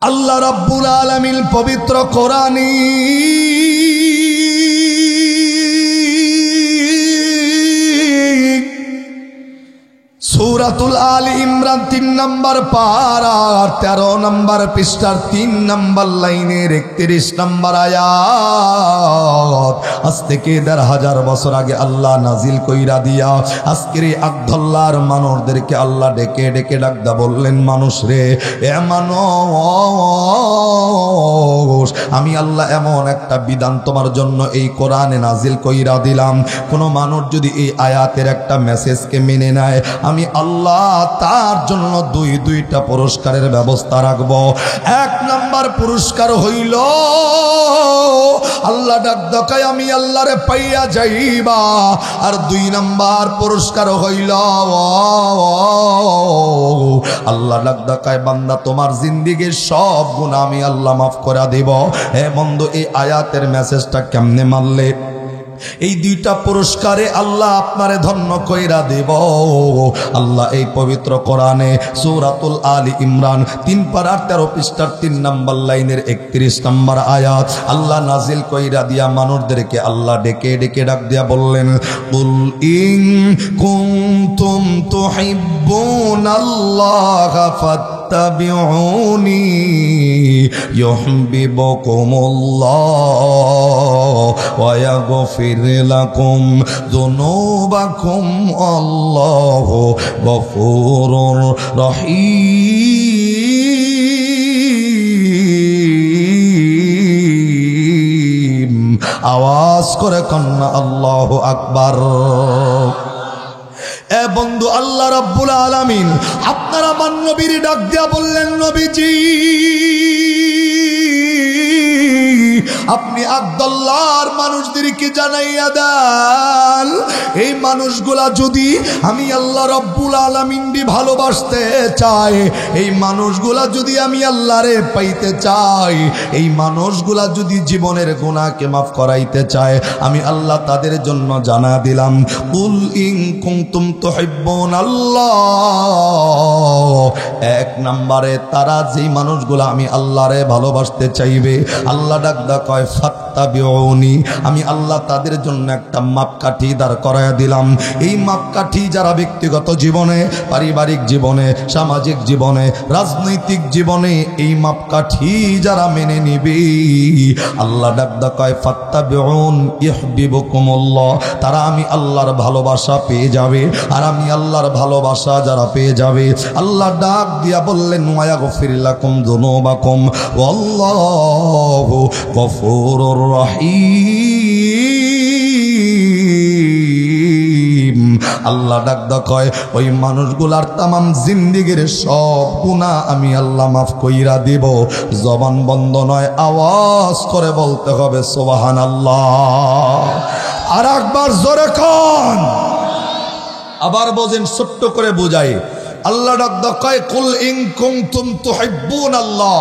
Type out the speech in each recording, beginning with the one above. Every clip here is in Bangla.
আল্লাহ রাব্বুল আলামিন পবিত্র কোরআনে সূরাতুল আলী ইমরান ৩ নম্বর পারা ১৩ নম্বর পৃষ্ঠার ৩ নম্বর লাইনের ৩১ নম্বর আয়াত আজ থেকে ১৫০০ বছর আগে আল্লাহ নাজিল কইরা দিয়া আজকের এই আব্দুল্লাহর মানুষদেরকে আল্লাহ ডেকে ডেকে ডাকদা বললেন, মানুষ রে, এ মানুষ, আমি আল্লাহ এমন একটা বিধান তোমার জন্য এই কোরআনে নাজিল কইরা দিলাম। কোন মানুষ যদি এই আয়াতের একটা মেসেজকে মেনে নেয়, আমি আল্লাহ তার জন্য দুইটা পুরস্কারের ব্যবস্থা রাখব। ১ নম্বর পুরস্কার হইল আল্লাহ ডাক দেখায় আমি আল্লাহরে পাইয়া যাইবা, আর ২ নম্বর পুরস্কার হইল আল্লাহ ডাক দেখায় বান্দা তোমার জিন্দেগীর সব গুনাহ আমি আল্লাহ মাফ করে দেব। হে বন্ধু, এই আয়াতের মেসেজটা কেমনে মানলে? এই ২টা পুরস্কারে আল্লাহ আপনারে ধন্য কইরা দেব। আল্লাহ এই পবিত্র কোরআনে সূরাতুল আলী ইমরান ৩ পারার ১৩ পৃষ্ঠার ৩ নম্বর লাইনের ৩১ নম্বর আয়াত আল্লাহ নাজিল কইরা দিয়া মানুষদেরকে আল্লাহ ডেকে ডেকে ডাক দিয়া বললেন, কুল ইন কুনতুম তুহিব্বুনাল্লাহ ফাত্তাবিউনি ইউহিব্বুকুমুল্লাহ ওয়া ইয়াগফির লাকুম যুনুবাকুম আল্লাহু গফুরুর রহিম। আওয়াজ করে কন্যা আল্লাহু আকবার। এ বন্ধু, আল্লাহ রাব্বুল আলামিন আপনার আমার নবীর ডাক দিয়া বললেন, নবীজি আপনি আব্দুল্লাহর মানুষদেরকে জানাইয়া দেন, এই মানুষগুলা যদি আমি আল্লাহ রাব্বুল আলামিনকে ভালোবাসতে চাই, এই মানুষগুলা যদি আমি আল্লাহরে পাইতে চাই, এই মানুষগুলা যদি জীবনের গুনাহকে মাফ করাইতে চায়, আমি আল্লাহ তাদের জন্য জানা দিলাম, কুল ইন কুনতুম তুহিব্বুনাল্লাহ। ১ নম্বরে তারা যেই মানুষগুলা আমি আল্লাহরে ভালোবাসতে চাইবে, আল্লাহ ডাকদা কয় ফাত্তাবিউনি, আমি আল্লাহ তাদের জন্য একটা মাপকাঠি দাঁড় করায়া দিলাম। এই মাপকাঠি যারা ব্যক্তিগত জীবনে, পারিবারিক জীবনে, সামাজিক জীবনে, রাজনৈতিক জীবনে এই মাপকাঠি যারা মেনে নিবে, আল্লাহ ডাকদা কয় ফাত্তাবিউন ইউহিব্বুকুমুল্লাহ, তারা আমি আল্লাহর ভালোবাসা পেয়ে যাবে। আর আমি আল্লাহর ভালোবাসা যারা পেয়ে যাবে, আল্লাহ ডাক দিয়া বললেন ওয়া ইয়াগফির লাকুম যুনুবাকুম ওয়াল্লাহু গফুরুর রহিম। আল্লাহ ডাক কয় ওই মানুষগুলার তামাম জিন্দেগীর সব গুনাহ আমি আল্লাহ মাফ কইরা দিব। জবান বন্ধ নয়, আওয়াজ করে বলতে হবে সুবহানাল্লাহ। আর একবার জোরে কোন, আবার বোঝেন, ছোট্ট করে বুঝাই। আল্লাহ ডাক কয় কুল ইন কুনতুম তুহিব্বুনাল্লাহ,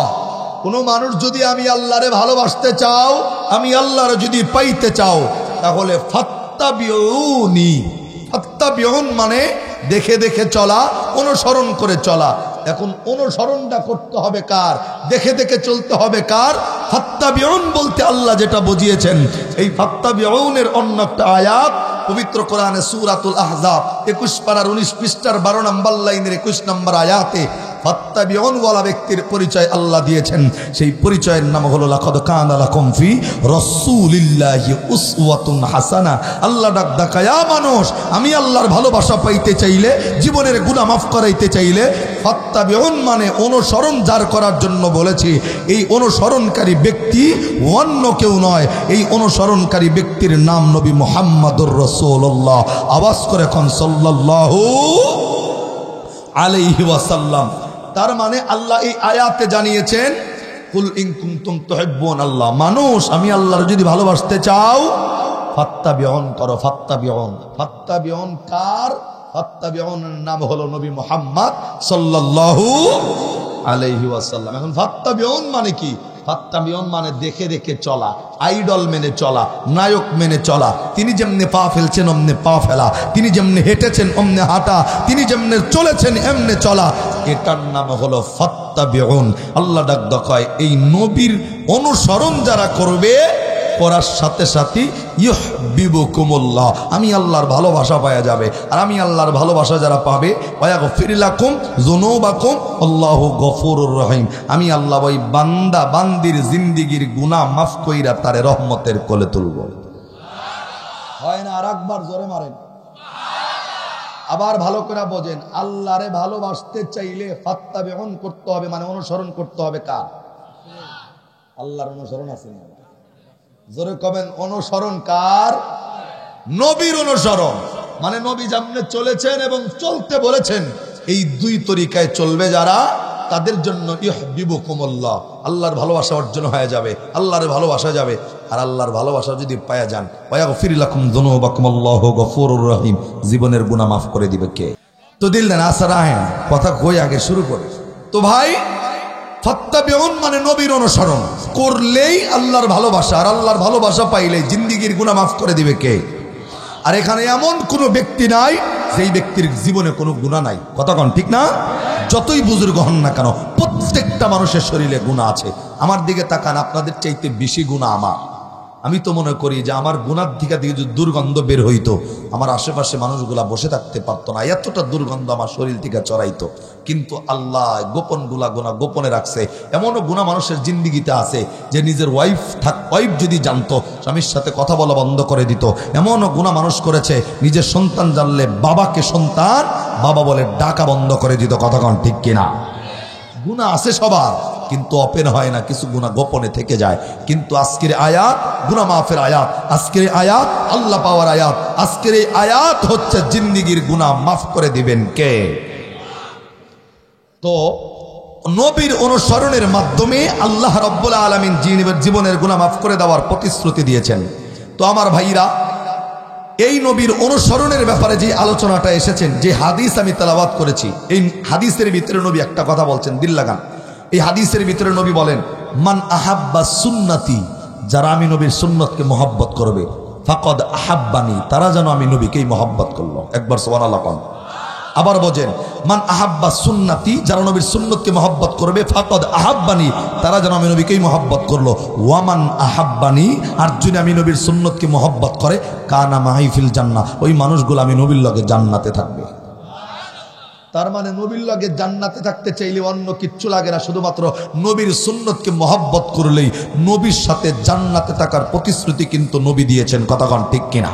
কোন মানুষ যদি আমি আল্লাহরে ভালোবাসতে চাও, আমি আল্লাহরে যদি পাইতে চাও, তাহলে ফাত্তাবিউনি। ফাত্তাবিউন মানে দেখে দেখে চলা, অনুসরণ করে চলা। এখন অনুসরণটা করতে হবে কার? দেখে দেখে চলতে হবে কার? ফাত্তাবিউন বলতে আল্লাহ যেটা বুঝিয়েছেন, এই ফাত্তাবিউনের অন্য একটা আয়াত পবিত্র কোরআনে সূরাতুল আহজাব ২১ পারার ১৯ পৃষ্ঠার ১২ নম্বর লাইনের ২১ নম্বর আয়াতে ফাত্তাবিউন ওয়ালা ব্যক্তির পরিচয় আল্লাহ দিয়েছেন। সেই পরিচয়ের নাম হলো লাকাদ কানা লাকুম ফি রাসূলিল্লাহি উসওয়াতুন হাসানা। আল্লাহ ডাক দেখায় মানুষ, আমি আল্লাহর ভালোবাসা পাইতে চাইলে, জীবনের গুনাহ মাফ করাইতে চাইলে, ফাত্তাবিউন মানে অনুসরণ যার করার জন্য বলেছি, এই অনুসরণকারী ব্যক্তি অন্য কেউ নয়, এই অনুসরণকারী ব্যক্তির নাম নবী মুহাম্মদুর রাসূলুল্লাহ। আওয়াজ করে কোন সাল্লাল্লাহু আলাইহি ওয়াসাল্লাম। তার মানে আল্লাহ এই আয়াতে জানিয়েছেন কুল ইন কুনতুম তুহিব্বুনাল্লাহ, মানুষ আমি আল্লাহর যদি ভালোবাসতে চাও, ফাত্তাবিউন করো। ফাত্তাবিউন, ফাত্তাবিউন কার? ফাত্তাবিউনের নাম হলো নবী মুহাম্মদ সাল্লাল্লাহু আলাইহি ওয়াসাল্লাম। এখন ফাত্তাবিউন মানে কি? ফাত্তাবিউন মানে দেখে দেখে চলা, আইডল মেনে চলা, নায়ক মেনে চলা। তিনি যেমনে পা ফেলছেন অমনে পা ফেলা, তিনি যেমনে হেঁটেছেন অমনে হাঁটা, তিনি যেমনে চলেছেন এমনে চলা। এটার নাম হলো ফাত্তাবিউন। আল্লাহ ডাক দেখায় এই নবীর অনুসরণ যারা করবে, করার সাথে সাথে ইউহিব্বুকুমুল্লাহ, আমি আল্লাহর ভালোবাসা পাওয়া যাবে। আর আমি আল্লাহর ভালোবাসা যারা পাবে, ওয়ায়াগফির লাকুম যুনুবাকুম আল্লাহু গফুরুর রহিম, আমি আল্লাহ ওই বান্দা বান্দির জিন্দেগীর গুনাহ মাফ কইরা তারে রহমতের কোলে তুলব। হয় না? আর একবার জোরে মারেন। আবার ভালো করে বোঝেন, আল্লাহরে ভালোবাসতে চাইলে ফাত্তাবিউন করতে হবে, মানে অনুসরণ করতে হবে কার? আল্লাহর অনুসরণ আছে না? জোরে কবেন, অনুসরণ কার? নবীর অনুসরণ। মানে নবী যেমনে চলেছেন এবং চলতে বলেছেন, এই দুই তরিকায় চলবে যারা, তাদের জন্য ইউহিব্বুকুমুল্লাহ, আল্লাহর ভালোবাসা অর্জন হয়ে যাবে, আল্লাহর ভালোবাসা যাবে। আর আল্লাহর ভালোবাসা যদি পাওয়া যান, ওয়ায়াগফির লাকুম যুনুবাকুম আল্লাহু গফুরুর রহিম, জীবনের গুনাহ মাফ করে দিবে কে? তো দিল দেন আসর আহেন, কথা কই আগে শুরু করে। তো ভাই, ফাত্তাবিউন মানে নবীর অনুসরণ করলেই আল্লাহর ভালোবাসা, আর আল্লাহর ভালোবাসা পাইলে জিন্দেগীর গুনাহ মাফ করে দিবে কে? আর এখানে এমন কোনো ব্যক্তি নাই যেই ব্যক্তির জীবনে কোনো গুনাহ নাই। কথা কন ঠিক না? যতই বুজুর্গ হন না কেন, প্রত্যেকটা মানুষের শরীরে গুনাহ আছে। আমার দিকে তাকান, আপনাদের চাইতে বেশি গুনাহ আমার। আমি তো মনে করি যে আমার গুনার দিকে যদি দুর্গন্ধ বের হইতো, আমার আশেপাশে মানুষগুলা বসে থাকতে পারতো না, এতটা দুর্গন্ধ আমার শরীর থেকে চড়াইতো। কিন্তু আল্লাহ গোপন গুনাহ গোপনে রাখছে। এমনও গুনাহ মানুষের জিন্দিগিতে আছে যে নিজের ওয়াইফ যদি জানতো, স্বামীর সাথে কথা বলা বন্ধ করে দিত। এমনও গুনাহ মানুষ করেছে, নিজের সন্তান জানলে বাবাকে সন্তান বাবা বলে ডাকা বন্ধ করে দিত। কথা কন ঠিক কিনা? গুনাহ আছে সবার, কিন্তু ওপেন হয় না, কিছু গুনাহ গোপনে থেকে যায়। কিন্তু আজকের আয়াত গুনাহ মাফের আয়াত, আজকের আয়াত আল্লাহ পাওয়ার আয়াত, আজকের এই আয়াত হচ্ছে জিন্দেগীর গুনাহ মাফ করে দিবেন কে? তো নবীর অনুসরণের মাধ্যমে আল্লাহ রাব্বুল আলামিন জীবনের গুনাহ মাফ করে দেওয়ার প্রতিশ্রুতি দিয়েছেন। তো আমার ভাইরা, এই নবীর অনুসরণের ব্যাপারে যে আলোচনাটা এসেছেন, যে হাদিস আমি তেলাওয়াত করেছি, এই হাদিসের ভিতরে নবী একটা কথা বলছেন, দিল লাগান। এই হাদিসের ভিতরে নবী বলেন, মান আহাব্বা সুন্নতি, যারা আমি নবীর সুন্নতকে মহব্বত করবে, ফাকাদ আহাব্বানি, তারা যেন আমি নবীকেই মহব্বত করলো। একবার সুবহানাল্লাহ কোন। আবার বোঝেন, মান আহাব্বা সুন্নতি, যারা নবীর সুন্নতকে মহব্বত করবে, ফাকাদ আহাব্বানি, তারা যেন আমি নবীকেই মহব্বত করলো। ওয়ামান আহাব্বানি, আর যদি আমি নবীর সুন্নতকে মহব্বত করে, কানা মাই ফিল জান্নাহ, ওই মানুষগুলো আমি নবীর লগে জান্নাতে থাকবে। তার মানে নবীর লগে জান্নাতে থাকতে চাইলে অন্য কিচ্ছু লাগে না, শুধুমাত্র নবীর সুন্নতকে মহব্বত করলেই নবীর সাথে জান্নাতে থাকার প্রতিশ্রুতি কিন্তু নবী দিয়েছেন। কথা কন ঠিক কিনা?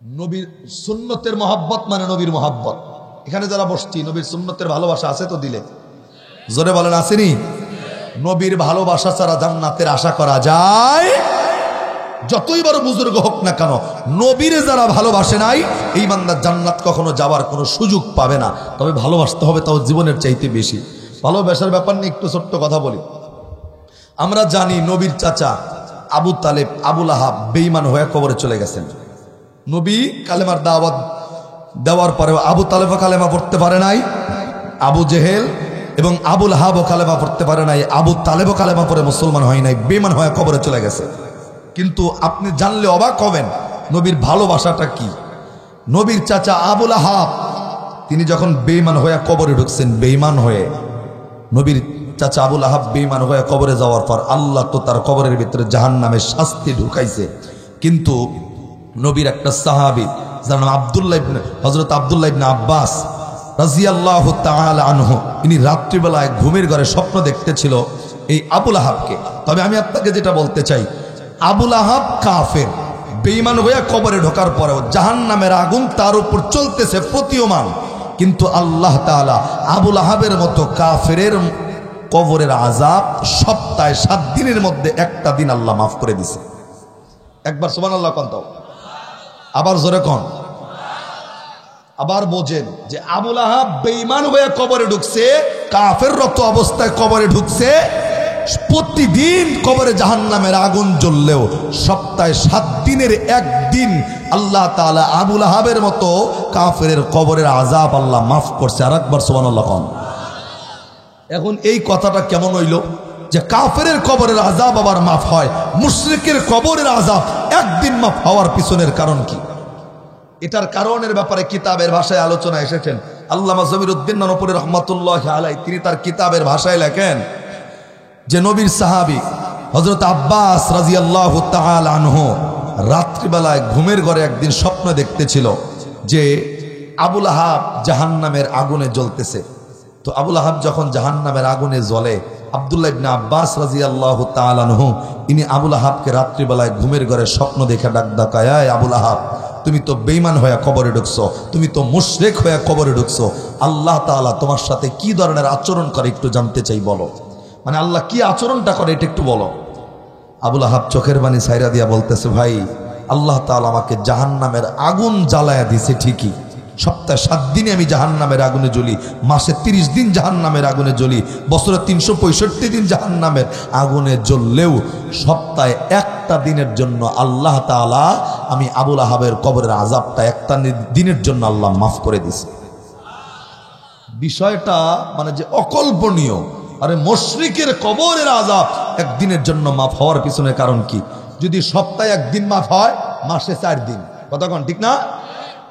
নবীর সুন্নতের মহব্বত মানে নবীর মহব্বত। এখানে যারা বসছি, নবীর সুন্নতের ভালোবাসা আছে তো দিলে? জোরে বলেন আসেনি? নবীর ভালোবাসা ছাড়া জান্নাতের আশা করা যায়? যতই বড় বুজুর্গ হোক না কেন, নবীরে যারা ভালোবাসে নাই, এই বান্দা জান্নাত কখনো যাওয়ার কোনো সুযোগ পাবে না। তবে ভালোবাসতে হবে, তাও জীবনের চাইতে বেশি। ভালোবাসার ব্যাপার নিয়ে একটু ছোট্ট কথা বলি। আমরা জানি নবীর চাচা আবু তালেব, আবুল আহাব বেঈমান হয়ে কবরে চলে গেছেন। নবী কালেমার দাওয়াত দেওয়ার পরেও আবু তালেবও কালেমা পড়তে পারে নাই, আবু জেহেল এবং আবুল আহাবও কালেমা পড়তে পারে নাই, আবু তালেবও কালেমা পড়ে মুসলমান হয় নাই, বেঈমান হয়ে কবরে চলে গেছে। কিন্তু আপনি জানলে অবাক হবেন নবীর ভালোবাসাটা কি। নবীর চাচা আবুল আহাব, তিনি যখন বেঈমান হয়ে কবরে ঢুকছেন, বেঈমান হয়ে, নবীর চাচা আবুল আহাব বেঈমান হয়ে কবরে যাওয়ার পর আল্লাহ তো তার কবরের ভিতরে জাহান্নামের শাস্তি ঢুকাইছে। কিন্তু নবীর একটা সাহাবী, যার নাম হযরত আব্দুল্লাহ ইবনে আব্বাস রাদিয়াল্লাহু তাআলা আনহু, ইনি রাত্রিবেলায় ঘুমের ঘরে স্বপ্ন দেখতেছিল এই আবুল আহাবকে। তবে আমি আপনাকে যেটা বলতে চাই, আবুল আহাব কাফের, বেঈমান হয়ে কবরে ঢোকার পরেও জাহান্নামের আগুন তার উপর চলতেছে প্রতীয়মান। কিন্তু আল্লাহ তাআলা আবুল আহাবের মতো কাফেরের কবরের আযাব সপ্তাহে 7 দিনের মধ্যে একটা দিন আল্লাহ মাফ করে দিছে। একবার সুবহানাল্লাহ কোন। তাও আবার জোরে কোন। আবার বোঝেন যে আবুল আহাব বেঈমান হয়ে কবরে ঢুকছে, কাফেররত অবস্থায় কবরে ঢুকছে, প্রতিদিন কবরে জাহান্নামের আগুন জ্বললেও সপ্তাহে 7 দিনের একদিন আল্লাহ তাআলা আবুল আহাবের মতো কাফেরের কবরের আযাব আল্লাহ মাফ করছে। আর একবার সুবহানাল্লাহ কোন। এখন এই কথাটা কেমন হইল যে কাফেরের কবরের আযাব আবার মাফ হয়, মুশরিকের কবরের আযাব একদিন মাফ হওয়ার পিছনের কারণ কি? এটার কারণের ব্যাপারে কিতাবের ভাষায় আলোচনা এসেছেন। আল্লামা জমিরউদ্দিন ননপুরি রহমাতুল্লাহি আলাইহি তিনি তার কিতাবের ভাষায় লেখেন যে নবীর সাহাবী হযরত আব্বাস রাদিয়াল্লাহু তাআলা আনহু রাত্রিবেলায় ঘুমের ঘরে একদিন স্বপ্ন দেখতেছিল যে আবুল আহাব জাহান্নামের আগুনে জ্বলতেছে। তো আবুল আহাব যখন জাহান্নামের আগুনে জ্বলে, আব্দুল্লাহ ইবনে আব্বাস রাদিয়াল্লাহু তাআলা আনহু ইনি আবুল আহাবকে রাত্রিবেলায় ঘুমের ঘরে স্বপ্ন দেখে ডাক দেয়, আয় আবুল আহাব, তুমি তো বেঈমান হয়ে কবরে ঢুকছো, তুমি তো মুশরিক হয়ে কবরে ঢুকছো। আল্লাহ তাআলা তোমার সাথে কি ধরনের আচরণ করে একটু জানতে চাই, বলো। মানে আল্লাহ কি আচরণটা করে এটা একটু বলো। আবুল আহাব চোখের পানি ছাইরা দিয়া বলতেছে, ভাই আল্লাহ তাআলা আমাকে জাহান্নামের আগুন জ্বালায়া দিছে ঠিকই, সপ্তাহে 7 দিনে আমি জাহান্নামের আগুনে জ্বলি, মাসে 30 দিন জাহান্নামের আগুনে জ্বলি, বছরে 365 দিন জাহান্নামের আগুনে জ্বললেও সপ্তাহে একটা দিনের জন্য আল্লাহ তাআলা আমি আবুল আহাবের কবরের আযাবটা একটা দিনের জন্য আল্লাহ মাফ করে দিছে। বিষয়টা মানে যে অকল্পনীয়। আরে মুশরিকের কবরের আযাব একদিনের জন্য মাফ হওয়ার পিছনে কারণ কি? যদি সপ্তাহে একদিন মাফ হয়, মাসে 4 দিন, কথা কোন ঠিক না?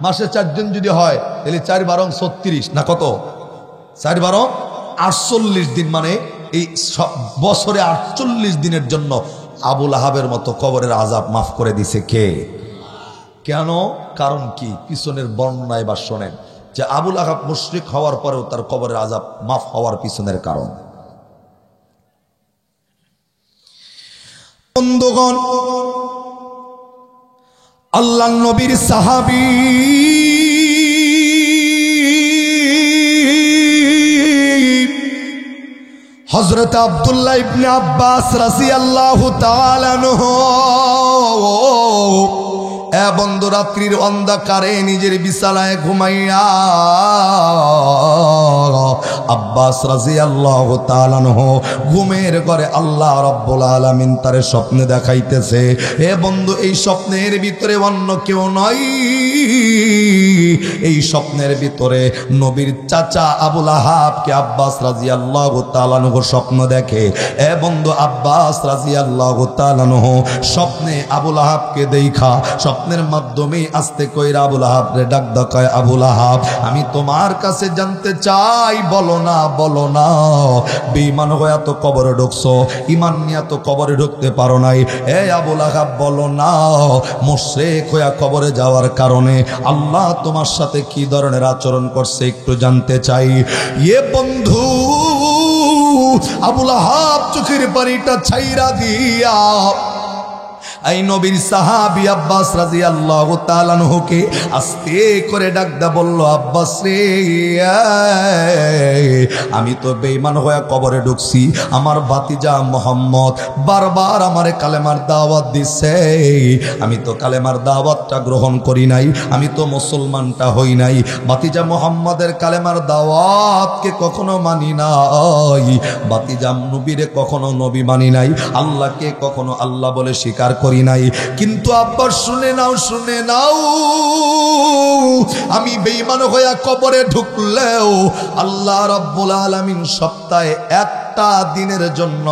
মাসে 4 দিন যদি হয় তাহলে 4 বারং 36 না কত, 4 বারং 48 দিন, মানে এই বছরে 48 দিনের জন্য আবুল আহাবের মতো কবরের আযাব মাফ করে দিছে কে? কেন? কারণ কি? পিছনের বর্ণনায় বা শোনেন যে আবুল আহাব মুশরিক হওয়ার পরেও তার কবরের আযাব মাফ হওয়ার পিছনের কারণ। বন্ধুগণ, আল্লাহর নবীর সাহাবী হযরত আব্দুল্লাহ ইবনে আব্বাস রাদিয়াল্লাহু তাআলা আনহু বন্ধু রাত্রির অন্ধকারে নিজের বিছানায় ঘুমাইয়া আব্বাস রাদিয়াল্লাহু তাআলা আনহু ঘুমের ঘরে আল্লাহ রাব্বুল আলামিন তার স্বপ্নে দেখাইতেছে। হে বন্ধু, এই স্বপ্নের ভিতরে অন্য কেউ নয়, এই স্বপ্নের ভিতরে নবীর চাচা আবুল আহাবকে আব্বাস রাদিয়াল্লাহু তাআলা আনহু স্বপ্ন দেখে। এ বন্ধু, আব্বাস রাদিয়াল্লাহু তাআলা আনহু স্বপ্নে আবুল আহাবকে দেখা স্বপ্নের মাধ্যমে আস্তে কইরা আবুল আহাবরে ডাক দেয়, আবুল আহাব, আমি তোমার কাছে জানতে চাই, বলো না বলো না, বেঈমান হয়ে তো কবরে ঢুকছো, ঈমান নিয়ে তো কবরে ঢুকতে পারো নাই। এ আবুল আহাব, বলো না, মুশরিক হয়ে কবরে যাওয়ার কারণে আল্লাহ তোমার সাথে কি ধরনের আচরণ করছে একটু জানতে চাই। এ বন্ধু, আবুল আহাব চোখের পানিটা ছাইরা দিয়া এই নবীর সাহাবী আব্বাস রাদিয়াল্লাহু তাআলা আনহুকে আস্তে করে ডাকদা বলল, আব্বাস রে, আমি তো বেঈমান হয়ে কবরে ঢুকছি, আমার ভাতিজা মুহাম্মদ বারবার আমারে কালেমার দাওয়াত দিছে, আমি তো কালেমার দাওয়াতটা গ্রহণ করি নাই, আমি তো মুসলমানটা হই নাই, ভাতিজা মুহাম্মদের কালেমার দাওয়াতকে কখনো মানি নাই, ভাতিজা নবীরে কখনো নবী মানি নাই, আল্লাহকে কখনো আল্লাহ বলে স্বীকার করি নাই। কিন্তু আব্বা শুনে নাও, শুনে নাও, আমি বেঈমান হয়ে কবরে ঢুকলেও আল্লাহ রাব্বুল আলামিন সপ্তাহে একটা দিনের জন্য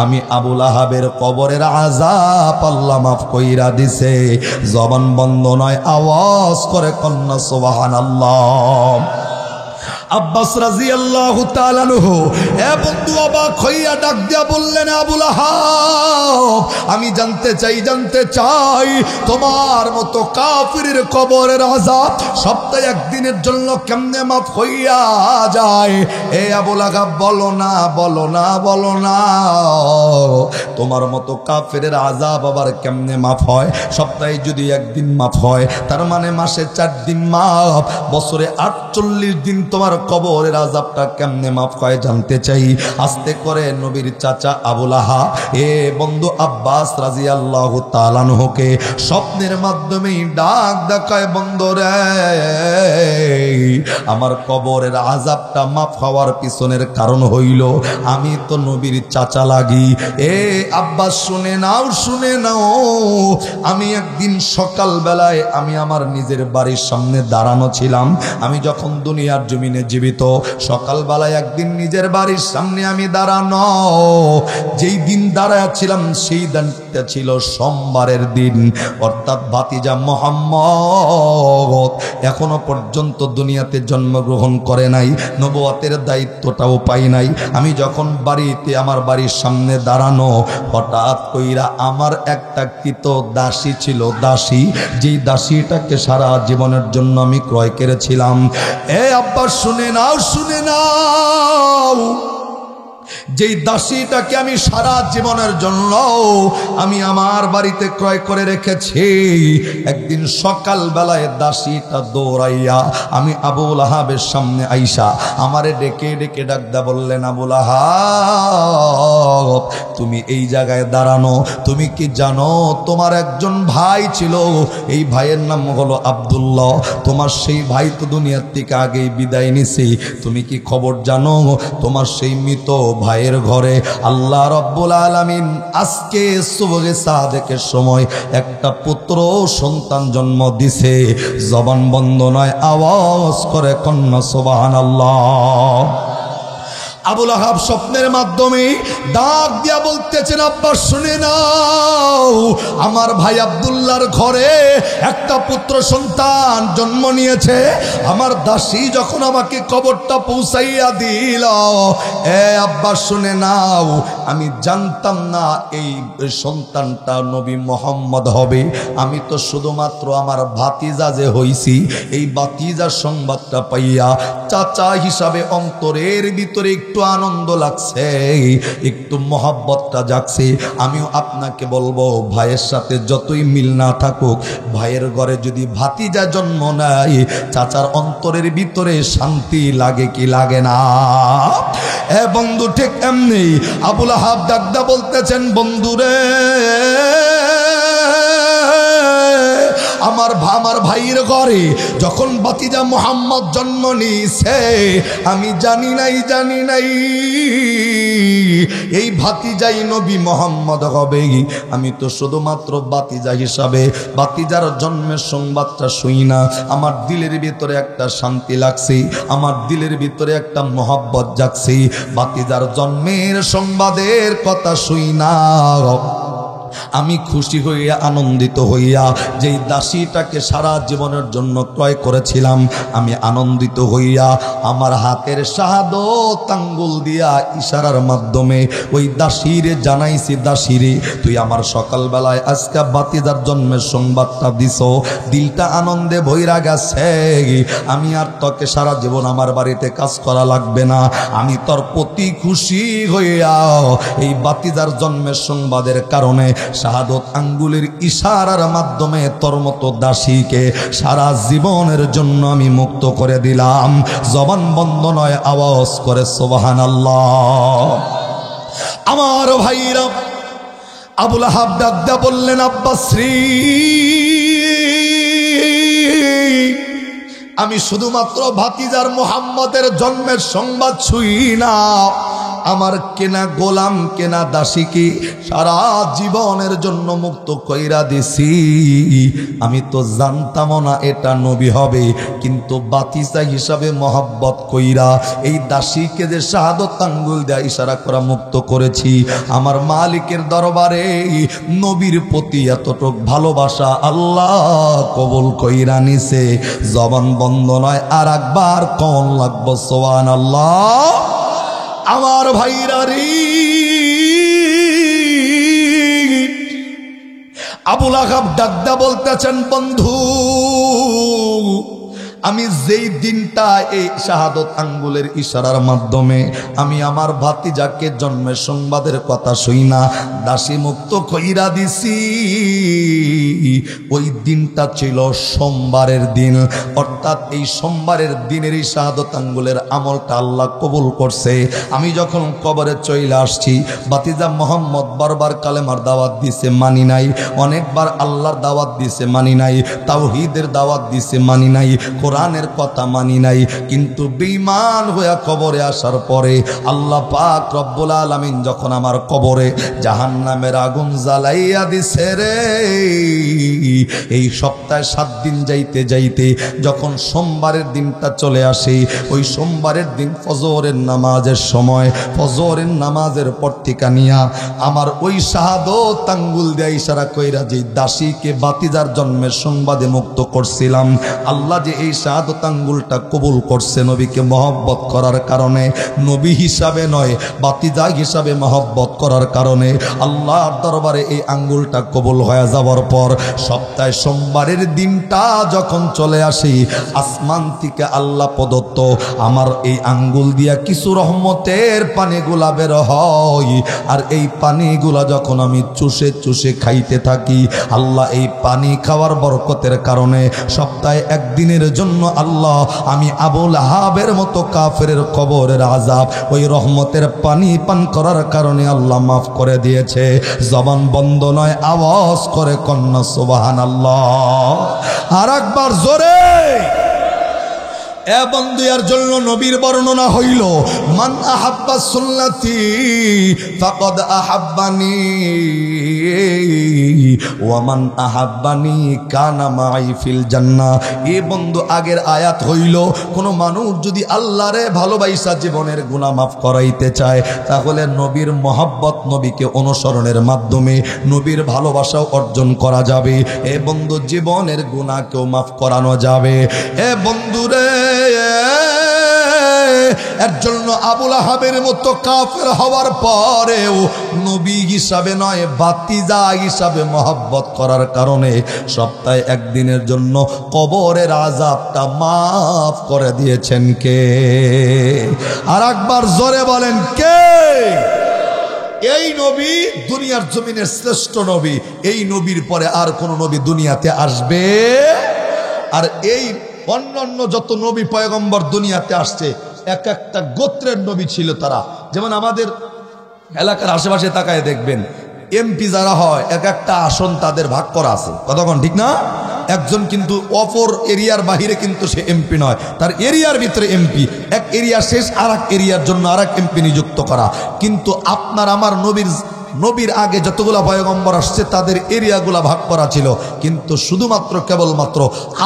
আমি আবুল আহাবের কবরের আযাব আল্লাহ মাফ কইরা দিছে। জবান বন্ধ নয়, আওয়াজ করে কন্যা সুবহানাল্লাহ। আব্বাস রাদিয়াল্লাহু তাআলা আনহু এ বন্ধু অবাক হইয়া ডাক দিয়া বললেন, আবুল আহাব, আমি জানতে চাই তোমার মতো কাফিরের কবরের আযাব সপ্তাহে একদিনের জন্য কেমনে মাফ হইয়া যায়? এ আবুল আহাব, বলো না বলো না বলো না, তোমার মতো কাফিরের আযাব আবার কেমনে মাফ হয়? সপ্তাহে যদি একদিন মাফ হয়, তার মানে মাসে 4 দিন মাফ, বছরে 48 দিন তোমার কবরের আযাবটা কেমনে মাফ হয় জানতে চাই। আস্তে করে নবীর চাচা আবুল আহাব এ বন্ধু আব্বাস রাদিয়াল্লাহু তাআলা আনহুকে স্বপ্নের মাধ্যমে ডাক দেখায়, বন্ধু রে, আমার কবরের আযাবটা মাফ হওয়ার পিছনের কারণ হইল আমি তো নবীর চাচা লাগি। এ আব্বাস, শুনে নাও, শুনে নাও, আমি একদিন সকাল বেলায় আমি আমার নিজের বাড়ির সামনে দাঁড়ানো ছিলাম, আমি যখন দুনিয়ার জমিনে জীবিত। সকালবেলায় একদিন নিজের বাড়ির সামনে আমি দাঁড়ানো, যেই দিন দাঁড়াচ্ছিলাম সেই দিনটা ছিল সোমবারের দিন, অর্থাৎ ভাতিজা মুহাম্মদ এখনো পর্যন্ত দুনিয়াতে জন্মগ্রহণ করে নাই, নবুয়তের দায়িত্বটাও পাই নাই। আমি যখন বাড়িতে আমার বাড়ির সামনে দাঁড়ানো, হঠাৎ কইরা আমার একটা কৃত দাসী ছিল, দাসী, যেই দাসীটাকে সারা জীবনের জন্য আমি ক্রয় করেছিলাম। এ আব্বা শুনে নাও, শুনে নাও, যেই দাসীটাকে আমি সারা জীবনের জন্য আমি আমার বাড়িতে ক্রয় করে রেখেছি, একদিন সকাল বেলায় দাসীটা দৌড়াইয়া আমি আবুল আহাবের সামনে আইসা আমারে ডেকে ডেকে ডাকদা বললেন, আবুল আহাব তুমি এই জায়গায় দাঁড়ানো, তুমি কি জানো তোমার একজন ভাই ছিল, এই ভাইয়ের নাম হলো আব্দুল্লাহ, তোমার সেই ভাই তো দুনিয়ার থেকে আগেই বিদায় নিছে, তুমি কি খবর জানো তোমার সেই মৃত ভাইয়ের ঘরে আল্লাহ রাব্বুল আলামিন আজকে সুবহে সাদেকের সময় একটা পুত্র সন্তান জন্ম দিছে। জবান বন্ধ নয়, আওয়াজ করে কন্যা সুবহানাল্লাহ। আবুল আহাব স্বপ্নের মাধ্যমে ডাক দিয়া বলতেছেন, আব্বা শুনে নাও, আমার ভাই আব্দুল্লাহর ঘরে একটা পুত্র সন্তান জন্ম নিয়েছে। আমার দাসী যখন আমাকে খবরটা পৌঁছাইয়া দিল, এ আব্বা শুনে নাও, আমি জানতাম না এই সন্তানটা নবী মুহাম্মদ হবে, আমি তো শুধুমাত্র আমার ভাতিজা যে হইছি, এই ভাতিজার সংবাদটা পাইয়া চাচা হিসাবে অন্তরের ভিতরে একটু আনন্দ লাগছে, একটু মহব্বতটা জাগছে। আমিও আপনাকে বলবো, ভাইয়ের সাথে যতই মিল না থাকুক, ভাইয়ের ঘরে যদি ভাতিজা জন্ম নেয়, চাচার অন্তরের ভিতরে শান্তি লাগে কি লাগে না? এ বন্ধু, ঠিক এমনি আবুল আহাব ডাকদা বলতেছেন, বন্ধুরে আমার ভাইয়ের ঘরে যখন ভাতিজা মুহাম্মদ জন্ম নিয়েছে, আমি জানি নাই এই ভাতিজাই নবী মুহাম্মদ হবে। আমি তো শুধুমাত্র ভাতিজা হিসাবে ভাতিজার জন্মের সংবাদটা শুই না, আমার দিলের ভিতরে একটা শান্তি লাগছে, আমার দিলের ভিতরে একটা মহব্বত জাগছে। ভাতিজার জন্মের সংবাদের কথা শুই না, আমি খুশি হইয়া আনন্দিত হইয়া যেই দাসীটাকে সারা জীবনের জন্য ক্রয় করেছিলাম, আমি আনন্দিত হইয়া আমার হাতের শাহাদত আঙ্গুল দিয়া ইশারার মাধ্যমে ওই দাসীরে জানাইছি, দাসীরে তুই আমার সকালবেলায় আজকে ভাতিজার জন্মের সংবাদটা দিছ, দিলটা আনন্দে ভইরা গেছে, আমি আর তোকে সারা জীবন আমার বাড়িতে কাজ করা লাগবে না, আমি তোর প্রতি খুশি হইয়া এই ভাতিজার জন্মের সংবাদের কারণে শাহাদত আঙ্গুলের ইশারার মাধ্যমে তোর মতো দাসীকে সারা জীবনের জন্য আমি মুক্ত করে দিলাম। জবান বন্ধ নয়, আওয়াজ করে সুবহানাল্লাহ। আমার ভাইরা আবুল আহাব ডাকদা বললেন, আব্বাশ্রী আমি শুধুমাত্র ভাতিজার মুহাম্মদের জন্মের সংবাদ শুই না, আমার কেনা গোলাম কেনা দাসীকে সারা জীবনের জন্য মুক্ত কইরা দিছি। আমি তো জানতাম না এটা নবী হবে, কিন্তু বাতিজা হিসাবে মহব্বত কইরা এই দাসীকে যে শাহাদত আঙ্গুল দেয়া ইশারা করা মুক্ত করেছি, আমার মালিকের দরবারে নবীর প্রতি এতটুক ভালোবাসা আল্লাহ কবুল কইরা নিছে। জবান বন্ধ নয়, আর একবার কন লাগবো সুবহানাল্লাহ। আমার ভাইরা রে, আবুল আহাব ডাকদা বলতেছেন, বন্ধু আমি যেই দিনটা এই শাহাদত আঙ্গুলের ইশারার মাধ্যমে আমি আমার ভাতিজাকে জন্মের সংবাদের কথা শুই না দাসী মুক্ত কইরা দিছি, ওই দিনটা ছিল সোমবারের দিন, অর্থাৎ এই সোমবারের দিনের এই শাহাদত আঙ্গুলের আমলটা আল্লাহ কবুল করছে। আমি যখন কবরে চলে আসছি, ভাতিজা মোহাম্মদ বারবার কালেমার দাওয়াত দিছে, মানি নাই, অনেকবার আল্লাহর দাওয়াত দিছে, মানি নাই, তাওহীদের দাওয়াত দিছে, মানি নাই, কোরআন কোরআনের কথা মানি নাই, কিন্তু বেঈমান হইয়া কবরে আসার পরে আল্লাহ পাক রব্বুল আলামিন যখন আমার কবরে জাহান্নামের আগুন জ্বালাইয়া দিছে রে, এই সপ্তাহে 7 দিন যাইতে যাইতে যখন সোমবারের দিনটা চলে আসে, ওই সোমবারের দিন ফজরের নামাজের সময়, ফজরের নামাজের পর থেকে নিয়া আমার ওই শাহাদত আঙ্গুল দিয়ে ইশারা কইরা যে দাসীকে বাতিজার জন্মের সংবাদে মুক্ত করছিলাম, আল্লাহ যে এই শাহাদত আঙ্গুলটা কবুল করছে নবীকে মহব্বত করার কারণে, নবী হিসাবে নয় বাতিজা হিসাবে মহব্বত করার কারণে আল্লাহর দরবারে এই আঙ্গুলটা কবুল হয়ে যাওয়ার পর সপ্তাহে সোমবারের দিনটা যখন চলে আসি, আসমান থেকে আল্লাহ প্রদত্ত আমার এই আঙ্গুল দিয়া কিছু রহমতের পানিগুলা বের হয়, আর এই পানিগুলা যখন আমি চুষে চুষে খাইতে থাকি, আল্লাহ এই পানি খাওয়ার বরকতের কারণে সপ্তাহে একদিনের জন্য আল্লাহ আমি আবুল আহাবের মতো কাফেরের কবরের আযাব ওই রহমতের পানি পান করার কারণে আল্লাহ মাফ করে দিয়েছে। জবান বন্ধ নয়, আওয়াজ করে কন্যা সুবহানাল্লাহ। আর একবার জোরে। এ বন্ধু, এর জন্য নবীর বর্ণনা হইল মান আহাব্বা সুন্নতি ফাকাদ আহাব্বানি ওয়া মান আহাব্বানি কানা মাই ফিল জান্নাহ। এ বন্ধু, আগের আয়াত হইল কোন মানুষ যদি আল্লাহরে ভালোবাসা জীবনের গুনাহ মাফ করাইতে চায়, তাহলে নবীর মহব্বত, নবীকে অনুসরণের মাধ্যমে নবীর ভালোবাসাও অর্জন করা যাবে। এ বন্ধু, জীবনের গুনাহকেও মাফ করানো যাবে। এ বন্ধুরে, এর জন্য আবুল আহাবের মতো কাফের হওয়ার পরেও নবী হিসাবে নয় বাতিজা হিসাবে মহব্বত করার কারণে সপ্তাহে একদিনের জন্য কবরের আযাবটা মাফ করে দিয়েছেন কে? আর একবার জোরে বলেন কে? এই নবী দুনিয়ার জমিনের শ্রেষ্ঠ নবী। এই নবীর পরে আর কোন নবী দুনিয়াতে আসবে? আর এই অন্যান্য যত নবী পয়গম্বর দুনিয়াতে আসছে, এক একটা গোত্রের নবী ছিল তারা। যেমন আমাদের এলাকার আশেপাশে তাকায় দেখবেন এমপি যারা হয়, এক একটা আসন তাদের ভাগ করা আছে। কতক্ষণ ঠিক না? একজন কিন্তু অপর এরিয়ার বাহিরে কিন্তু সে এমপি নয়, তার এরিয়ার ভিতরে এমপি। এক এরিয়া শেষ, আর এক এরিয়ার জন্য আর এক এমপি নিযুক্ত করা। কিন্তু আপনার আমার নবীর আগে যতগুলা পয়গম্বর আসছে তাদের এরিয়াগুলা ভাগ করা ছিল, কিন্তু শুধুমাত্র কেবলমাত্র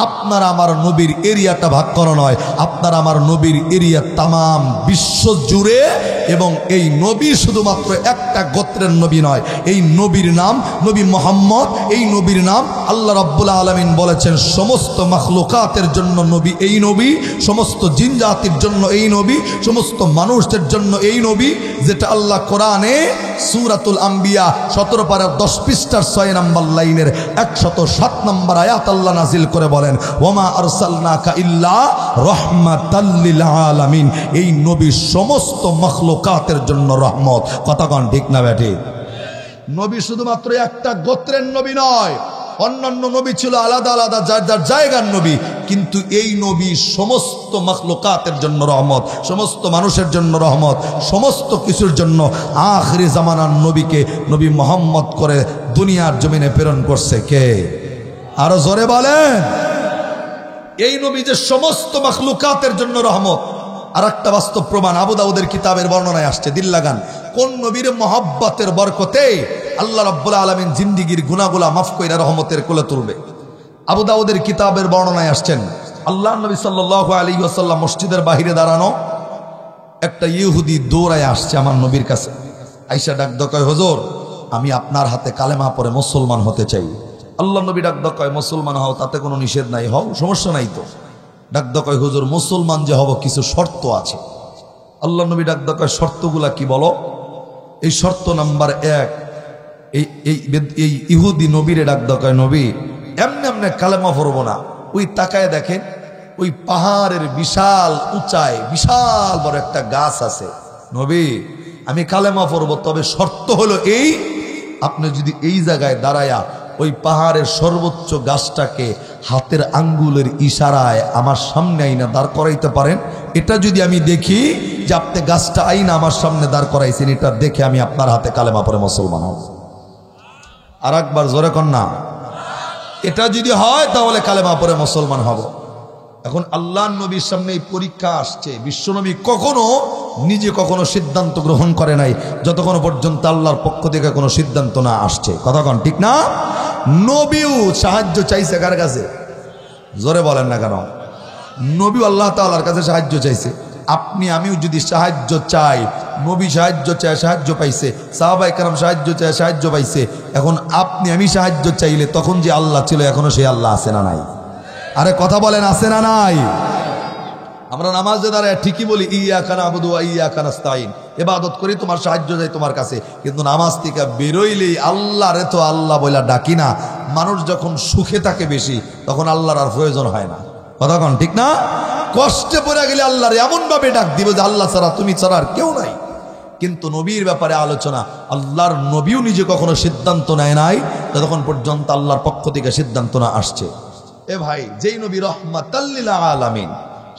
আপনার আমার নবীর এরিয়াটা ভাগ করা নয়। আপনার আমার নবীর এরিয়া তামাম বিশ্ব জুড়ে, এবং এই নবী শুধুমাত্র একটা গোত্রের নবী নয়। এই নবীর নাম নবী মুহাম্মদ। এই নবীর নাম আল্লাহ রাব্বুল আলামিন বলেছেন সমস্ত মাখলুকাতের জন্য নবী এই নবী, সমস্ত জিন জাতির জন্য এই নবী, সমস্ত মানুষদের জন্য এই নবী। যেটা আল্লাহ কোরআনে সূরাতুল আম্বিয়া 17 পারার 10 পৃষ্ঠার 6 নম্বর লাইনের 107 নম্বর আয়াত আল্লাহ নাজিল করে বলেন, ওয়ামা আরসালনাকা ইল্লা রাহমাতাল লিল আলামিন। এই নবী সমস্ত মাখলুকাতের জন্য রহমত। কথাগণ ঠিক না বেঠিক? নবী শুধুমাত্র একটা গোত্রের নবী নয়, অন্যান্য নবী ছিল আলাদা আলাদা যার যার জায়গার নবী, কিন্তু এই নবী সমস্ত মাখলুকাতের জন্য রহমত, সমস্ত মানুষের জন্য রহমত, সমস্ত কিছুর জন্য আখিরি জামানার নবীকে নবী মুহাম্মদ করে দুনিয়ার জমিনে প্রেরণ করছে কে? আরো জোরে বলেন। এই নবী যে সমস্ত মাখলুকাতের জন্য রহমত। আর একটা বাস্তব প্রমাণ আবু দাউদের কিতাবের বর্ণনায় আসছে, দিল লাগান। কোন নবীর মহব্বতের বরকতে আল্লাহ রাব্বুল আলামিন জিন্দিগির গুনাহগুলা মাফ কইরা রহমতের কোলে তুলবে। আবু দাউদের কিতাবের বর্ণনায় আসছেন, আল্লাহর নবী সাল্লাল্লাহু আলাইহি ওয়াসাল্লাম মসজিদের বাহিরে দাঁড়ানো, একটা ইহুদি দৌড়ায় আসছে আমার নবীর কাছে। আয়েশা ডাক কয়, হুজুর আমি আপনার হাতে কালেমা পড়ে মুসলমান হতে চাই। আল্লাহর নবী ডাক কয়, মুসলমান হও, তাতে কোনো নিষেধ নাই, হও, সমস্যা নাই তো। ডাক কয়, হুজুর মুসলমান যে হব কিছু শর্ত আছে। আল্লাহর নবী ডাক কয়, শর্তগুলা কি বলো? এই শর্ত নাম্বার 1, এই ইহুদি নবীরে ডাক কয়, নবী এমনি এমনি কালেমা পড়বো না। ওই তাকায় দেখেন, ওই পাহাড়ের বিশাল উঁচায় বিশাল বড় একটা গাছ আছে। নবী আমি কালেমা পড়বো, তবে শর্ত হলো এই, আপনি যদি এই জায়গায় দাঁড়ায়া ওই পাহাড়ের সর্বোচ্চ গাছটাকে হাতের আঙ্গুলের ইশারায় আমার সামনে আইনা দাঁড় করাইতে পারেন, এটা যদি আমি দেখি যে আপনি গাছটা আইনা আমার সামনে দাঁড় করাইছেন, এটা দেখে আমি আপনার হাতে কালেমা পড়ে মুসলমান হব। আর একবার জোরে কন্যা, এটা যদি হয় তাহলে কালেমা পড়ে মুসলমান হব। এখন আল্লাহ নবীর সামনে এই পরীক্ষা আসছে। বিশ্বনবী কখনো নিজে কখনো সিদ্ধান্ত গ্রহণ করে নাই যতক্ষণ পর্যন্ত আল্লাহর পক্ষ থেকে কোনো সিদ্ধান্ত না আসছে। কথা কন ঠিক না? নবীও সাহায্য চাইছে কার কাছে? জোরে বলেন না কেন? নবীও আল্লাহ তাআলার কাছে সাহায্য চাইছে। আপনি আমিও যদি সাহায্য চাই, নবী সাহায্য চায়, সাহায্য পাইছে। সাহাবায়ে কেরাম সাহায্য চায়, সাহায্য পাইছে। এখন আপনি আমি সাহায্য চাইলে তখন যে আল্লাহ ছিল এখনো সেই আল্লাহ আছে না নাই? আরে কথা বলেন, আছে না নাই? আমরা নামাজে দাঁড়ায় ঠিকই বলি ইয়াকা না'বুদু ওয়া ইয়াকা নাস্তাঈন, ইবাদত করি, তোমার সাহায্য চাই তোমার কাছে। কিন্তু নামাজ থেকে বেরোইলেই আল্লাহরে তো আল্লাহ বইলা ডাকি না। মানুষ যখন সুখে থাকে বেশি তখন আল্লাহর আর প্রয়োজন হয় না। কথা কন ঠিক না? কষ্টে পড়ে গেলে আল্লাহর এমন ভাবে ডাক দিব যে আল্লাহ ছাড়া, তুমি ছাড়া আর কেউ নাই। কিন্তু নবীর ব্যাপারে আলোচনা, আল্লাহর নবীও নিজে কখনো সিদ্ধান্ত নেয় নাই যতক্ষণ পর্যন্ত আল্লাহর পক্ষ থেকে সিদ্ধান্ত না আসছে। এ ভাই, যেই নবী রাহমাতাল লিল আলামিন,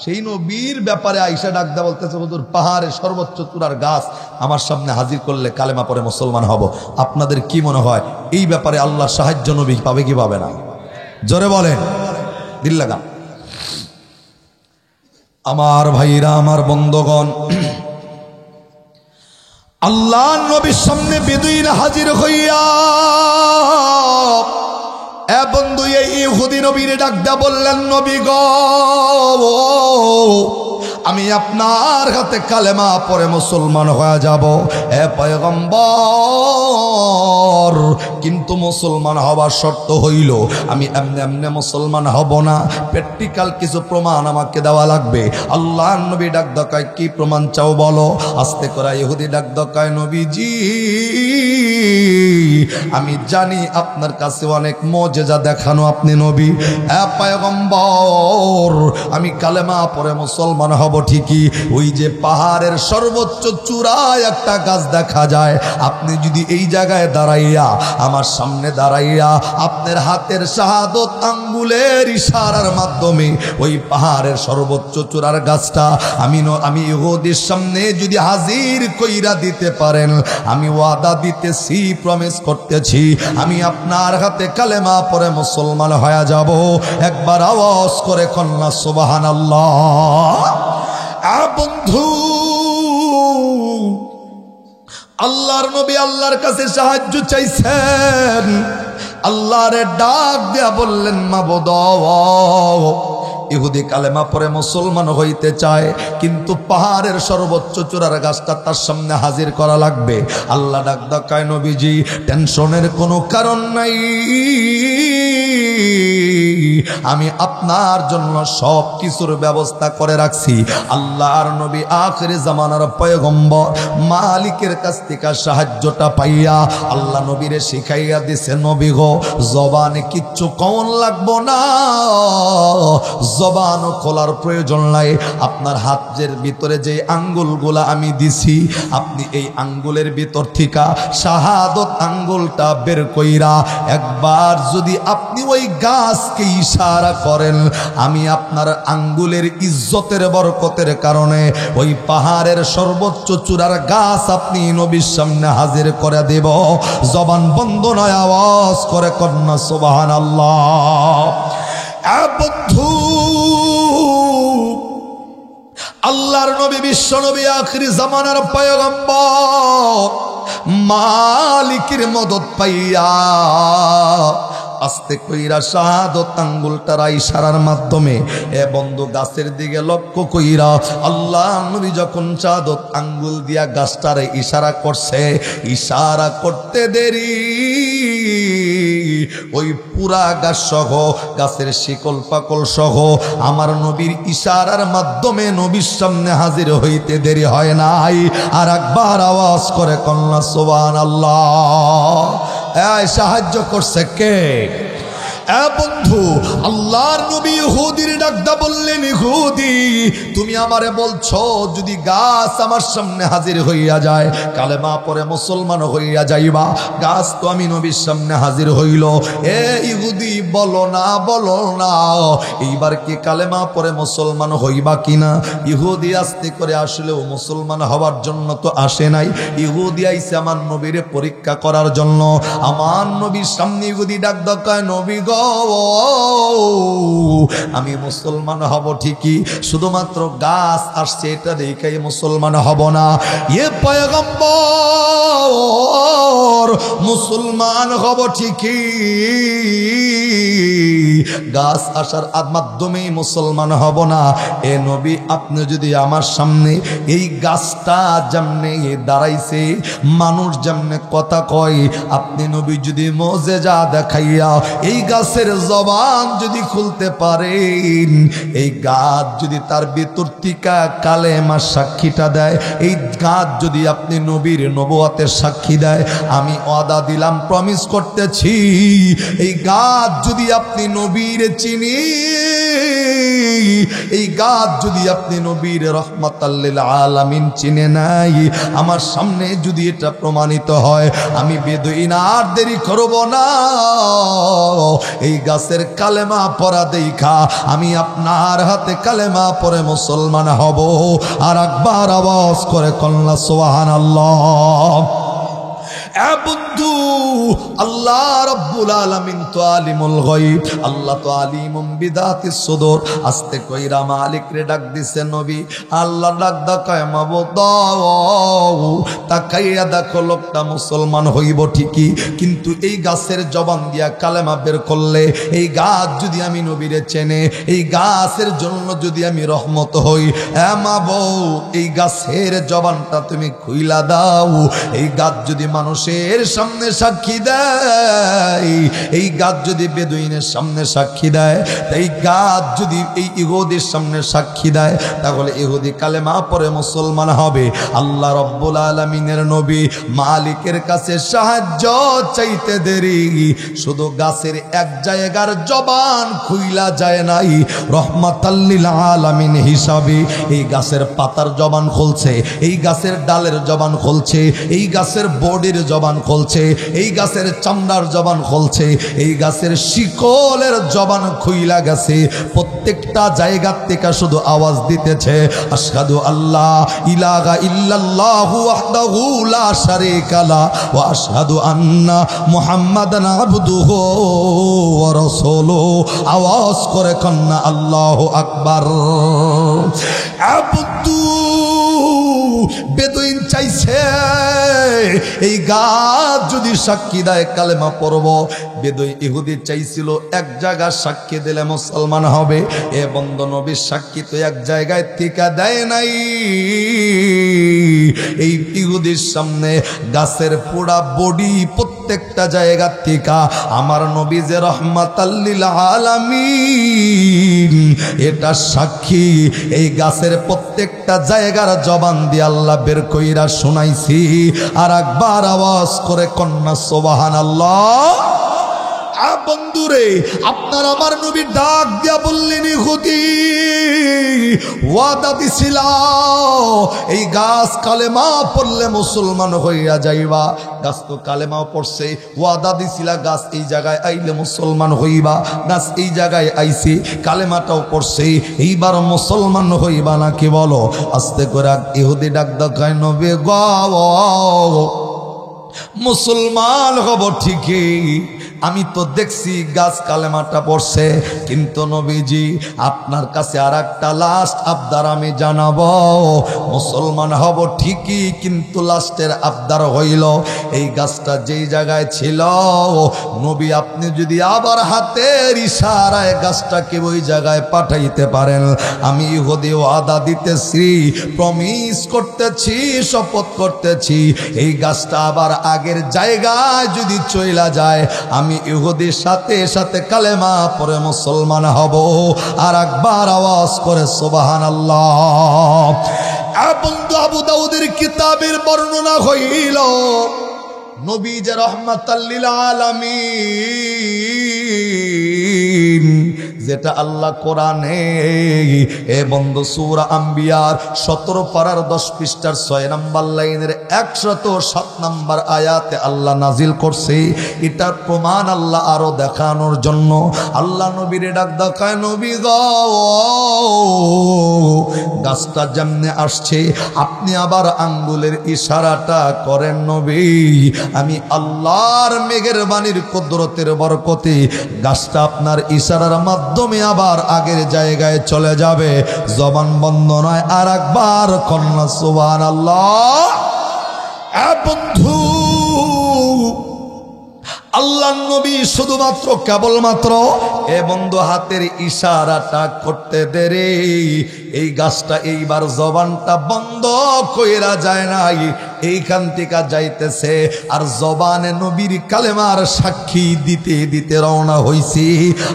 সেই নবীর ব্যাপারে আয়েশা ডাক দেয়া বলতেছে, হুজুর পাহাড়ের সর্বোচ্চ চূড়ার গাছ আমার সামনে হাজির করলে কালেমা পড়ে মুসলমান হব। আপনাদের কি মনে হয় এই ব্যাপারে আল্লাহর সাহায্য নবী পাবে কি পাবে না? জোরে বলেন, দিল লাগা। আমার ভাইরা, আমার বন্ধুগণ, আল্লাহ নবীর সামনে বেদুইন হাজির হইয়া এ বন্ধু এই ইহুদি নবীর ডাক দেয়া বললেন, নবী গো, আমি আপনার হাতে কালেমা পড়ে মুসলমান হয়ে যাব। এ পয়গম্বর, কিন্তু মুসলমান হওয়ার শর্ত হইল আমি এমনি এমনি মুসলমান হব না, প্র্যাকটিক্যাল কিছু প্রমাণ আমাকে দেওয়া লাগবে। আল্লাহ নবী ডাক দকায়, কি প্রমাণ চাও বলো? আস্তে করে ইহুদি ডাক দকায়, নবীজি আমি জানি আপনার কাছে অনেক মুজিজা দেখানো আপনি নবী। এ পয়গম্বর, আমি কালেমা পড়ে মুসলমান হব ঠিকই, ওই যে পাহাড়ের সর্বোচ্চ চূড়ায় একটা গাছ দেখা যায়, আপনি যদি এই জায়গায় দাঁড়াইয়া, আমার সামনে দাঁড়াইয়া, আপনার হাতের শাহাদত আঙ্গুলের ইশারার মাধ্যমে ওই পাহাড়ের সর্বোচ্চ চূড়ার গাছটা আমি ইহুদির সামনে যদি হাজির কইরা দিতে পারেন, আমি ওয়াদা দিতেছি, প্রমিস করতেছি, আমি আপনার হাতে কালেমা পড়ে মুসলমান হয়ে যাব। একবার আওয়াজ করে কন্যা সুবহানাল্লাহ। বন্ধু, আল্লাহর নবী আল্লাহর কাছে সাহায্য চাইছেন। আল্লাহরে ডাক দিয়া বললেন, মাবুদ, ইহুদি কালেমা পড়ে মুসলমান হইতে চায়, কিন্তু পাহাড়ের সর্বোচ্চ চূড়ার গাছটা তার সামনে হাজির করা লাগবে। আল্লাহ ডাক দেয়, নবীজি টেনশনের কোনো কারণ নাই, আমি আপনার জন্য সব কিছুর ব্যবস্থা করে রাখছি। আল্লাহর নবী আখিরি জামানার পয়গম্বর, মালিকের কাছ থেকে সাহায্যটা পাইয়া আল্লাহ নবীরে শিখাইয়া দিছে, নবী গো, জবানে কিচ্ছু কমন লাগবো না, জবানও খোলার প্রয়োজন নাই। আপনার হাতের ভিতরে যে আঙ্গুলগুলা আমি দিছি, আপনি এই আঙ্গুলের ভিতর থেকে শাহাদত আঙ্গুলটা বের কইরা একবার যদি আপনি ওই গাছকে ইশারা করেন, আমি আপনার আঙ্গুলের ইজ্জতের বরকতের কারণে ওই পাহাড়ের সর্বোচ্চ চূড়ার গাছ আপনি নবীর সামনে হাজির করে দেব। জবান বন্ধ নয়, আওয়াজ করে কন্যা সুবহানাল্লাহ। বন্ধু, আল্লাহর নবী, বিশ্ব নবী, আখিরি জামানার পয়গম্বর, মালিকের মদত পাইয়া আস্তে কইরা শাহাদত আঙ্গুলটার ইশারার মাধ্যমে এ বন্ধু গাছের দিকে লক্ষ্য কইরা আল্লাহ নবী যখন শাহাদত আঙ্গুল দিয়া গাছটারে ইশারা করছে, ইশারা করতে দেরি ওই পুরা গাছ সহ, গাছের শিকল পাকল সহ আমার নবীর ইশারার মাধ্যমে নবীর সামনে হাজির হইতে দেরি হয় নাই। আর একবার আওয়াজ করে কন্যা সুবহানাল্লাহ। সাহায্য করছে কে? বন্ধু, আল্লাহর নবী ইহুদির ডাকদা বললেন, ইহুদি তুমি আমারে বলছো যদি গাছ আমার সামনে হাজির হইয়া যায়, কালেমা পড়ে মুসলমান হইয়া যাইবা, গাছ তো আমি নবীর সামনে হাজির হইল, এ ইহুদি বলো না, বলো না এইবার কি কালেমা পড়ে মুসলমান হইবা কিনা? ইহুদি আস্তে করে আসলেও মুসলমান হওয়ার জন্য তো আসে নাই, ইহুদি আইছে আমার নবীরে পরীক্ষা করার জন্য। আমার নবীর সামনে ইহুদি ডাক দেয়, নবী গো, গো আমি মুসলমান হব ঠিকই, শুধুমাত্র গাছ আসছে এটা দেখাই মুসলমান হব না। এ পয়গম্বর মুসলমান হব ঠিকই, গাছ আসার মাধ্যমেই মুসলমান হব না। এ নবী আপনি যদি আমার সামনে এই গাছটা যেমনে দাঁড়াইছে, মানুষ যেমনে কথা কয়, আপনি নবী যদি মুজিজা দেখাইয়া এই গাছের জবান যদি খুলতে পারেন, এই গাছ যদি তার ভিতর থেকে কালেমা সাক্ষীটা দেয়, এই গাছ যদি আপনি নবীর নবুয়তের সাক্ষী দেয়, আমি ওয়াদা দিলাম, প্রমিস করতেছি, এই গাছ যদি আপনি নবীর চিনি, এই গাছ যদি আপনি নবীর রহমাতাল লিল আলামিন চিনে নাই, আমার সামনে যদি এটা প্রমাণিত হয়, আমি বেদুইন আর দেরি করব না, এই গাছের কালেমা পড়া দেখা আমি আপনার হাতে কালেমা পড়ে মুসলমান হব। আর একবার আওয়াজ করে কন্যা সুবহানাল্লাহ। এ বন্ধু, আল্লাহ রাব্বুল আলামিন তো আলিমুল গায়ব, আল্লাহ তো আলিমুম বিদাতিস সুদূর। আস্তে কইরা মালিক রে ডাক দিছে নবী, আল্লাহ ডাক দেখায় মাবুদ, তাকাইয়া দেখো লোকটা মুসলমান হইব ঠিকই, কিন্তু এই গাছের জবান দিয়া কালেমা বের করলে, এই গাছ যদি আমি নবীরে চেনে, এই গাছের জন্য যদি আমি রহমত হই, মাবুদ এই গাছের জবানটা তুমি খুইলা দাও। এই গাছ যদি মানুষের সামনে সাক্ষী দেয়, এই গাছ যদি বেদুইনের সামনে সাক্ষী দেয়, এই গাছ যদি এই ইহুদির সামনে সাক্ষী দেয়, তাহলে ইহুদি কালেমা পড়ে মুসলমান হবে। আল্লাহ রাব্বুল আলামিনের নবী মালিকের কাছে সাহায্য চাইতে দেরি, শুধু গাছের এক জায়গার জবান খুইলা যায় নাই, রহমাতাল লিল আলামিন হিসাবে এই গাছের পাতার জবান খুলছে, এই গাছের ডালের জবান খুলছে, এই গাছের বডির জবান খুলছে, এই গাছের চামড়ার জবান খুলছে, এই গাছের শিকলের জবান খুইলা গেছে। প্রত্যেকটা জায়গা থেকে শুধু আওয়াজ দিতেছে, আশহাদু আল্লাহ ইলাহা ইল্লাল্লাহু ওয়াহদাহু লা শারীকা লা ওয়া আশহাদু আন্না মুহাম্মাদান আবদুহু ওয়া রাসূলুহু। আওয়াজ করে কন্না আল্লাহু আকবার। আবদু বেদুইন চাইছে এই গাছ যদি সাক্ষী দেয় কালেমা পড়ব, বেদুই ইহুদি চাইছিল এক জায়গায় সাক্ষী দিলে মুসলমান হবে। এ বন্ধু, নবীর সাক্ষী তো এক জায়গায় থেকে দেয় নাই, এই ইহুদির সামনে গাছের পোড়া বডি প্রত্যেকটা জায়গা থেকে আমার নবী যে রহমাতাল লিল আলামিন এটা সাক্ষী, এই গাছের প্রত্যেকটা জায়গার জবান দিয়ে আল্লাহ বের কইরা শুনাইছি। আর একবার আওয়াজ করে কন্যা সুবহানাল্লাহ। বন্ধুরে, আপনার আমার নবী ডাক দিয়া বললেন, ইহুদি ওয়াদা দিছিল এই গাছ কালেমা পড়লে মুসলমান হইয়া যাইবা। গাছ তো কালেমাও পড়ছে, ওয়াদা দিছিল গাছ এই জায়গায় আইলে মুসলমান হইবা, গাছ এই জায়গায় আইছে, কালেমাটাও পড়ছে, এইবার মুসলমান হইবা নাকি বলো? আস্তে করে ইহুদি ডাক দেখায়, নবী গো মুসলমান হব ঠিকই, আমি তো দেখছি গাছ কালেমাটা পড়ছে, কিন্তু নবীজি আপনার কাছে আর একটা লাস্ট আবদার আমি জানাবো। মুসলমান হব ঠিকই, কিন্তু লাস্টের আবদার হইল এই গাছটা যেই জায়গায় ছিল, নবী আপনি যদি আবার হাতের ইশারায় গাছটাকে ওই জায়গায় পাঠাইতে পারেন, আমি ইহুদি ওয়াদা দিতেছি, প্রমিস করতেছি, শপথ করতেছি, এই গাছটা আবার আগের জায়গায় যদি চইলা যায়, আমি ইহুদির সাথে সাথে কালেমা পড়ে মুসলমান হব। আর একবার আওয়াজ করে সুবহানাল্লাহ। বন্ধু, আবু দাউদের কিতাবের বর্ণনা হইল, নবী যে রহমাতাল লিল আলামিন, যে যেটা আল্লাহ কোরআনে এ বন্ধু সূরা আম্বিয়ার 17 পারার 10 পৃষ্ঠার 6 নম্বর লাইনের 107 নম্বর আয়াতে আল্লাহ নাজিল করছে। এটার প্রমাণ আল্লাহ আরো দেখানোর জন্য আল্লাহ নবীরে ডাক দেখায়, নবী গো গাছটা যেমনে আসছে আপনি আবার আঙ্গুলের ইশারাটা করেন নবী, আমি আল্লাহর মেঘের বাণীর কুদরতের বরকতে গাছটা আপনার ইশারার মাধ্যমে আবার আগের জায়গায় চলে যাবে। জবান বন্ধ নয়, আর একবার কন্যা সুবহানাল্লাহ। বন্ধু আল্লাহ নবী শুধুমাত্র কেবলমাত্র এ বন্ধু হাতের ইশারাটা করতে দেরে এই গাছটা এইবার জবানটা বন্ধ কইরা যায় নাই, এইখান থেকে যাইতেছে আর জবানে নবীর কালেমার সাক্ষী দিতে দিতে রওনা হইছি।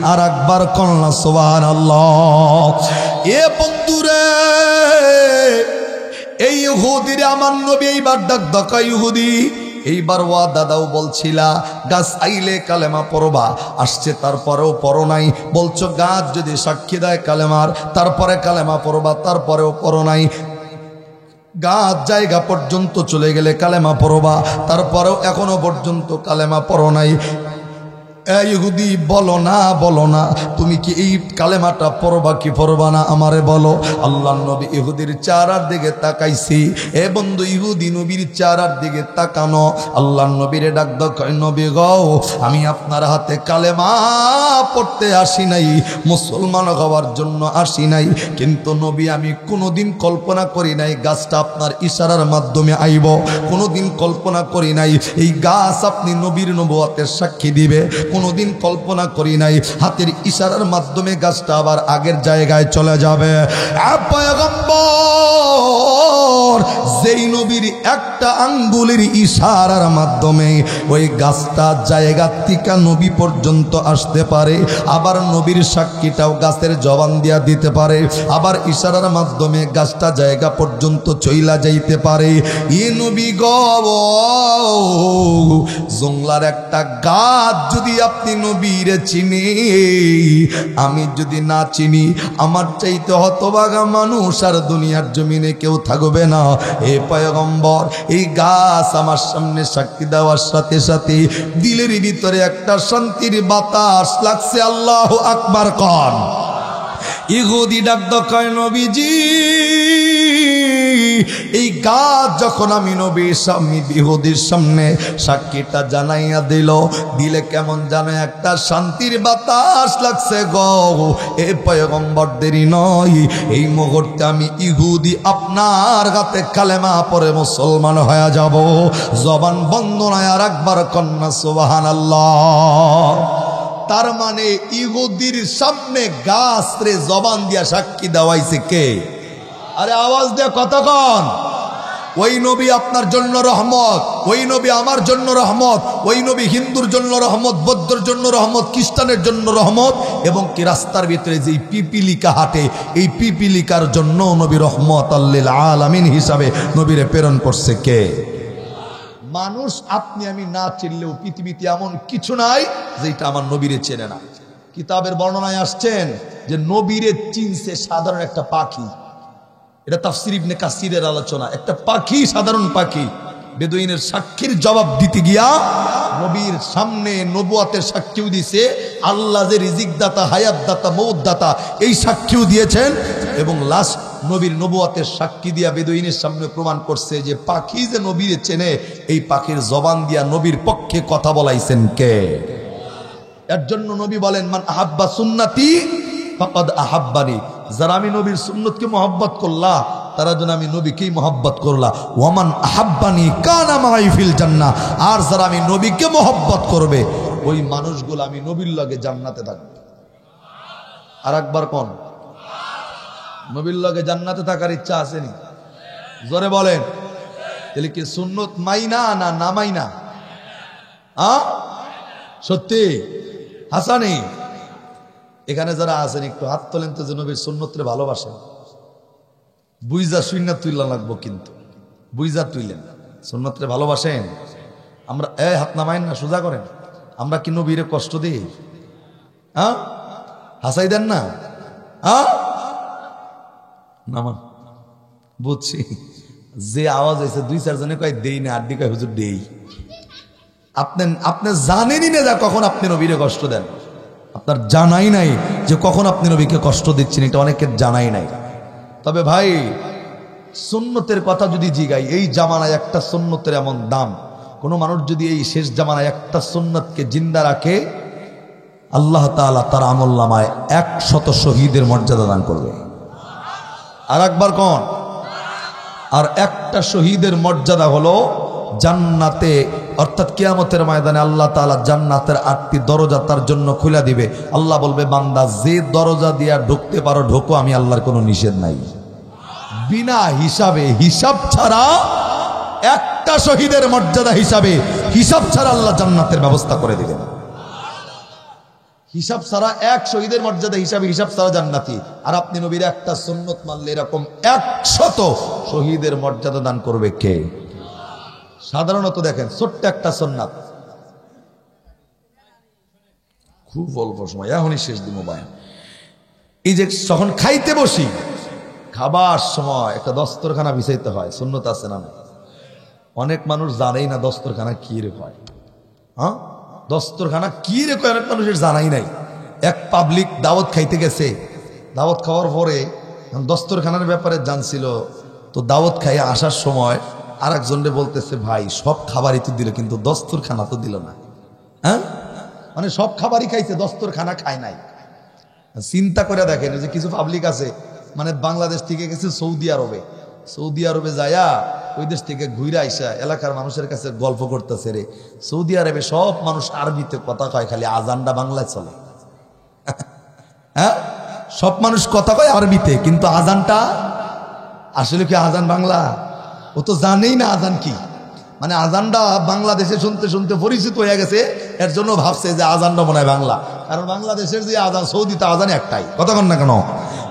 আর একবার কন্যা সুবহানাল্লাহ। এ বন্ধুরে এই ইহুদিরে আমার নবী এইবার ডাক ডাকা, ইহুদি এইবার ওয়া দাদাও বলছিলা গাছ আইলে কালেমা পড়বা, আসছে তারপরেও পড়ো নাই, বলছো গাছ যদি সাক্ষী দেয় কালেমার তারপরে কালেমা পড়বা, তারপরেও পড়ো নাই। গাছ জায়গা পর্যন্ত চলে গেলে কালেমা পড়বা, তারপরেও এখনো পর্যন্ত কালেমা পড়ো নাই। ইহুদি বলো না তুমি কি এই কালেমাটা পড়বা কি পড়বা না আমারে বলো। আল্লাহ নবী ইহুদির চেহারার দিকে তাকাইছি। এ বন্ধু ইহুদি নবীর চেহারার দিকে তাকানো, আল্লাহ নবীরে ডাক দেয়, নবী গো আমি আপনার হাতে কালেমা পড়তে আসি নাই, মুসলমান হওয়ার জন্য আসি নাই, কিন্তু নবী আমি কোনোদিন কল্পনা করি নাই গাছটা আপনার ইশারার মাধ্যমে আইব, কোনোদিন কল্পনা করি নাই এই গাছ আপনি নবীর নবুয়তের সাক্ষী দিবে, কোনোদিন কল্পনা করি নাই হাতের ইশারার মাধ্যমে গাছটা আবার আগের জায়গায় চলে যাবে। পয়গম্বর যেই নবীর একটা আঙ্গুলের ইশারার মাধ্যমে ওই গাছটা জায়গা থেকে নবী পর্যন্ত আসতে পারে, আবার নবীর সাক্ষীটাও গাছের জবান দিয়া দিতে পারে, আবার ইশারার মাধ্যমে গাছটা জায়গা পর্যন্ত চইলা যাইতে পারে। ই নবী গো জংলার একটা গাছ যদি আপনি নবীরে চিনি, আমি যদি না চিনি আমার চাইতে হতভাগা মানুষ আর দুনিয়ার জমিনে কেউ থাকবে না। এ পয়গম্বর এই গাছ আমার সামনে সাক্ষী দেওয়ার সাথে সাথে দিলের ভিতরে একটা শান্তির বাতাস লাগছে। আল্লাহু আকবার কন। ইহুদি ডাক দেয়, নবীজি এই গাছ যখন আমি নবীর সামনে ইহুদির সামনে সাক্ষীটা জানাইয়া দিলে কেমন জানো একটা শান্তির বাতাস লাগছে গো। এ পয়গম্বর দেরি নয়, এই মুহূর্তে আমি ইহুদি আপনার হাতে কালেমা পড়ে মুসলমান হয়ে যাব। জবান বন্ধ নয়, আর একবার কন্যা সুবহানাল্লাহ। তার মানে ইহুদির সামনে গাছ রে জবান দিয়া সাক্ষী দেওয়াইছে কে? আরে আওয়াজ দিয়ে কতক্ষণ? ওই নবী আপনার জন্য রহমত, ওই নবী আমার জন্য রহমত, ওই নবী হিন্দুর জন্য রহমত, বৌদ্ধর জন্য রহমত, খ্রিস্টানের জন্য রহমত, এবং কি রাস্তার ভিতরে যে পিপিলিকা হাঁটে এই পিপিলিকার জন্য নবী রহমত লিল আলামিন হিসাবে নবীরে প্রেরণ করছে কে? মানুষ আপনি আমি না চিনলেও পৃথিবীতে এমন কিছু নাই যেটা আমার নবীরে চেনে না। কিতাবের বর্ণনায় আসছেন যে নবীরে চিনছে সাধারণ একটা পাখি, এটা তাফসীর ইবনে কাসিরের আলোচনা। একটা পাখি, সাধারণ পাখি, বেদুইনের সাক্ষীর জবাব দিতে গিয়া নবীর সামনে নবুয়তের সাক্ষীও দিছে, আল্লাহ যে রিজিক দাতা, হায়াত দাতা, মৌত দাতা এই সাক্ষীও দিয়েছেন, এবং লাস্ট নবীর নবুয়তের সাক্ষী দিয়া বেদুইনের সামনে প্রমাণ করছে যে পাখি যে নবীর চেনে, এই পাখির জবান দিয়া নবীর পক্ষে কথা বলাইছেন কে? এর জন্য নবী বলেন, মান আহাব্বা সুন্নতি ফাকাদ আহাব্বানি, যারা আমি নবীর সুন্নতকে মহব্বত করলা তারা যেন আমি নবীকেই মহব্বত করলা। ওয়ামান আহাব্বানি কানা মাই ফিল জান্নাহ, আর যারা আমি নবীকে মহব্বত করবে ওই মানুষগুলো আমি নবীর লগে জান্নাতে থাকবে। আর একবার কোন নবীর লগে জান্নাতে থাকার ইচ্ছা আসেনি? জোরে বলেন। তাহলে কি সুন্নত মাইনা না না মাইনা? সত্যি হাসানি এখানে যারা আছেন একটু হাত তোলেন তো, যে নবীর সুন্নতরে ভালোবাসেন। বুইজা শুইনা তুইলা লাগবো, কিন্তু বুইজা তুইলেন সুন্নতরে ভালোবাসেন। আমরা হাত নামাইন না, সোজা করেন। আমরা কি নবীরে কষ্ট দিই? হাসাই দেন না? নামা বুঝছি, যে আওয়াজ হয়েছে 2-4 জনে কয় দেই না, আর দি কয় হুজুর দেই। আপনি জানেনই না যা কখন আপনি নবীরে কষ্ট দেন, আপনার জানাই নাই যে কখন আপনি নবীকে কষ্ট দিচ্ছেন, এটা অনেকের জানাই নাই। তবে ভাই সুন্নতের কথা যদি জিগাই, এই জামানায় একটা সুন্নতের এমন দাম, কোন মানুষ যদি এই শেষ জামানায় একটা সুন্নতকে জিন্দা রাখে, আল্লাহ তাআলা তার আমলনামায় 100 শহীদের মর্যাদা দান করবে। আর একবার কোন? আর একটা শহীদের মর্যাদা হলো জান্নাতে, অর্থাৎ কিয়ামতের ময়দানে আল্লাহ তাআলা জান্নাতের 8টি দরজা তার জন্য খুলে দিবে। আল্লাহ বলবে, বান্দা যে দরজা দিয়া ঢুকতে পারো ঢোকো, আমি আল্লাহর কোনো নিষেধ নাই। বিনা হিসাবে, হিসাব ছাড়া, একটা শহীদের মর্যাদা হিসাবে, হিসাব ছাড়া আল্লাহ জান্নাতের ব্যবস্থা করে দিবেন। হিসাব ছাড়া, এক শহীদের মর্যাদা হিসাবে, হিসাব ছাড়া জান্নাতি। আর আপনি নবীর একটা সুন্নত মানলে এরকম 100 শহীদের মর্যাদা দান করবে কে? সাধারণত দেখেন ছোট্ট একটা সুন্নাত, খুব অল্প সময়, এখনই শেষ দিব বয়ান। এই যে যখন খাইতে বসি, খাবার সময় একটা দস্তরখানা বিছাইতে হয়, সুন্নত আছে না? অনেক মানুষ জানেই না দস্তরখানা কি রে হয়। হ্যাঁ, দস্তরখানা কি রে কয় অনেক মানুষের জানাই নাই। এক পাবলিক দাওয়াত খাইতে গেছে, দাওয়াত খাওয়ার পরে দস্তরখানার ব্যাপারে জানছিল, তো দাওয়াত খাইয়ে আসার সময় আর একজনরে বলতেছে, ভাই সব খাবারই তো দিল কিন্তু দস্তরখানা তো দিল না। হ্যাঁ, মানে সব খাবারই খাইছে, দস্তরখানা খায় নাই। চিন্তা করে দেখেন, যে কিছু পাবলিক আছে মানে বাংলাদেশ থেকে গেছে সৌদি আরবে, সৌদি আরবে যায়া ওই দেশ থেকে ঘুরে আইসা এলাকার মানুষের কাছে গল্প করতেছে, রে সৌদি আরবে সব মানুষ আরবিতে কথা কয়, খালি আজানটা বাংলায় চলে। হ্যাঁ, সব মানুষ কথা কয় আরবিতে, কিন্তু আজানটা আসলে কি আজান বাংলা? ও তো জানেই না আজান কি। মানে আজানটা বাংলাদেশে শুনতে শুনতে পরিচিত হয়ে গেছে, এর জন্য ভাবছে যে আজানটা মনে হয় বাংলা। কারণ বাংলাদেশের যে আজান, সৌদিতে আজান একটাই, কথা কন না কেন?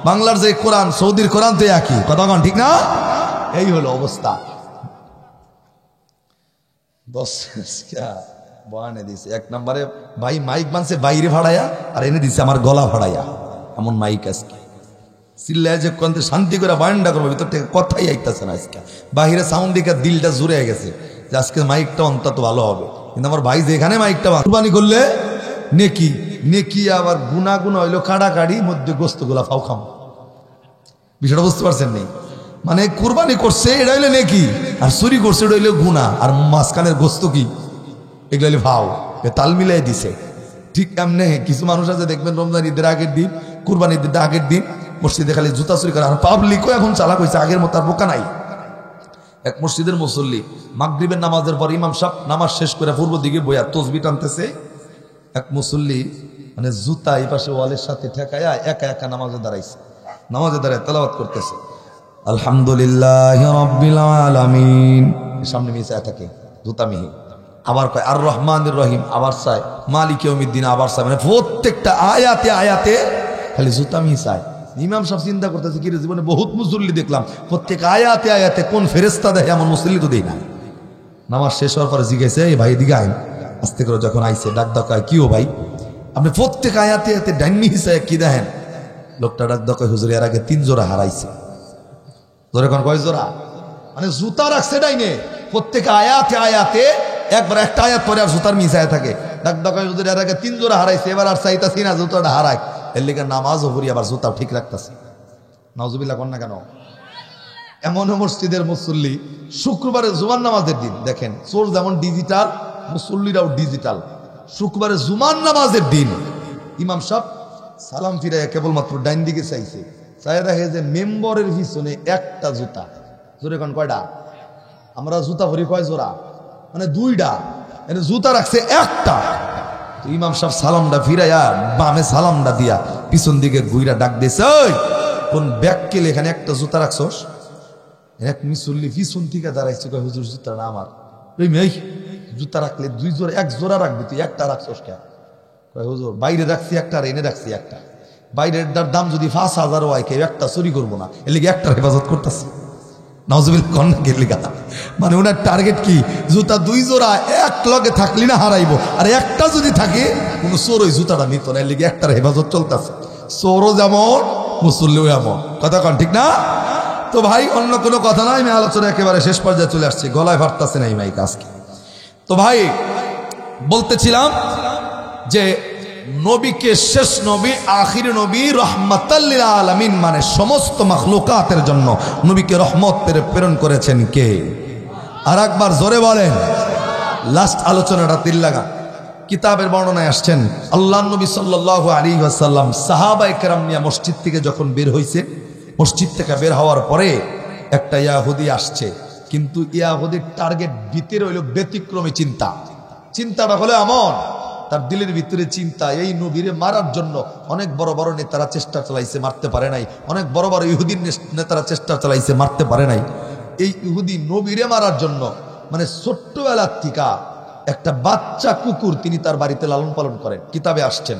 বাংলার যে কোরআন, সৌদির কোরআন তো একই, কথা কন ঠিক না? এই হলো অবস্থা। বয়ানে দিছে 1 নম্বরে ভাই মাইক বানছে বাইরে ভাড়াইয়া, আর এনে দিছে আমার গলা ভাড়াইয়া। এমন মাইক আজকে চিল্লায় যে কোনতে শান্তি করে বয়ানটা করবো, ভিতর থেকে কথাই আইতেছে না। আজকে বাহিরে সাউন্ড দিকে দিলটা জুড়ে গেছে যে আজকে মাইকটা অন্তত ভালো হবে। কিন্তু আমার ভাই যেখানে মাইকটা কুরবানি করলে নেকি, নেকি আবার গুনা হইলো কাড়াকাড়ি, মধ্যে গোস্তগুলা ফাও খাম। বিষয়টা বুঝতে পারছেন নেই? মানে কুরবানি করছে এটা হইলে নেকি, আর চুরি করছে এটা হইলে গুনা, আর মাঝখানের গোস্ত কি, এগুলো হইলে ভাও। তাল মিলাই দিছে। ঠিক এমনি কিছু মানুষ আছে দেখবেন, রমজান ঈদের আগের দিন, কুরবানি ঈদের আগের দিন মসজিদে খালি জুতা চুরি করে। আর পাবলিকও এখন চালাক হয়েছে, আগের মতো আর বোকা নাই। এক মসজিদের মুসল্লি মাগরিবের নামাজের পর ইমাম সাহেব নামাজ শেষ করে পূর্ব দিকে বইয়া তসবিহ টানতেছে, এক মুসল্লি মানে জুতা এই পাশে ওয়ালের সাথে ঠেকায়া একা একা নামাজে দাঁড়াইছে, নামাজে দাঁড়ায় তেলাওয়াত করতেছে, আলহামদুলিল্লাহ রাব্বিল আলামিন। সামনে মিশায় থাকে জুতা মিহি, আবার কয় আর রহমানির রহিম, আবার চায় মালিক ইয়াউমিদ্দিন, আবার চায়। মানে প্রত্যেকটা আয়াতে আয়াতে খালি জুতা মিশায়। ইমাম সাহেব চিন্তা করতেছে, কি রে জীবনে বহুত মুসল্লি দেখলাম, প্রত্যেক আয়াতে আয়াতে কোন ফেরেশতা দেখে, এমন মুসল্লি তো দেই না। নামাজ শেষ হওয়ার পরে জিজ্ঞাসা, এই ভাই এদিকে আইন। আস্তে করে যখন আইছে ডাক ডাকায়, কি ও ভাই আপনি প্রত্যেক আয়াতে আয়াতে ডাইনি হিসাবে কি দেখেন? লোকটা ডাক ডাকায়, হুজুর এর আগে 3 জোড়া হারাইছে। জোরে কোন কয় জোড়া? মানে জুতা রাখছে ডাইনে, প্রত্যেক আয়াতে আয়াতে একবার একটা আয়াত পরে আর জুতার মিশায় থাকে। ডাক ডাকায়, হুজুর এর আগে 3 জোড়া হারাইছে, এবার আর চাইতাছি না জুতাটা হারায়। এর লিগে নামাজও পড়ি, আবার জুতাও ঠিক রাখতেছে। নাউজুবিল্লাহ কন না কেন? এমন মসজিদের মুসল্লি শুক্রবারে জুমার নামাজের দিন দেখেন, চোর যেমন ডিজিটাল, মুসল্লিরাও ডিজিটাল। শুক্রবারে জুমার নামাজের দিন ইমাম সাহেব সালাম ফিরাইয়া কেবলমাত্র ডাইন দিকে চাইছে, চাই দেখে যে মেম্বরের পিছনে একটা জুতা। জোরে কোন কয়টা? আমরা জুতা ভরি কয় জোড়া? মানে 2টা, জুতা রাখছে একটা। তো ইমাম সাহেব সালামটা ফিরাইয়া বামে সালামটা দিয়া পিছন দিকে ঘুইরা ডাক দিয়েছে, ওই কোন ব্যাগকে এখানে একটা জুতা রাখছস? এক মুসল্লি পিছন থেকে দাঁড়াইছে, কয় হুজুর জুতাটা আমার। ওই মেয়ে জুতা রাখলে 2 জোড়া, 1 জোড়া রাখবি, তুই একটা রাখছস কেন? কয় হুজুর বাইরে রাখছি একটা, আর এনে রাখছি একটা। বাইরের দাম যদি 5,000 হয়, কেউ একটা চুরি করবো না, এর লিগে একটার হেফাজত করতেছে। নাউজুবিল্লাহ কন্যা গেলিগা, মানে ওনার টার্গেট কি? জুতা 2 জোড়া এক লগে থাকলি না হারাইবো, আর একটা যদি থাকে কোনো চোর ওই জুতাটা নিত না, এর লিগে একটার হেফাজত চলতেছে। চোরও যেমন মুসল্লিও এমন, কথা কন ঠিক না? তো ভাই অন্য কোনো কথা নয়, আমি আলোচনা একেবারে শেষ পর্যায়ে চলে আসছি, গলায় ভারতাছে না এই মাইক আজকে। তো ভাই বলতেছিলাম যে নবীকে শেষ নবী, আখির নবী, রহমাতাল লিল আলামিন, মানে সমস্ত মাখলুকাতের জন্য নবীকে রহমত প্রেরণ করেছেন কে? আর একবার জোরে বলেন। লাস্ট আলোচনাটা তিল লাগা কিতাবের বর্ণনায় আসছেন, আল্লাহ নবী সাল্লাল্লাহু আলাইহি ওয়াসাল্লাম সাহাবায়ে কেরাম নিয়ে মসজিদ থেকে যখন বের হইছে, মসজিদ থেকে বের হওয়ার পরে একটা ইয়াহুদি আসছে, কিন্তু ইয়াহুদির টার্গেট ভিতরে হইল ব্যতিক্রমী চিন্তা। চিন্তাটা হলো এমন, তার দিলের ভিতরে চিন্তা, এই নবীরে মারার জন্য অনেক বড় বড় নেতারা চেষ্টা চালাইছে, মারতে পারে নাই। অনেক বড় বড় ইহুদির নেতারা চেষ্টা চালাইছে, মারতে পারে নাই। এই ইহুদি নবীরে মারার জন্য, মানে ছোট্টবেলার থেকে একটা বাচ্চা কুকুর তিনি তার বাড়িতে লালন পালন করেন। কিতাবে আসছেন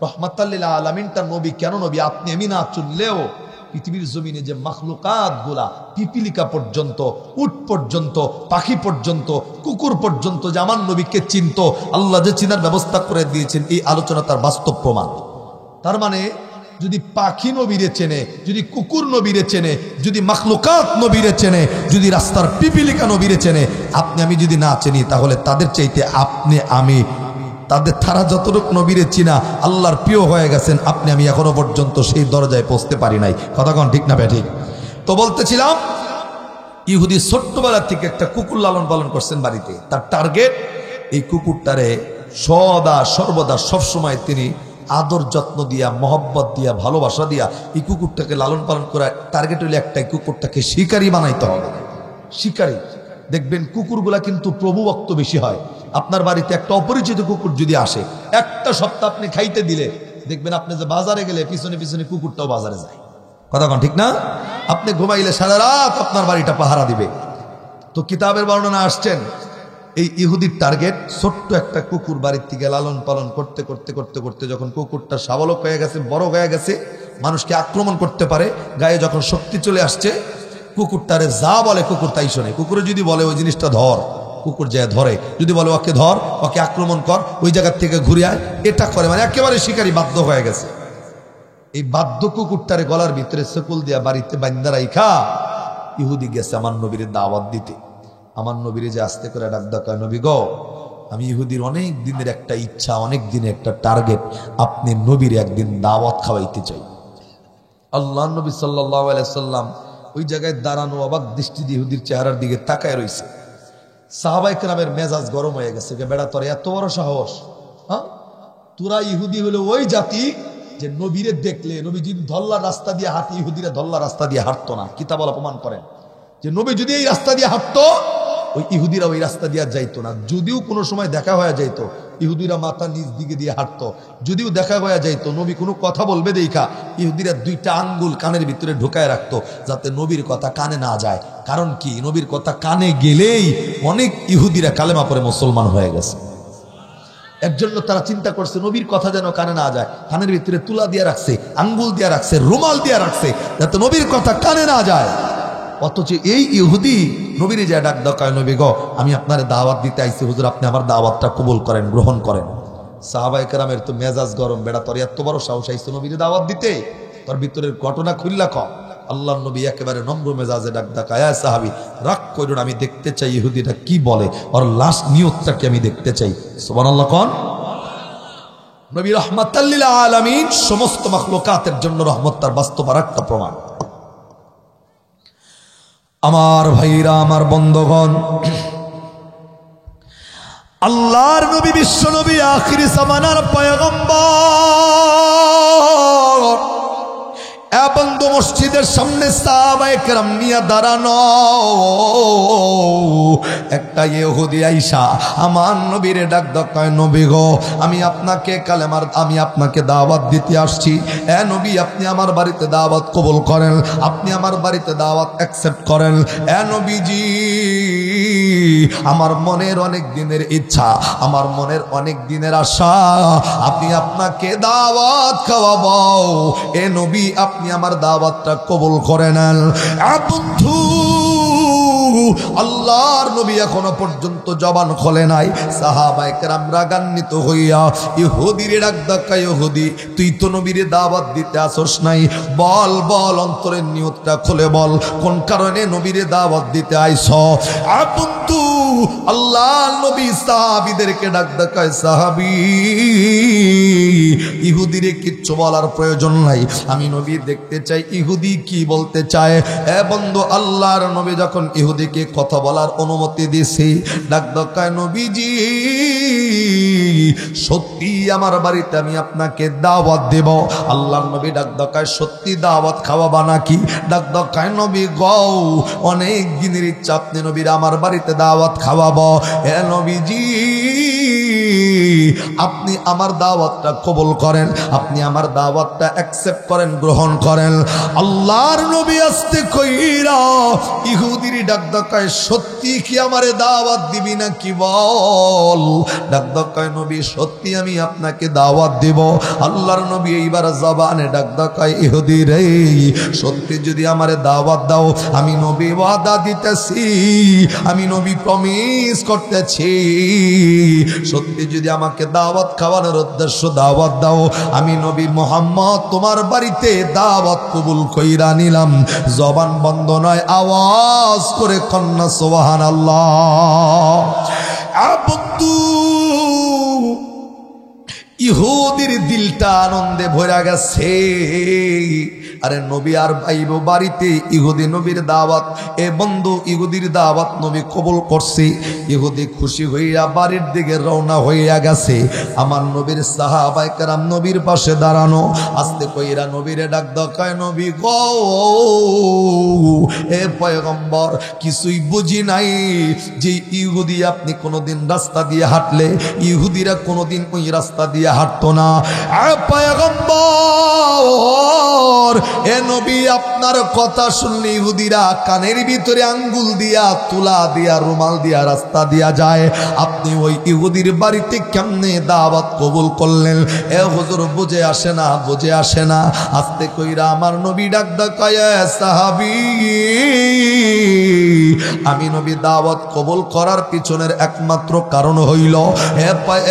রহমাতাল লিল আলামিন, তার নবী কেন নবী, আপনি আমি না চললেও পৃথিবীর জমিনে যে মাখলুকাত গুলা, পিপিলিকা পর্যন্ত, উট পর্যন্ত, পাখি পর্যন্ত, কুকুর পর্যন্ত যে আমার নবীকে চিনত, আল্লাহ যে চিনার ব্যবস্থা করে দিয়েছেন, এই আলোচনা তার বাস্তব প্রমাণ। তার মানে যদি পাখি নবীরে চেনে, যদি কুকুর নবীরে চেনে, যদি মাখলুকাত নবীরে চেনে, যদি রাস্তার পিপিলিকা নবীরে চেনে, আপনি আমি যদি না চিনি, তাহলে তাদের চাইতে আপনি আমি, তাদের তারা যতটুকু নবীরে চিনা আল্লাহর প্রিয় হয়ে গেছেন, আপনি আমি এখনো পর্যন্ত সেই দরজায় পৌঁছতে পারি নাই। কথা কোন ঠিক না ঠিক? তো বলতেছিলাম, ইহুদি ছোট্টবেলা থেকে একটা কুকুর লালন পালন করছেন বাড়িতে। তার টার্গেট এই কুকুরটারে সদা সর্বদা সবসময় তিনি আদর যত্ন দিয়া, মহব্বত দিয়া, ভালোবাসা দিয়া এই কুকুরটাকে লালন পালন করা। টার্গেট হইলে একটাই, কুকুরটাকে শিকারী বানাইতে হবে। শিকারী দেখবেন কুকুরগুলা কিন্তু প্রভুভক্ত বেশি হয়। আপনার বাড়িতে একটা অপরিচিত কুকুর যদি আসে, একটা সপ্তাহ আপনি খাইতে দিলে দেখবেন আপনি যে বাজারে গেলে পিছনে পিছনে কুকুরটাও বাজারে যায়। কথা কন ঠিক না? আপনি ঘুমাইলে সারা রাত আপনার বাড়িটা পাহারা দিবে। তো কিতাবের বর্ণনা আসছেন, এই ইহুদির টার্গেট ছোট্ট একটা কুকুর বাড়ির থেকে লালন পালন করতে করতে করতে করতে যখন কুকুরটা সাবলক হয়ে গেছে, বড় হয়ে গেছে, মানুষকে আক্রমণ করতে পারে, গায়ে যখন শক্তি চলে আসছে, কুকুরটারে যা বলে কুকুর তাই শোনে। কুকুরে যদি বলে ওই জিনিসটা ধর, কুকুর যায় ধরে। যদি বলে ওকে ধর, ওকে আক্রমণ কর, ওই জায়গার থেকে ঘুরে আয়, এটা করে। মানে একেবারে শিকারী বাধ্য হয়ে গেছে। এই বাধ্য কুকুরটারে গলার ভিতরে সকল দিয়া বাড়িতে বান্দা রাইখা ইহুদি গেছে আমার নবীর দাওয়াত দিতে। আমার নবীরে যে আস্তে করে ডাক ডাকা, নবী গো, আমি ইহুদির অনেক দিনের একটা ইচ্ছা, অনেক দিনের একটা টার্গেট, আপনি নবীর একদিন দাওয়াত খাওয়াইতে চাই। আল্লাহ নবী সাল্লাল্লাহু আলাইহি সাল্লাম ওই জায়গায় দাঁড়ানো, অবাক দৃষ্টি দিয়ে ইহুদির চেহারার দিকে তাকায় রয়েছে। সাহাবায়ে কেরামের মেজাজ গরম হয়ে গেছে, বেড়া তোর এত বড় সাহস, হ্যাঁ? তোরা ইহুদি হলো ওই জাতি যে নবীরে দেখলে, নবী যদি ধল্লা রাস্তা দিয়ে হাঁটি, ইহুদিরা ধল্লা রাস্তা দিয়ে হাঁটতো না। কিতাব অপমান করেন যে নবী যদি এই রাস্তা দিয়ে হাঁটতো, ওই ইহুদিরা ওই রাস্তা দিয়ে যাইতো না। যদিও কোনো সময় দেখা হয়ে যাইত, ইহুদিরা মাথা নিজ দিকে দিয়ে হাঁটতো। যদিও দেখা হয়ে যাইতো, নবী কোনো কথা বলবে দেখা ইহুদিরা দুইটা আঙ্গুল কানের ভিতরে ঢুকায় রাখতো, যাতে নবীর কথা কানে না যায়। কারণ কি, নবীর কথা কানে গেলেই অনেক ইহুদিরা কালেমা পড়ে মুসলমান হয়ে গেছে। এর জন্য তারা চিন্তা করছে নবীর কথা যেন কানে না যায়, কানের ভিতরে তুলা দিয়ে রাখছে, আঙ্গুল দিয়ে রাখছে, রুমাল দিয়ে রাখছে, যাতে নবীর কথা কানে না যায়। অথচ এই ইহুদি নবীরে যা ডাক ডাকায়, নবী গো, আমি আপনার দাওয়াত দিতে আইছি, হুজুর আপনি আমার দাওয়াতটা কবুল করেন, গ্রহণ করেন। সাহাবায়ে কেরামের তো মেজাজ গরম, বেড়া তোর এত বড় সাহস আইছে নবীরে দাওয়াত দিতে, তোর ভিতরের ঘটনা খুললা ক। আল্লাহ নবী একেবারে নম্র মেজাজে ডাক ডাকায়, সাহাবী রাগ করুন, আমি দেখতে চাই ইহুদিটা কি বলে, ওর লাস্ট নিয়তটাকে আমি দেখতে চাই। সুবহানাল্লাহ কোন? নবী রাহমাতাল লিল আলামিন, সমস্ত মাখলুকাতের জন্য রহমত, তার বাস্তব আর একটা প্রমাণ। আমার ভাইরা, আমার বন্ধুগণ, আল্লাহর নবী, বিশ্ব নবী, আখিরি জামানার পয়গম্বর, বন্ধু মসজিদের সামনে সাহাবায়ে কেরাম নিয়ে দাঁড়ানো। একটা ইহুদি আইসা আমার নবীরে ডাক ডাকায়, নবী গো, আমি আপনাকে দাওয়াত দিতে আসছি। এ নবী, আপনি আমার বাড়িতে দাওয়াত কবুল করেন, আপনি আমার বাড়িতে দাওয়াত অ্যাকসেপ্ট করেন। এ নবীজি, আমার মনের অনেক দিনের ইচ্ছা, আমার মনের অনেক দিনের আশা, আপনাকে দাওয়াত খাওয়াবো। এ নবী, আপনি আমার দাওয়াতটা কবুল করে নেন। বন্ধু, আল্লাহর নবী এখনো পর্যন্ত জবান খোলে নাই। সাহাবায়ে কেরাম রাগান্বিত হইয়া ইহুদিরে ডাক দেয়, ইহুদি তুই তো নবীরে দাওয়াত দিতে আসোস নাই, বল বল অন্তরের নিয়তটা খুলে বল, কোন কারণে নবীরে দাওয়াত দিতে আইছ? বন্ধু আল্লাহর নবী সাহাবীদেরকে ডাক দেয়, সাহাবী ইহুদিরে কিচ্ছু বলার প্রয়োজন নাই, আমি নবী দেখতে চাই ইহুদি কি বলতে চায়। বন্ধু আল্লাহর নবী যখন ইহুদিকে কথা বলার অনুমতি দিয়েছে, ডাক দেয়, নবীজি সত্যি আমার বাড়িতে আমি আপনাকে দাওয়াত দেব। আল্লাহর নবী ডাক দেয়, সত্যি দাওয়াত খাওয়াবা নাকি? ডাক দেয়, নবী গও অনেক দিনের ইচ্ছা আপনি নবীর আমার বাড়িতে দাওয়াত খাওয়াবো। নবীজি আপনি আমার দাওয়াতটা কবুল করেন, আপনি আমার দাওয়াতটা অ্যাকসেপ্ট করেন, গ্রহণ করেন। আল্লাহর নবী আস্তে কইরা ইহুদির ডাক দেয়, সত্যি কি আমারে দাওয়াত দিবি নাকি বল? ডাক দেয়, নবী সত্যি আমি আপনাকে দাওয়াত দেব। আল্লাহর নবী এইবার জবানে ডাক দেয়, ইহুদি রে সত্যি যদি আমারে দাওয়াত দাও, আমি নবী ওয়াদা দিতেছি, আমি নবী প্রমিস করতেছি, সত্যি যদি আমাকে দাওয়াত খাওয়ানোর উদ্দেশ্য দাওয়াত দাও, আমি নবী মুহাম্মদ তোমার বাড়িতে দাওয়াত কবুল কইরা নিলাম। জবান বন্ধ নয়, আওয়াজ করে কন্যা সুবহানাল্লাহ। বন্ধু ইহুদির দিলটা আনন্দে ভরা গেছে। আরে নবী আর ভাইব বাড়িতে ইহুদি নবীর দাওয়াত, এ বন্ধু ইহুদির দাওয়াত নবী কবুল করছে। ইহুদি খুশি হইয়া বাড়ির দিকে রওনা হইয়া গেছে। আমার নবীর সাহাবায়ে কেরাম নবীর পাশে দাঁড়ানো, আস্তে কইরা নবীরে ডাক দেয়, নবী গো এ পয়গম্বর কিছুই বুঝি নাই যে ইহুদি আপনি কোনোদিন রাস্তা দিয়ে হাঁটলে ইহুদিরা কোনোদিন ওই রাস্তা দিয়ে হাঁটতো না। পয়গম্বর এ নবী আপনার কথা শুনলে ইহুদিরা কানের ভিতরে আঙ্গুল দিয়া, তুলা দিয়া, রুমাল দিয়া রাস্তা দিয়া যায়, আপনি ওই ইহুদির বাড়িতে কেমনে দাওয়াত কবুল করলেন? এ হুজুর বুঝে আসে না, বুঝে আসে না। আস্তে কইরা আমার নবী ডাক দেয়, সাহাবী আমি নবী দাওয়াত কবুল করার পিছনের একমাত্র কারণ হইল,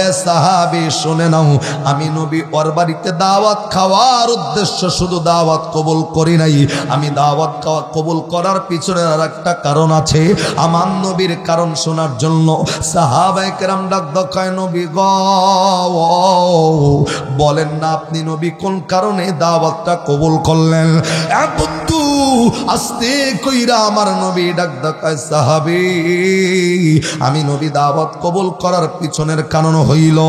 এ সাহাবী শুনে নাও, আমি নবী ওর বাড়িতে দাওয়াত খাওয়ার উদ্দেশ্য শুধু দাওয়াত কবুল করি নাই, আমি দাওয়াত কবুল করার পিছনের আর একটা কারণ আছে। আমার নবীর কারণ শোনার জন্য সাহাবায়ে কেরাম ডাক দেয়, নবী গো বলেন না আপনি নবী কোন কারণে দাওয়াতটা কবুল করলেন? বন্ধু আস্তে কইরা আমার নবী ডাক দেয়, সাহাবী আমি নবী দাওয়াত কবুল করার পিছনের কারণ হইল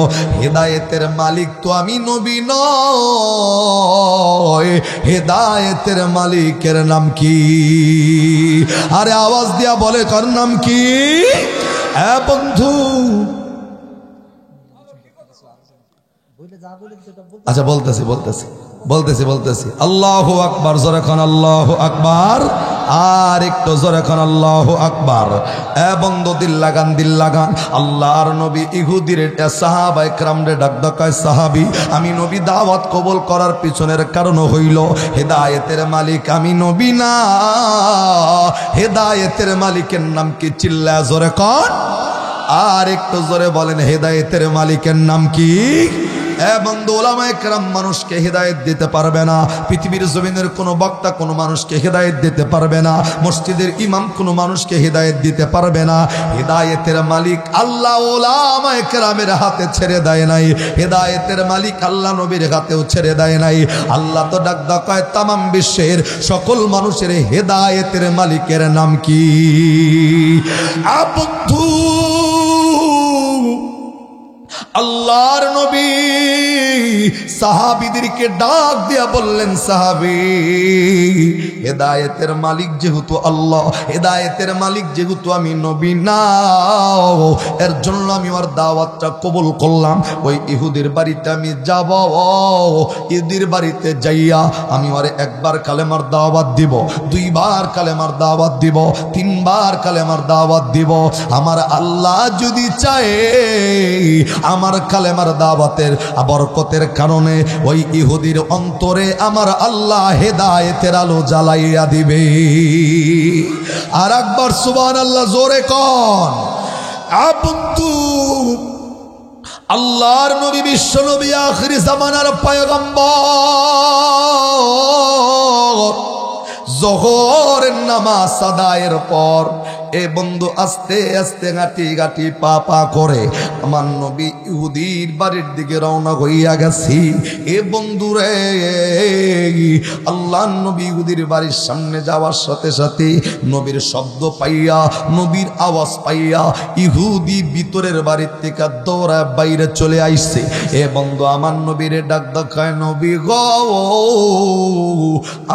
হেদায়েতের মালিক তো আমি নবী নয়, হেদায়েতের মালিকের নাম কি? আরে আওয়াজ দিয়া বলে কার নাম কি? বন্ধু আচ্ছা বলতেছি আল্লাহু আকবার, জোরে খান আল্লাহু আকবার, আর একটু জোরে খান আল্লাহু আকবার। বন্ধু দিল লাগান। আল্লাহর নবী ইহুদির সাহাবায়ে কেরামরে ডাক দেয়, সাহাবী আমি নবী দাওয়াত কবুল করার পিছনের কারণ হইল হেদায়েতের মালিক আমি নবী না, হেদায়েতের মালিকের নাম কি? চিল্লা জোরে কন, আর একটু জোরে বলেন হেদায়েতের মালিকের নাম কি? বন্ধু ওলামায়ে কেরাম মানুষকে হেদায়েত দিতে পারবে না, পৃথিবীর জমিনের কোনো বক্তা কোনো মানুষকে হেদায়েত দিতে পারবে না, মসজিদের ইমাম কোনো মানুষকে হেদায়েত দিতে পারবে না। হেদায়েতের মালিক আল্লাহ ওলামায়ে কেরামের হাতে ছেড়ে দেয় নাই, হেদায়েতের মালিক আল্লাহ নবীর হাতেও ছেড়ে দেয় নাই। আল্লাহ তো ডাক দেয় তামাম বিশ্বের সকল মানুষের হেদায়েতের মালিকের নাম কি? বন্ধু আল্লাহর নবী সাহাবীদেরকে ডাক দিয়া বললেন, সাহাবী হেদায়েতের মালিক যেহেতু আল্লাহ, হেদায়েতের মালিক যেহেতু আমি নবী না, এর জন্য আমি ওর দাওয়াতটা কবুল করলাম। ওই ইহুদির বাড়িতে আমি যাব, ইহুদির বাড়িতে যাইয়া আমি ওরে একবার কালেমার দাওয়াত দিব, দুইবার কালেমার দাওয়াত দিব, তিনবার কালেমার দাওয়াত দিব। আমার আল্লাহ যদি চায় আমার কালেমার দাওয়াতের বরকতের কারণে ওই ইহুদির অন্তরে আমার আল্লাহ হেদায়েতের আলো জ্বালাইয়া দিবে। আর একবার সুবহানাল্লাহ জোরে কন। বন্ধু, আল্লাহর নবী, বিশ্ব নবী, আখিরি জামানার পয়গম্বর জোহরের নামাজ আদায়ের পর এ বন্ধু আস্তে আস্তে গাঁটি গাঁটি পা পা করে আমার নবী ইহুদির বাড়ির দিকে রওনা হইয়া গেছি। এ বন্ধু রে, আল্লাহ নবী ইহুদির বাড়ির সামনে যাওয়ার সাথে সাথে নবীর শব্দ পাইয়া, নবীর আওয়াজ পাইয়া ইহুদি ভিতরের বাড়ির থেকে দৌড়ায় বাইরে চলে আইছে। এ বন্ধু আমার নবীরে ডাক দেখায়, নবী গো,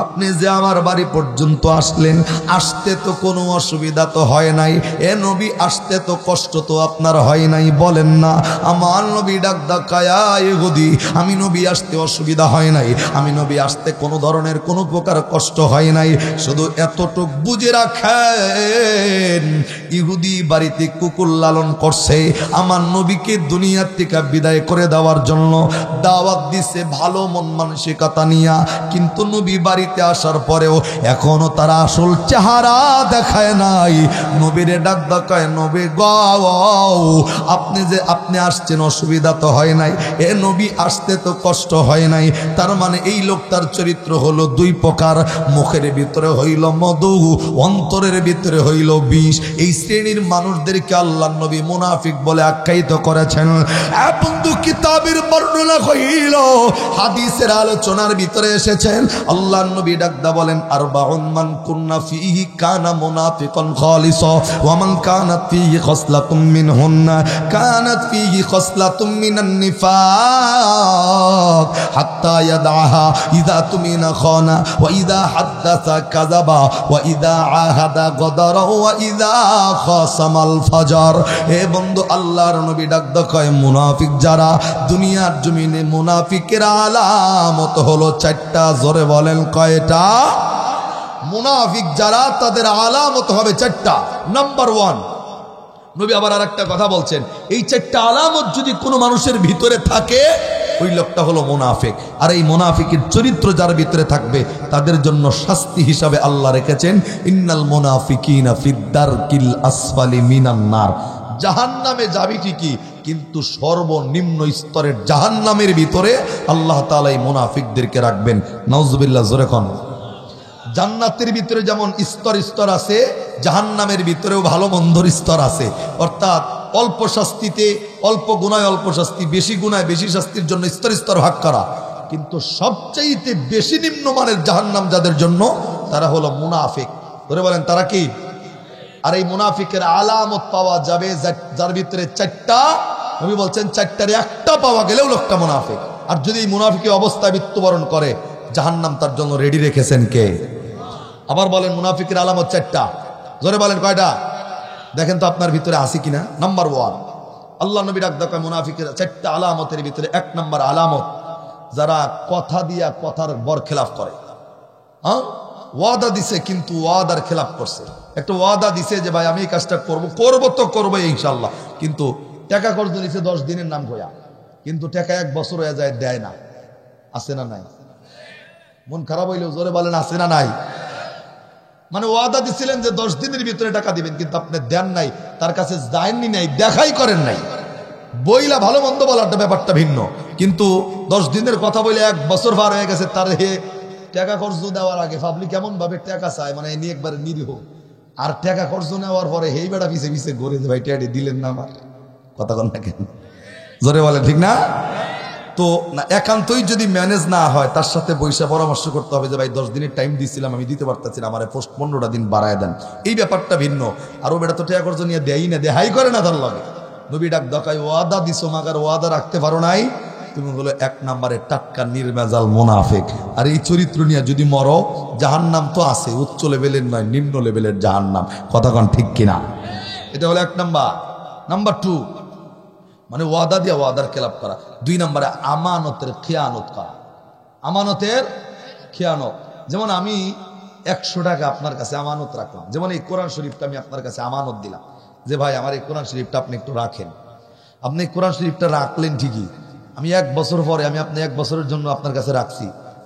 আপনি যে আমার বাড়ি পর্যন্ত আসলেন, আসতে তো কোনো অসুবিধা তো হয় নাই। এ নবী, আসতে তো কষ্ট তো আপনার হয় নাই, বলেন না। আমার নবী ডাক দেখায়া, ইহুদি, আমি নবী আসতে অসুবিধা হয় নাই, আমি নবী আসতে কোনো ধরনের কোনো প্রকার কষ্ট হয় নাই, শুধু এতটুক বুঝে রাখেন, ইহুদি বাড়িতে কুকুর লালন করছে, আমার নবীকে দুনিয়ার থেকে বিদায় করে দেওয়ার জন্য দাওয়াত দিছে ভালো মন মানসিকতা নিয়া, কিন্তু নবী বাড়িতে আসার পরেও এখনো তারা আসল চেহারা দেখায় নাই। নবীরে ডাক দেখায়, নবী গো, আপনি আসছেন অসুবিধা তো হয় নাই, এ নবী আসতে তো কষ্ট হয় নাই। তার মানে এই লোকটার চরিত্র হলো দুই প্রকার, মুখের ভিতরে হইল মধু, অন্তরের ভিতরে হইল বিষ। এই শ্রেণীর মানুষদেরকে আল্লাহ নবী মুনাফিক বলে আখ্যায়িত করেছেন। বন্ধু, কিতাবের বর্ণনা হইল, হাদিসের আলোচনার ভিতরে এসেছেন, আল্লাহ নবী ডাকদা বলেন, আরবাউন মান কুন্না ফীহি কানা মুনাফিকান খালিসা ওয়া মান কানাত ফীহি খাসলাতুম মিনহুন্না কানাত ফীহি খাসলাতুম মিনান নিফাক হাত্তা ইয়াদাহা ইযা তুমিনা খানা ওয়া ইযা হাদাসা কাযাবা ওয়া ইযা আহাদা গাদারা ওয়া ইযা খাসামাল ফাজার। হে বন্ধু, আল্লাহর নবী ডাকদা কয়, মুনাফিক যারা, দুনিয়ার জমিনে মুনাফিকের আলামত হলো চারটা। জোরে বলেন কয়টা? মুনাফিক যারা, তাদের আলামত হবে চারটা। নাম্বার 1, নবী আবার আরেকটা কথা বলছেন, এই চারটা আলামত যদি কোনো মানুষের ভিতরে থাকে, ওই লোকটা হলো মুনাফিক। আর এই মুনাফিকের চরিত্র যার ভিতরে থাকবে, তাদের জন্য শাস্তি হিসাবে আল্লাহ রেখেছেন, ইন্নাল মুনাফিকিনা ফিদ-দারকিল আসফালি মিনান নার। জাহান্নামে যাবি ঠিকই, কিন্তু সর্বনিম্ন স্তরের জাহান্নামের ভিতরে আল্লাহ তাআলা এই মুনাফিকদেরকে রাখবেন। নাউজুবিল্লাহ, জোরে কোন। জান্নাতের ভিতরে যেমন স্তর স্তর আছে, জাহান্নামের ভিতরেও ভালো মন্দর স্তর আছে। অর্থাৎ অল্প শাস্তিতে অল্প গুনায় অল্প শাস্তি, বেশি গুনায় বেশি শাস্তির জন্য স্তর স্তর ভাগ করা। কিন্তু সবচাইতে বেশি নিম্নমানের জাহান্নাম যাদের জন্য, তারা হলো মুনাফিক। ধরে বলেন তারা কি? আর এই মুনাফিকের আলামত পাওয়া যাবে যার ভিতরে চারটা। নবী বলছেন, চারটার একটা পাওয়া গেলেও লোকটা মুনাফিক। আর যদি এই মুনাফিকের অবস্থায় মৃত্যুবরণ করে, জাহান্নাম তার জন্য রেডি রেখেছেন কে? আবার বলেন, মুনাফিকের আলামত চারটা। জোরে বলেন কয়টা? দেখেন তো আপনার ভিতরে আছে কিনা। নাম্বার 1, আল্লাহ নবী ডাক দেখায় মুনাফিকের চারটা আলামতের ভিতরে 1 নম্বর আলামত, যারা কথা দিয়া কথার বরখেলাপ করে। ওয়াদা দিছে কিন্তু ওয়াদার খেলাপ করছে। একটা ওয়াদা দিছে যে ভাই আমি এই কাজটা করবো তো করবো ইনশাল্লাহ, কিন্তু টাকা কর্জ নিছে 10 দিনের নাম গোয়া, কিন্তু টাকা 1 বছর হয়ে যায়, দেয় না। আছে না নাই? মন খারাপ হইলেও জোরে বলেন, আছে না নাই? মানে ওয়াদা দিছিলেন যে 10 দিনের ভিতরে টাকা দিবেন, কিন্তু আপনি দেন নাই, তার কাছে যায়নি নাই, দেখাই করেন নাই। বইলা ভালো মন্দ বলার ব্যাপারটা ভিন্ন, কিন্তু 10 দিনের কথা বলে 1 বছর পার হয়ে গেছে, তার হে টাকা খরচ দেওয়ার আগে ভাবলি কেমন ভাবে টাকা চায়, মানে এনে একবার নিরীহ। আর টাকা খরচ নেওয়ার পরে হেই বেড়া পিছে পিছে ঘুরে, ভাই টাকা দিলেন না আমার, কথা কন না কেন? জোরে বলে ঠিক না? তো না, একান্তই যদি ম্যানেজ না হয়, তার সাথে বৈশা পরামর্শ করতে হবে যে ভাই 10 দিনের টাইম দিয়েছিলাম, আমি দিতে পারতেছি না, আমার 15টা দিন বাড়ায় দেন। এই ব্যাপারটা ভিন্ন। আর ও বেটা তো টাকা খরচ নিয়ে দেয়ই না, দেহাই করে না তার লাগে। নবী ডাক দেখায়, ওয়াদা দিছো মাগার ওয়াদা রাখতে পারো নাই, তুমি হলো 1 নম্বরে টাটকা নির্মেজাল মুনাফিক। আর এই চরিত্র নিয়ে যদি মরো, জাহান্নাম তো আছে, উচ্চ লেভেলের নয়, নিম্ন লেভেলের জাহান্নাম। কথা কন ঠিক কিনা? এটা হলো 1 নাম্বার। নাম্বার 2, মানে ওয়াদা দিয়া ওয়াদার খেলাপ করা। 2 নম্বরে আমানতের খেয়ানত করা। আমানতের খেয়ানত, যেমন আমি 100 টাকা আপনার কাছে আমানত রাখলাম, যেমন এই কোরআন শরীফটা আমি আপনার কাছে আমানত দিলাম, যে ভাই আমার এই কোরআন শরীফটা আপনি একটু রাখেন। আপনি কোরআন শরীফটা রাখলেন ঠিকই, আমি 1 বছর পরে আপনি 1 বছরের জন্য আপনার কাছে রাখছি,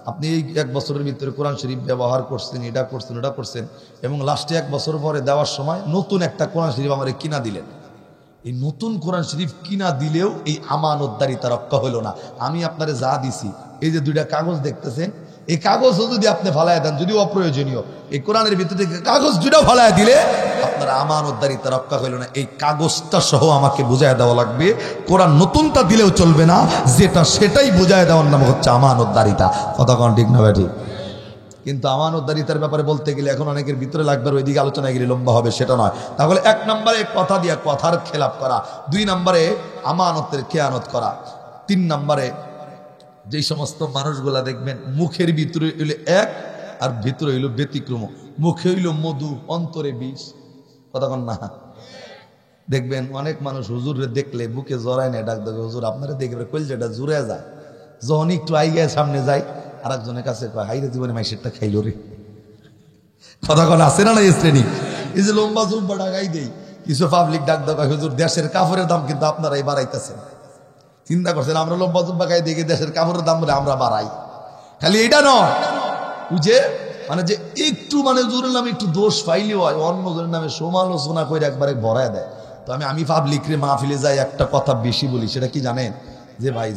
আপনি এই 1 বছরের ভিতরে কোরআন শরীফ ব্যবহার করছেন, এটা করছেন ওটা করছেন, এবং লাস্টে 1 বছর পরে দেওয়ার সময় নতুন একটা কোরআন শরীফ আমার কিনা দিলেন। এই নতুন কোরআন শরীফ কিনা দিলেও এই আমানতদারিতা রক্ষা হলো না। আমি আপনারে যা দিছি, এই যে 2টা কাগজ দেখতেছেন, এই কাগজও যদি আপনি ফালায় দেন, যদি অপ্রয়োজনীয়, এই কোরআনের ভিতর থেকে কাগজ 2টা ফালায় দিলে আপনার আমানতদারিতা রক্ষা হইল না। এই কাগজটা সহ আমাকে বুঝায় দেওয়া লাগবে। কোরআন নতুনটা দিলেও চলবে না, যেটা সেটাই বুঝায় দেওয়ার নাম হচ্ছে আমানতদারিতা। কথা কোন ঠিক না ঠিক? কিন্তু আমানতদারিতার ব্যাপারে বলতে গেলে এখন অনেকের ভিতরে লাগবে, আর ওইদিকে আলোচনায় গেলে লম্বা হবে, সেটা নয়। তাহলে 1 নম্বরে কথা দিয়া কথার খেলাপ করা, 2 নম্বরে আমানতের খেয়ানত করা, 3 নম্বরে যেই সমস্ত মানুষগুলা দেখবেন মুখের ভিতরে হইলো এক আর ভিতরে হইলো ব্যতিক্রম, মুখে হইলো মধু অন্তরে বিষ। কথা কন না? দেখবেন অনেক মানুষ হুজুরে দেখলে বুকে জড়ায় না, ডাক দেবে হুজুর আপনারা দেখবে কলজাটা জুড়ে যায়, যখন একটু আইগায় সামনে যায় আর একজনের কাছে কয় হাইরে জীবনে মাইসেরটা খাইলো রে। কথা কন আছে না না? এই শ্রেণী, এই যে লম্বা জুম্বা ডাকাই দেই, কিছু পাবলিক ডাক দেবে হুজুর দেশের কাপড়ের দাম কিন্তু আপনারাই বাড়াইতেছেন। চিন্তা করছেন আমরা লম্বা জুম্বা গায়ে দেখে দেশের কাপড়ের দাম বলে আমরা বাড়াই? খালি এটা নয়, বুঝে মানে যে একটু মানে জোরের নামে একটু দোষ পাইলেও হয়, অন্য জোরের নামে সমালোচনা করে একবারে ভরায় দেয়। তো আমি পাবলিক রে মাহফিলে যাই একটা কথা বেশি বলি, সেটা কি জানেন? যে ভাই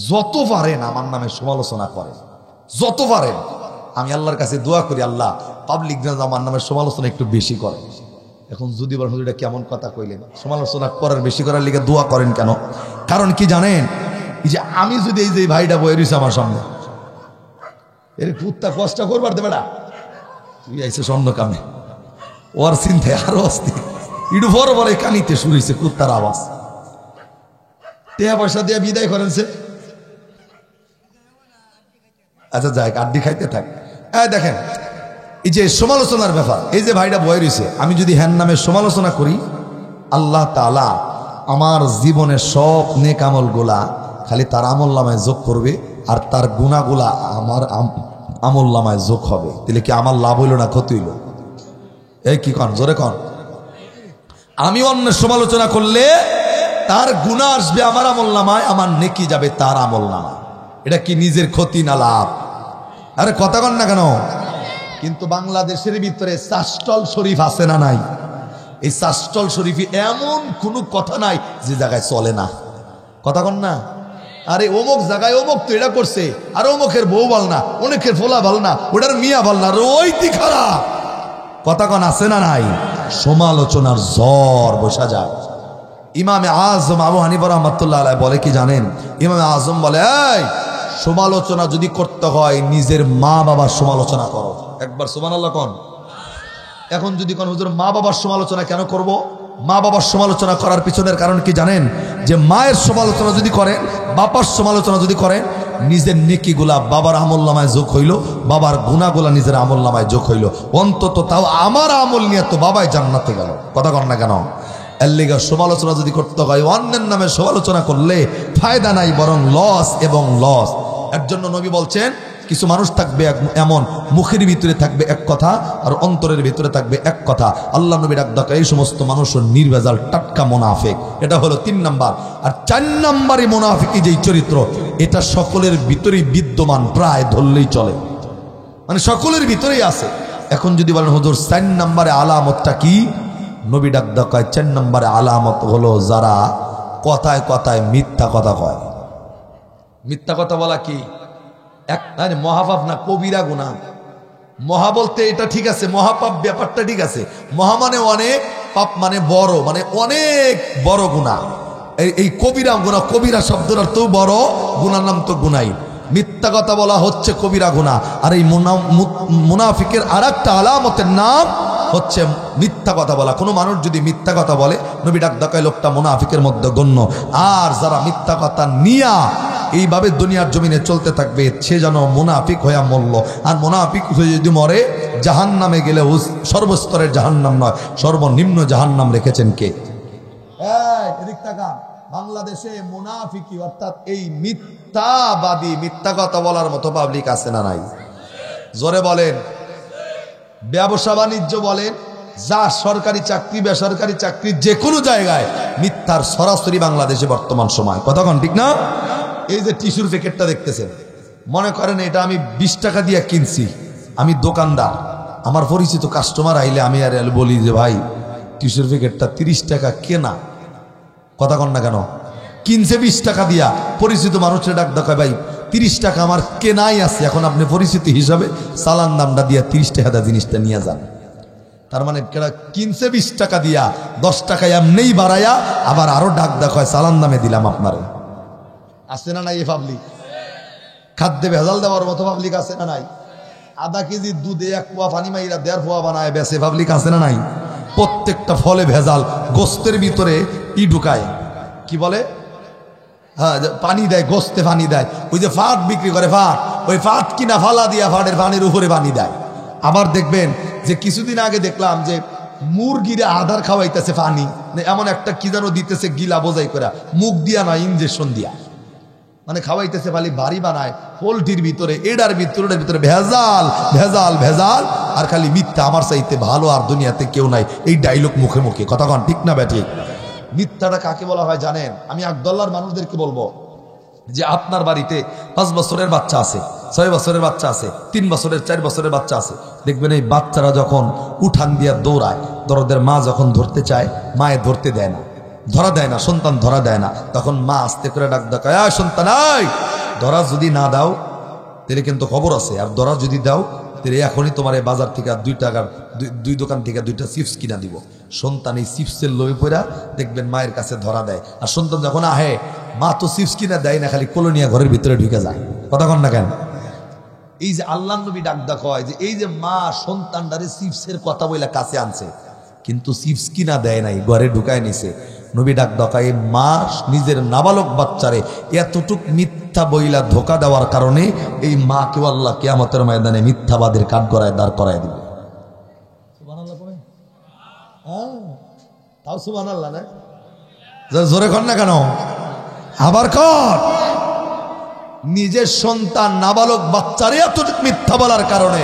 যত পারেন আমার নামে সমালোচনা করেন, যত পারেন। আমি আল্লাহর কাছে দোয়া করি, আল্লাহ পাবলিক যেন আমার নামে সমালোচনা একটু বেশি করে। এখন যদি বলেন এটা কেমন কথা কইলেন, সমালোচনা করার বেশি করার লিগে দোয়া করেন কেন? কারণ কি জানেন? এই যে আমি যদি এই যে ভাইটা বয়ে রয়েছে আমার সামনে, এর কুত্তা কষ্ট করবার দেবে না, তুই আইসে স্বর্ণ কামে, ওর চিন্তায় আরো অস্থির, একটু বড় বড় কানিতে শুরু হয়েছে কুত্তার আওয়াজ। টাকা পয়সা দিয়ে বিদায় করেন সে, আচ্ছা যাই আড্ডি খাইতে থাক। দেখেন এই যে সমালোচনার ব্যাপার, এই যে ভাইটা বয়ে রয়েছে, আমি যদি হ্যান নামে সমালোচনা করি, আল্লাহ তাআলা আমার জীবনের সব নেক আমল গুলা খালি তার আমল নামায় যোগ করবে, আর তার গুনাহগুলা আমার আমল নামায় যোগ হবে। তাহলে কি আমার লাভ হইল না ক্ষতি হইল? এই কি কন, জোরে কন। আমি অন্যের সমালোচনা করলে তার গুনাহ আসবে আমার আমল নামায়, আমার নেকি যাবে তার আমল নামায়। এটা কি নিজের ক্ষতি না লাভ? আরে কথা কন না কেন? কিন্তু বাংলাদেশের ভিতরে চাষটল শরীফ আছে না নাই? এই চাষটল শরীফে এমন কোনো কথা নাই যে জায়গায় চলে না। কথা কন না? আরে অমুক জায়গায় অমুক তো এটা করছে, আর অমুকের বউ ভাল না, অনেকের ফোলা ভাল না, ওটার মিয়া ভাল না, ওইটি খারাপ। কথা কন আছে না নাই? সমালোচনার ঝড় বসা যায়। ইমামে আজম আবু হানিফা রাহমাতুল্লাহ আলাইহি বলে কি জানেন? ইমামে আজম বলে, এই সমালোচনা যদি করতে হয় নিজের মা বাবার সমালোচনা করো। একবার সুবহানাল্লাহ কোন। এখন যদি কোন হুজুর মা বাবার সমালোচনা কেন করব? মা বাবার সমালোচনা করার পিছনের কারণ কি জানেন? যে মায়ের সমালোচনা যদি করেন, বাবার সমালোচনা যদি করেন, নিজের নেকিগুলা বাবার আমলনামায় যোগ হইল, বাবার গুনাহগুলা নিজের আমলনামায় যোগ হইল। অন্তত তাও আমার আমল নিয়ে তো বাবাই জান্নাতে গেল। কথা কন না কেন? এর লিগে সমালোচনা যদি করতে হয়, অন্যের নামে সমালোচনা করলে ফায়দা নাই, বরং লস এবং লস। এর জন্য নবী বলছেন কিছু মানুষ থাকবে এমন, মুখের ভিতরে থাকবে এক কথা আর অন্তরের ভিতরে থাকবে এক কথা। আল্লাহ নবী ডাক এই সমস্ত মানুষ নির্ভেজাল টাটকা মুনাফিক। এটা হলো 3 নাম্বার। আর 4 নাম্বারে মুনাফিকি যেই চরিত্র, এটা সকলের ভিতরেই বিদ্যমান, প্রায় ধরলেই চলে, মানে সকলের ভিতরেই আছে। এখন যদি বলেন হুজুর 4 নাম্বারে আলামতটা কি? নবী ডাক 4 নাম্বারে আলামত হলো যারা কথায় কথায় মিথ্যা কথা কয়। মিথ্যা কথা বলা কি এক মহাপাপ না, কবিরা গুনাহ। মহা বলতে এটা ঠিক আছে, মহাপাপ ব্যাপারটা ঠিক আছে। মহা মানে অনেক, পাপ মানে বড়, মানে অনেক বড় গুনাহ। এই কবিরা গুনাহ, কবিরা শব্দের অর্থ বড়, গুনার নাম তো গুনাই। মিথ্যা কথা বলা হচ্ছে কবিরা গুনাহ। আর এই মুনাফিকের আরেকটা আলামতের নাম হচ্ছে মিথ্যা কথা বলা। কোনো মানুষ যদি মিথ্যা কথা বলে, নবী ডাক দেয় লোকটা মুনাফিকের মধ্যে গণ্য। আর যারা মিথ্যা কথা নিয়া এইভাবে দুনিয়ার জমিনে চলতে থাকবে, সে যেন মুনাফিক হইয়া মরল। আর মুনাফিক হয়ে যদি মরে, জাহান্নামে গেলে সর্বস্তরের জাহান্নাম নয়, সর্বনিম্ন জাহান্নাম রেখেছেন কে? এদিক তাকান। বাংলাদেশে মুনাফিকি অর্থাৎ এই মিথ্যাবাদী, মিথ্যা কথা বলার মতো পাবলিক আছে না নাই? জোরে বলেন। ব্যবসা বাণিজ্য বলেন, যা সরকারি চাকরি বেসরকারি চাকরি, যে কোনো জায়গায় মিথ্যার সরাসরি বাংলাদেশে বর্তমান সময়। কতক্ষণ ঠিক না? এই যে টিস্যুর প্যাকেটটা দেখতেছেন, মনে করেন এটা আমি 20 টাকা দিয়ে কিনছি, আমি দোকানদার, আমার পরিচিত কাস্টমার আইলে আমি আর বলি যে ভাই টিস্যুর প্যাকেটটা 30 টাকা কেনা, কথা কন না কেন, কিনছে 20 টাকা দিয়া, পরিচিত মানুষের ডাক দেখায় ভাই 30 টাকা আমার কেনাই আছে, এখন আপনি পরিচিতি হিসাবে চালান দামটা দিয়া 30 টাকা দা জিনিসটা নিয়ে যান। তার মানে কিনছে 20 টাকা দিয়া 10 টাকা এমনিই বাড়াইয়া আবার আরো ডাক দেখায় চালান দামে দিলাম আপনারে। আছে না নাই এই পাবলিক? খাদ্যে ভেজাল দেওয়ার মতো পাবলিক আছে না নাই? আধা কেজি দুধে 1 পোয়া পানি মাইরা 1.5 পোয়া বানায় বেচে পাবলিক আছে না নাই? প্রত্যেকটা ফলে ভেজাল, গোস্তের ভিতরে ঢুকায়, কি বলে, হ্যাঁ পানি দেয়, গোস্তে পানি দেয়, ওই যে ফাট বিক্রি করে ফাট, ওই ফাট কিনা ফালা দিয়া ফাটের পানির উপরে পানি দেয়। আবার দেখবেন যে কিছুদিন আগে দেখলাম যে মুরগিরে আধার খাওয়াইতেছে পানি, এমন একটা কি যেন দিতেছে গিলা বোঝাই করে, মুখ দিয়া না ইঞ্জেকশন দিয়া, মানে খাওয়াইতেছে খালি বাড়ি বানায় পোলট্রির ভিতরে, এটার ভিতরে ভেজাল ভেজাল ভেজাল, আর খালি মিথ্যা, আমার চাইতে ভালো আর দুনিয়াতে কেউ নাই, এই ডায়লগ মুখে মুখে, কথা কন ঠিক না ব্যাটি? মিথ্যাটা কাকে বলা হয় জানেন? আমি আকদল্লার মানুষদেরকে বলবো যে আপনার বাড়িতে 5 বছরের বাচ্চা আছে, 6 বছরের বাচ্চা আছে, 3 বছরের 4 বছরের বাচ্চা আছে, দেখবেন এই বাচ্চারা যখন উঠান দিয়া দৌড়ায়, দরদের মা যখন ধরতে চায়, মায়ে ধরতে দেয় না, ধরা দেয় না, সন্তান ধরা দেয় না, তখন মা আস্তে করে ডাক দেখায়, সন্তান আই, ধরা যদি না দাও তাহলে কিন্তু খবর আছে, আর ধরা যদি দাও তাহলে এখনই তোমার এই বাজার থেকে 2 টাকার 2 দোকান থেকে 2টা চিপস কিনা দিব। সন্তান এই চিপসের লোভে পড়া দেখবেন মায়ের কাছে ধরা দেয়, আর সন্তান যখন আহে মা তো চিপস কিনা দেয় না, খালি কলোনিয়া ঘরের ভিতরে ঢুকে যায়, কথা কন না কেন? এই যে আল্লাহ নবী ডাক দেখা হয় যে এই যে মা সন্তানটারে চিপসের কথা বইলা কাছে আনছে, কিন্তু চিপস কিনা দেয় নাই, ঘরে ঢুকায় নিছে। নবী ডাক দেখায় মা নিজের নাবালক বাচ্চারে এতটুক মিথ্যা বইলা ধোকা দেওয়ার কারণে এই মা কেউ আল্লাহ কিয়ামতের ময়দানে মিথ্যাবাদের কাঠগড়ায় দাঁড় করায় দিবে। সুবহানাল্লাহ পড়েন, তাও সুবহানাল্লাহ না, জোরে কর না কেন? আবার কর। নিজের সন্তান নাবালক বাচ্চারে এতটুক মিথ্যা বলার কারণে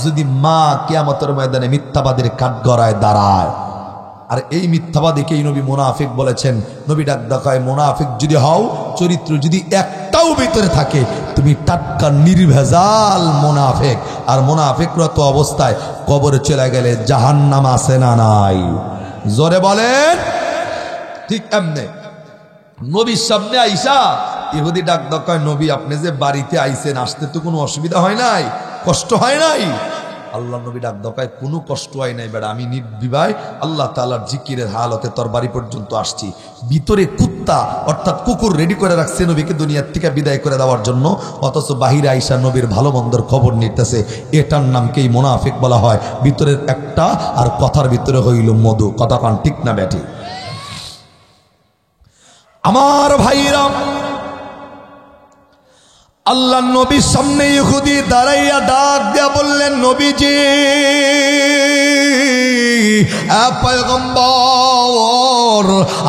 যদি মা কিয়ামতের ময়দানে মিথ্যাবাদের কাঠগড়ায় দাঁড়ায়, আর এই মিথ্যাবাদীকেই নবী মুনাফিক বলেছেন। নবী ডাক দেখায় মুনাফিক যদি হও, চরিত্র যদি একটাও ভিতরে থাকে, তুমি টাটকা নির্ভেজাল মুনাফিক। আর মুনাফিকরত অবস্থায় কবরে চলে গেলে জাহান্নাম আছে না নাই? জোরে বলেন। ঠিক এমনি নবীর সামনে আইসা ইহুদি ডাক দেখায়, নবী আপনি যে বাড়িতে আইসেন, আসতে তো কোনো অসুবিধা হয় নাই, কষ্ট হয় নাই? আল্লাহ নবী ডাক দেখায়, কোনো কষ্ট হয় নাই বেড়া, আমি নির্বিবায় আল্লাহ তাআলার জিকিরের হালতে তোর বাড়ি পর্যন্ত আসছি। ভিতরে কুত্তা অর্থাৎ কুকুর রেডি করে রাখছে নবীকে দুনিয়ার থেকে বিদায় করে দেওয়ার জন্য, অথচ বাহিরে আইসা নবীর ভালো মন্দর খবর নিতেছে। এটার নামকেই মুনাফিক বলা হয়। ভিতরের একটা আর কথার ভিতরে হইল মধু, কথা কান ঠিক না ব্যাটি? আমার ভাইরা, আল্লাহ নবীর সামনে ইহুদি দাঁড়াইয়া ডাক দিয়া বললেন, নবীজি পয়গম্বর,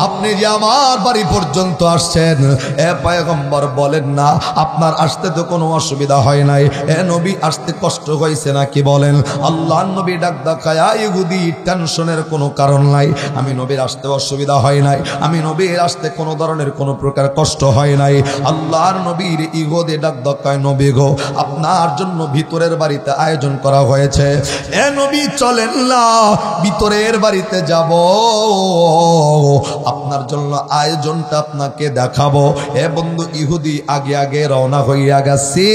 আপনি যে আমার বাড়ি পর্যন্ত আসছেন, এ পয়গম্বর বলেন না আপনার আসতে তো কোনো অসুবিধা হয় নাই, এ নবী আসতে কষ্ট হয়েছে নাকি বলেন? আল্লাহ নবী ডাক দেখায়, ইহুদি টেনশনের কোনো কারণ নাই, আমি নবীর আসতে অসুবিধা হয় নাই, আমি নবীর আসতে কোনো ধরনের কোনো প্রকার কষ্ট হয় নাই। আল্লাহর নবীর ইহুদি ডাক দেখায়, নবী গো আপনার জন্য ভিতরের বাড়িতে আয়োজন করা হয়েছে, এ নবী চলেন না ভিতরের বাড়িতে যাব, আপনার জন্য আয়োজনটা আপনাকে দেখাবো। এ বন্ধু ইহুদি আগে আগে রওনা হইয়া গেছে,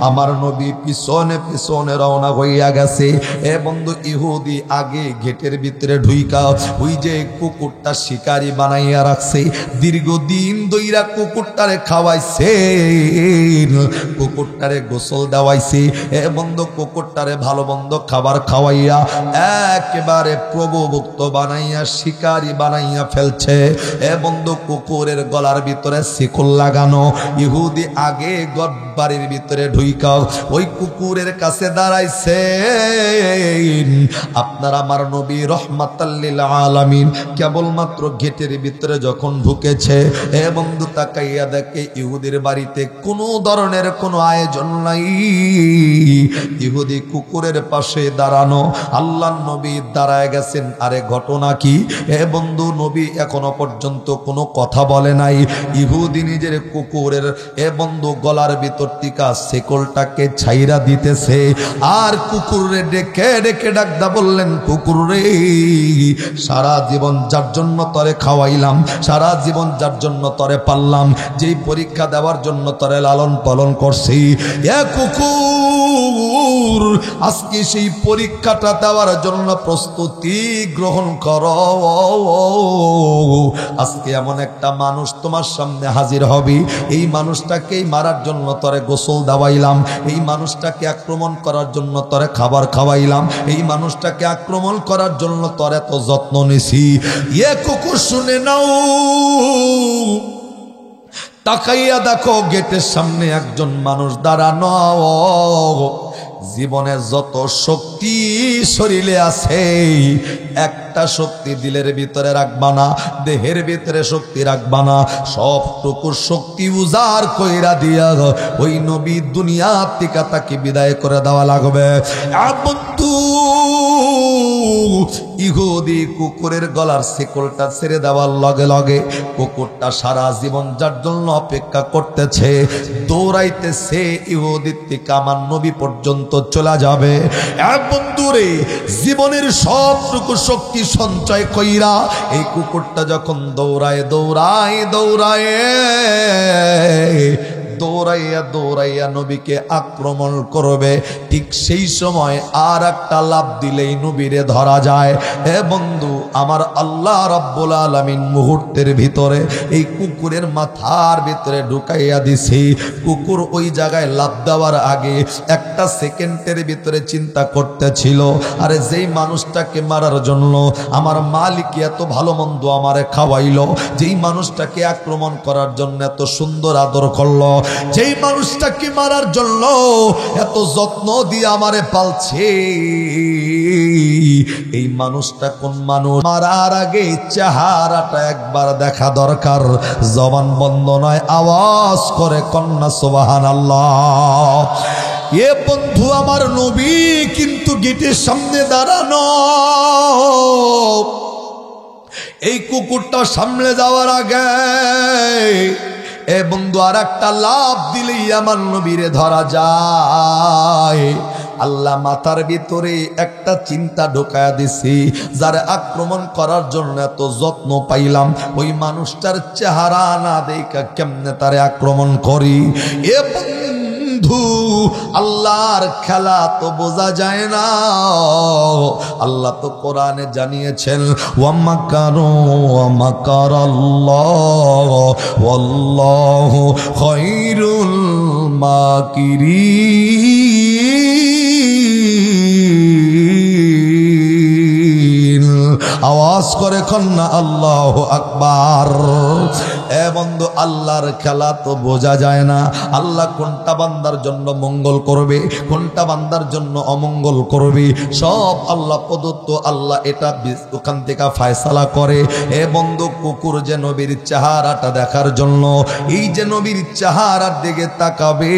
আমার নবী পিছনে পিছনে রওনা হইয়া গেছে। এ বন্ধু ইহুদি আগে গেটের ভিতরে ঢুইকা ওই যে কুকুরটা শিকারি বানাইয়া রাখছে, দীর্ঘদিন দইরা কুকুরটারে খাওয়াইছে, কুকুরটারে গোসল দেওয়াইছে। এ বন্ধু কুকুরটারে ভালো মন্দ খাবার খাওয়াইয়া একেবারে প্রভুভুক্ত বানাইয়া শিকারি বানাইয়া ফেলছে। এ বন্ধু কুকুরের গলার ভিতরে শিকল লাগানো, ইহুদি আগে বাড়ির ভিতরে ঢুইকা ওই কুকুরের কাছে দাঁড়াইছে। আপনার আমার নবী রহমাতাল লিল আলামিন কেবলমাত্র গেটের ভিতরে যখন ঢুকেছে, এ বন্ধু তাকাইয়া দেখে ইহুদির বাড়িতে কোনো ধরনের কোনো আয়োজন নাই। ইহুদি কুকুরের পাশে দাঁড়ানো, আল্লাহর নবী দাঁড়ায় গেছেন। আরে ঘটনা কি? এ বন্ধু, নবী এখনো পর্যন্ত কোনো কথা বলে নাই। ইহুদি নিজের কুকুরের এ বন্ধু গলার ভিতর টিকা শেকলটাকে ছাইরা দিতেছে, আর কুকুরে ডেকে ডেকে ডাকদা বললেন, কুকুর রে, সারা জীবন যার জন্য তরে খাওয়াইলাম, সারা জীবন যার জন্য তরে পাললাম, যেই পরীক্ষা দেওয়ার জন্য তরে লালন পালন করছি, এ কুকুর আজকে সেই পরীক্ষাটা দেওয়ার জন্য প্রস্তুতি গ্রহণ করো। আজকে এমন একটা মানুষ তোমার সামনে হাজির হবে, এই মানুষটাকেই মারার জন্য তরে গোসল দেওয়াইলাম, এই মানুষটাকে আক্রমণ করার জন্য তরে খাবার খাওয়াইলাম, এই মানুষটাকে আক্রমণ করার জন্য তরে তো যত্ন নিছি। এ কুকুর শুনে নাও, তাকাইয়া দেখো গেটের সামনে একজন মানুষ দাঁড়ানো। জীবনের যত শক্তি শরীরে আছে, একটা শক্তি দিলের ভিতরে রাখবা না, দেহের ভিতরে শক্তি রাখবা না, সবটুকু শক্তি উজাড় কইরা দিয়া ওই নবী দুনিয়া থেকে তাকে বিদায় করে দেওয়া লাগবে। বন্ধু, ইহুদি কুকুরের গলার শিকলটা ছেড়ে দেওয়ার লগে লগে কুকুরটা সারা জীবন যার জন্য অপেক্ষা করতেছে, দৌড়াইতেছে ইহুদির থেকে আমার নবী পর্যন্ত চলে যাবে। বন্ধুরে, জীবনের সবটুকু শক্তি সঞ্চয় কইরা এই কুকুরটা যখন দৌড়ায় দৌড়ায় দৌড়ায় দৌড়াইয়া দৌড়াইয়া নবীকে আক্রমণ করবে, ঠিক সেই সময় আর একটা লাফ দিলেই নবীরে ধরা যায়। হে বন্ধু, আমার আল্লাহ রাব্বুল আলামিন মুহূর্তের ভিতরে এই কুকুরের মাথার ভিতরে ঢুকাইয়া দিছি। কুকুর ওই জায়গায় লাফ দেওয়ার আগে একটা সেকেন্ডের ভিতরে চিন্তা করতেছিল, আরে যেই মানুষটাকে মারার জন্য আমার মালিক এত ভালো মন্দ আমারে খাওয়াইলো, যেই মানুষটাকে আক্রমণ করার জন্য এত সুন্দর আদর করলো, যেই মানুষটাকে মারার জন্য এত যত্ন দিয়ে আমারে পালছে, এই মানুষটা কোন মানুষ? মারার আগে চেহারাটা একবার দেখা দরকার। জবান বন্ধ নয়, আওয়াজ করে কন্যা সুবহানাল্লাহ। এ বন্ধু, আমার নবী কিন্তু গেটের সামনে দাঁড়ানো। এই কুকুরটা সামনে যাওয়ার আগে এ বন্ধু আর একটা লাফ দিলেই আমার নবীরে ধরা যায়। আল্লাহ মাথার ভিতরে একটা চিন্তা ঢোকায়া দিছি, যারা আক্রমণ করার জন্য এত যত্ন পাইলাম, ওই মানুষটার চেহারা না দেখা কেমনে তারে আক্রমণ করি। এ বন্ধু, আল্লাহর খেলা তো বোঝা যায় না। আল্লাহ তো কোরআনে জানিয়েছেন, ওয়ামাকারু ওয়ামাকারাল্লাহ ওয়াল্লাহু খায়রুল মাকিরিন। আওয়াজ করে কন্যা আল্লাহু আকবার। এ বন্ধু, আল্লাহর খেলা তো বোঝা যায় না। আল্লাহ কোনটা বান্দার জন্য মঙ্গল করবে, কোনটা বান্দার জন্য অমঙ্গল করবে, সব আল্লাহ প্রদত্ত। আল্লাহ এটা ওখান থেকে ফয়সালা করে। এ বন্ধু, কুকুর যে নবীর চেহারাটা দেখার জন্য এই যে নবীর চেহারার দিকে তাকাবে,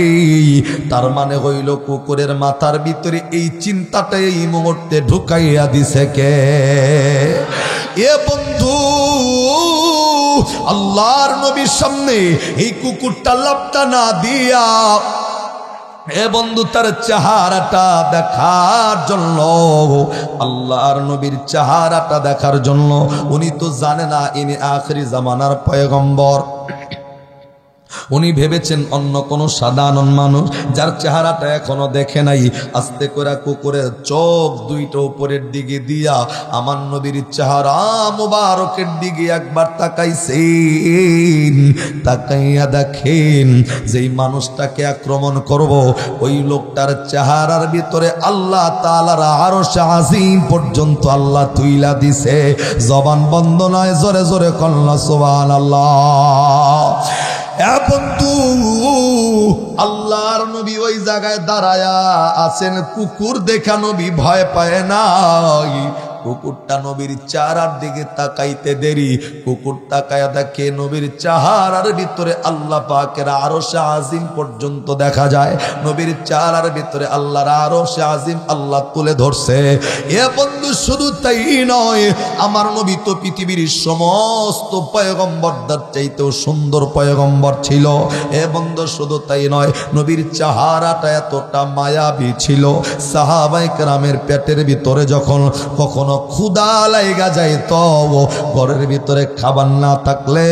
তার মানে হইল কুকুরের মাথার ভিতরে এই চিন্তাটা এই মুহূর্তে ঢুকাইয়া দিছে কে? এ বন্ধু, আল্লাহর নবীর সামনে এই কুকুরটা লাফটা না দিয়া এ বন্ধু তার চেহারাটা দেখার জন্য, আল্লাহর নবীর চেহারাটা দেখার জন্য, উনি তো জানে না ইনি আখিরি জামানার পয়গম্বর। উনি ভেবেছেন অন্য কোন সাধারণ মানুষ যার চেহারাটা এখনো দেখে নাই। আস্তে করে কুকুরের চোখ দুইটা উপরের দিকে দিয়া আমার নবীর চেহারা মুবারকের দিকে একবার তাকাইছেন। তাকাইয়া দেখেন যেই মানুষটাকে আক্রমণ করব ওই লোকটার চেহারার ভিতরে আল্লাহ তাআলার আরশ আজিম পর্যন্ত আল্লাহ তুইলা দিছে। জবান বন্ধ নয়, জোরে জোরে কন্যা সুবহানাল্লাহ। এ বন্ধু, আল্লাহর নবী ওই জায়গায় দাঁড়ায়া আছেন, কুকুর দেখা নবী ভয় পায় নাই। কুকুরটা নবীর চেহারার দিকে তাকাইতে দেরি, কুকুর তাকায়া দেখে নবীর চেহারার ভিতরে আল্লাহ পাকের আরশে আজিম পর্যন্ত দেখা যায়। নবীর চেহারার ভিতরে আল্লাহর আরশে আজিম আল্লাহ তুলে ধরছে। এ বন্ধু, শুধু তাই নয়, আমার নবী তো পৃথিবীর সমস্ত পয়গম্বরদের চাইতেও সুন্দর পয়গম্বর ছিল। এ বন্ধু, শুধু তাই নয়, নবীর চেহারাটা এতটা মায়াবী ছিল, সাহাবায়ে কেরামের পেটের ভিতরে যখন কখনো ক্ষুধা লাগা যায়, তো ঘরের ভিতরে খাবার না থাকলে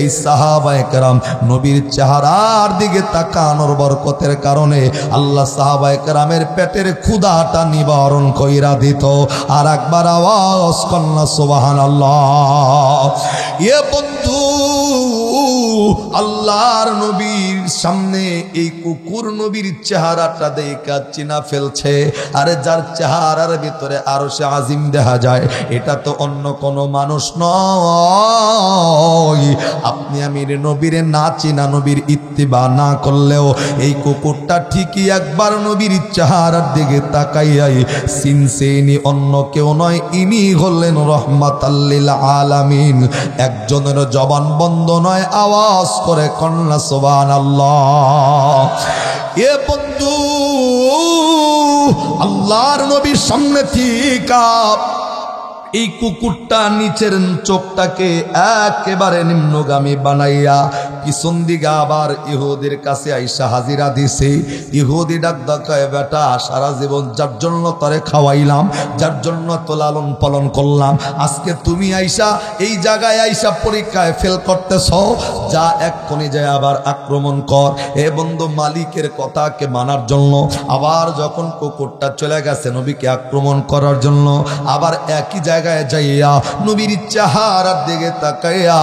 এই সাহাবায়ে কেরাম নবীর চেহারার দিকে তাকানোর বরকতের কারণে আল্লাহ সাহাবায়ে কেরামের পেটের ক্ষুধাটা নিবারণ কইরা দিত। আর একবার আওয়াজ কন্যা সুবহানাল্লাহ। এ বন্ধু, আল্লাহর নবীর সামনে এই কুকুর নবীর চেহারাটা দেখা চিনা ফেলছে। আরে যার চেহারার ভিতরে আরশে আজিম দেখা যায়, এটা তো অন্য কোনো মানুষ নয়। আপনি আমি নবীর না চিনা, নবীর ইত্তিবা না করলেও এই কুকুরটা ঠিকই একবার নবীর চেহারার দিকে তাকাইয়াই চিনছেনি, অন্য কেউ নয়, ইনি হলেন রহমাতাল লিল আলামিন। একজনের জবান বন্ধ নয়, আওয়াজ করে কন্যা সুবহানাল্লাহ। এ বন্ধু, আল্লাহর নবীর সামনে ঠিক এই কুকুরটা নিচের চোখটাকে একেবারে নিম্নগামী বানাইয়া পিছন দিকে আবার ইহুদির কাছে আইসা হাজিরা দিছে। ইহুদি ডাক ডাকায়, বেটা, সারা জীবন যার জন্য তরে খাওয়াইলাম, যার জন্য তো লালন পালন করলাম, আজকে তুমি আইসা এই জায়গায় আইসা পরীক্ষায় ফেল করতেছ, যা এক্ষুনি যায় আবার আক্রমণ কর। এ বন্ধু, মালিকের কথাকে মানার জন্য আবার যখন কুকুরটা চলে গেছে নবীকে আক্রমণ করার জন্য, আবার একই জায়গায় যাইয়া নবীর চেহারার দিকে তাকাইয়া